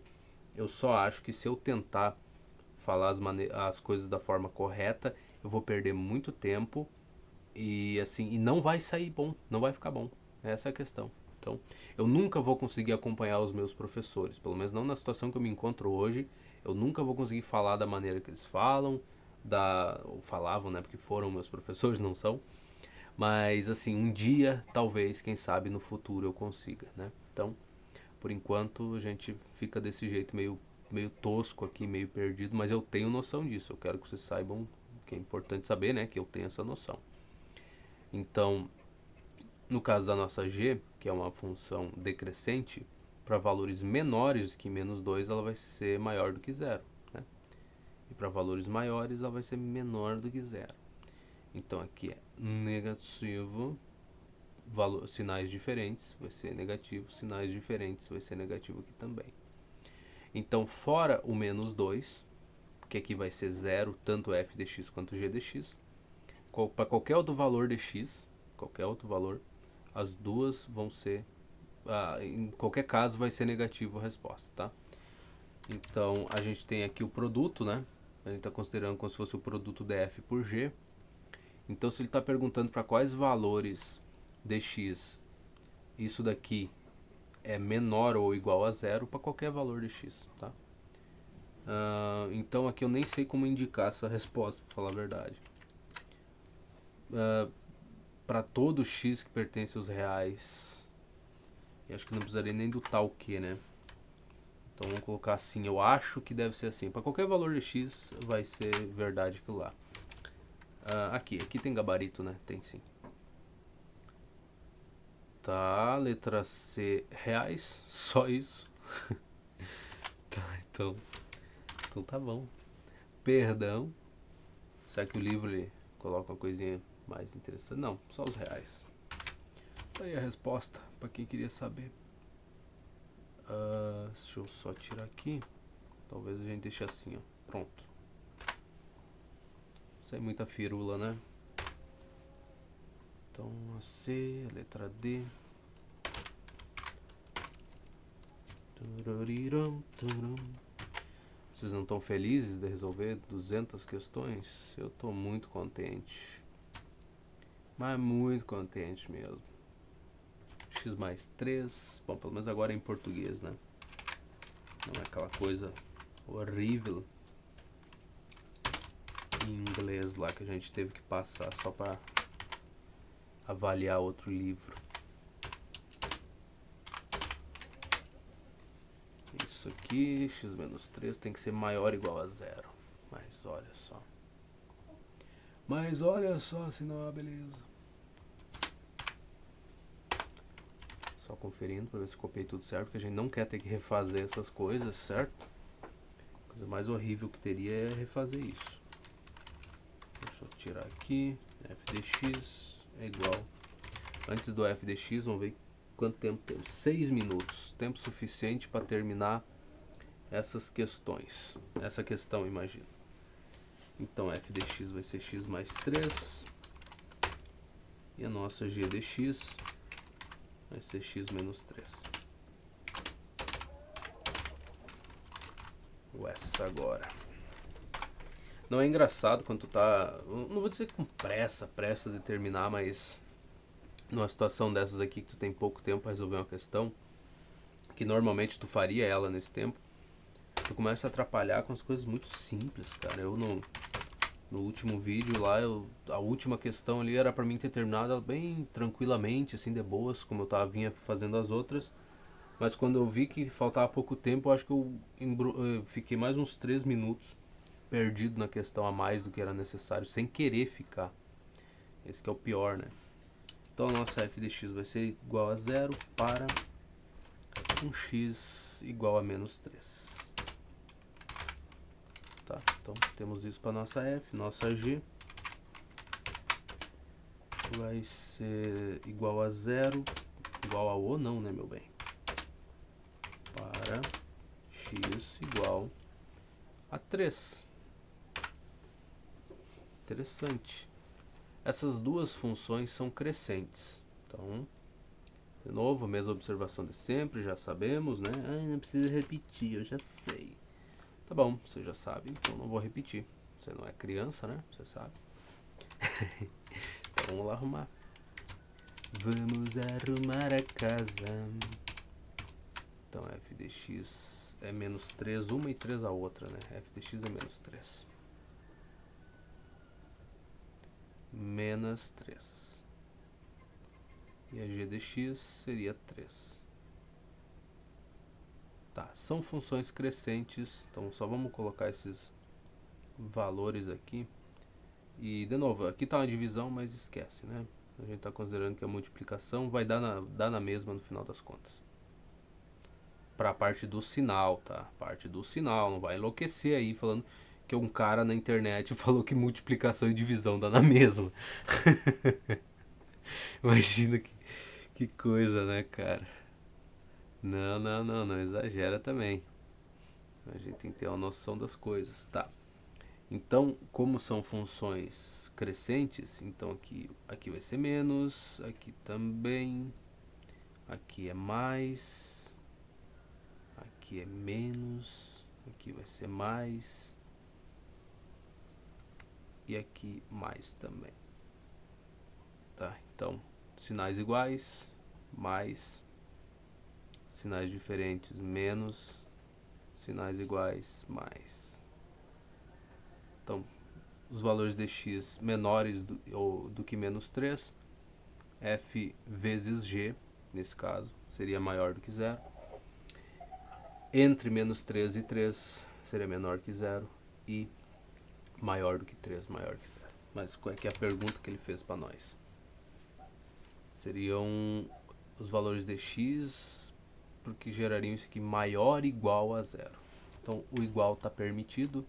eu só acho que se eu tentar falar as coisas da forma correta, eu vou perder muito tempo e assim, e não vai sair bom, não vai ficar bom. Essa é a questão. Então, eu nunca vou conseguir acompanhar os meus professores, pelo menos não na situação que eu me encontro hoje. Eu nunca vou conseguir falar da maneira que eles falam, ou falavam, né, porque foram meus professores, não são. Mas assim, um dia, talvez, quem sabe no futuro eu consiga, né? Então, por enquanto a gente fica desse jeito meio tosco aqui, meio perdido, mas eu tenho noção disso. Eu quero que vocês saibam que é importante saber, né, que eu tenho essa noção. Então, no caso da nossa g, que é uma função decrescente, para valores menores que menos 2, ela vai ser maior do que zero, né? E para valores maiores, ela vai ser menor do que zero. Então aqui é negativo, sinais diferentes, vai ser negativo, sinais diferentes, vai ser negativo aqui também. Então, fora o menos 2, que aqui vai ser zero, tanto f de x quanto g de x, para qualquer outro valor de x, qualquer outro valor, as duas vão ser, em qualquer caso vai ser negativo a resposta, tá? Então a gente tem aqui o produto, né? A gente está considerando como se fosse o produto df por g. Então se ele está perguntando para quais valores de x isso daqui é menor ou igual a zero, para qualquer valor de x, tá? Então aqui eu nem sei como indicar essa resposta, para falar a verdade. Para todo x que pertence aos reais, eu acho que não precisaria nem do tal que, né? Então vamos colocar assim, eu acho que deve ser assim. Para qualquer valor de x vai ser verdade aquilo lá. Aqui tem gabarito, né? Tem sim. Tá, letra C, reais, só isso. Tá, então tá bom. Perdão. Será que o livro ele coloca uma coisinha mais interessante? Não, só os reais. Tá aí a resposta, para quem queria saber. Deixa eu só tirar aqui. Talvez a gente deixe assim, ó. Pronto. Sem muita firula, né? Então, a C, a letra D. Vocês não estão felizes de resolver 200 questões? Eu estou muito contente. Mas muito contente mesmo. X mais 3. Bom, pelo menos agora é em português, né? Não é aquela coisa horrível em inglês lá que a gente teve que passar só para avaliar outro livro. Isso aqui, x menos 3 tem que ser maior ou igual a zero. Mas olha só. Mas olha só, se não é beleza. Só conferindo para ver se copiei tudo certo, porque a gente não quer ter que refazer essas coisas, certo? A coisa mais horrível que teria é refazer isso. Deixa eu tirar aqui. F de x é igual. Antes do f de x, vamos ver quanto tempo temos. 6 minutos. Tempo suficiente para terminar essas questões. Essa questão, imagina. Então f de x vai ser x mais 3. E a nossa g de x vai ser x menos 3. ou essa agora. Não é engraçado quando tu tá, não vou dizer com pressa de terminar, mas numa situação dessas aqui que tu tem pouco tempo pra resolver uma questão, que normalmente tu faria ela nesse tempo, tu começa a atrapalhar com as coisas muito simples, cara. Eu no último vídeo lá, a última questão ali era pra mim ter terminado ela bem tranquilamente, assim, de boas, como eu vinha fazendo as outras. Mas quando eu vi que faltava pouco tempo, eu acho que eu fiquei mais uns 3 minutos perdido na questão a mais do que era necessário, sem querer ficar. Esse que é o pior, né? Então a nossa f de x vai ser igual a 0 para um x igual a menos 3. Tá, então temos isso para nossa f, nossa g vai ser igual a 0, igual a ou não, né, meu bem? Para x igual a 3. Interessante. Essas duas funções são crescentes. Então, de novo, a mesma observação de sempre, já sabemos, né? Ah, não precisa repetir, eu já sei. Tá bom, você já sabe, então não vou repetir. Você não é criança, né? Você sabe. Então vamos lá arrumar. Vamos arrumar a casa. Então f de x é menos 3 uma e 3 a outra, né? F de x é menos 3. Menos 3. E a g de x seria 3. Tá, são funções crescentes, então só vamos colocar esses valores aqui. E, de novo, aqui está uma divisão, mas esquece, né? A gente está considerando que a multiplicação vai dar na mesma no final das contas. Para a parte do sinal, tá? Parte do sinal, não vai enlouquecer aí falando que um cara na internet falou que multiplicação e divisão dá na mesma. Imagina que coisa, né, cara? Não exagera também. A gente tem que ter uma noção das coisas, tá? Então, como são funções crescentes, então aqui vai ser menos, aqui também, aqui é mais, aqui é menos, aqui vai ser mais, e aqui mais também. Tá, então, sinais iguais, mais, sinais diferentes, menos, sinais iguais, mais. Então, os valores de x menores do que menos 3, f vezes g, nesse caso, seria maior do que 0. Entre menos 3 e 3 seria menor que 0. E maior do que 3, maior que 0. Mas qual é que é a pergunta que ele fez para nós? Seriam os valores de x, porque gerariam isso aqui maior ou igual a 0. Então, o igual está permitido.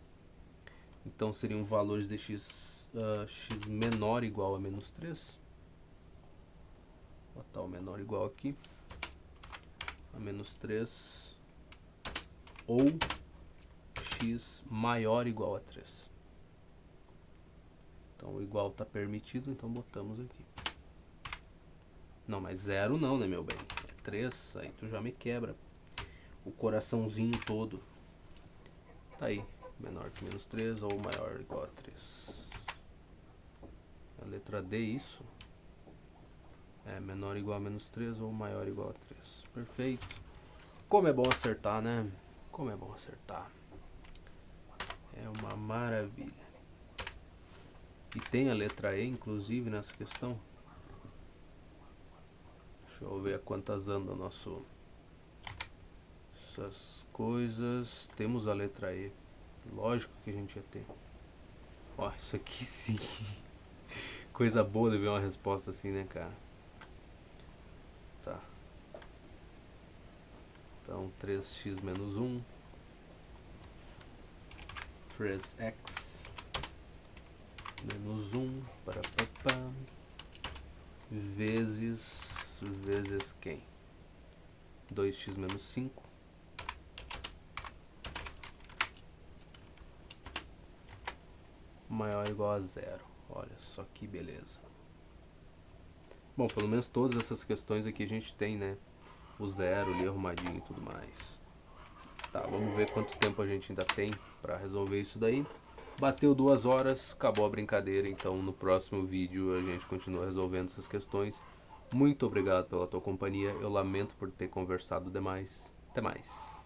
Então, seriam valores de x, x menor ou igual a menos 3. Vou botar o menor igual aqui. A menos 3. Ou x maior ou igual a 3. Então, o igual está permitido, então botamos aqui. Não, mas 0 não, né, meu bem? É 3, aí tu já me quebra o coraçãozinho todo. Tá aí, menor que menos 3 ou maior ou igual a 3. A letra D, isso. É menor ou igual a menos 3 ou maior ou igual a 3. Perfeito. Como é bom acertar, né? Como é bom acertar. É uma maravilha. E tem a letra E, inclusive, nessa questão. Deixa eu ver quantas andam nosso... Essas coisas... Temos a letra E. Lógico que a gente ia ter. Ó, isso aqui sim. Coisa boa de ver uma resposta assim, né, cara? Tá. Então, 3x menos 1. 3x menos 1 para papá, vezes quem? 2x menos 5 maior ou igual a 0. Olha só que beleza. Bom, pelo menos todas essas questões aqui a gente tem, né? O zero ali arrumadinho e tudo mais. Tá, vamos ver quanto tempo a gente ainda tem para resolver isso daí. Bateu 2 horas, acabou a brincadeira, então no próximo vídeo a gente continua resolvendo essas questões. Muito obrigado pela tua companhia, eu lamento por ter conversado demais. Até mais.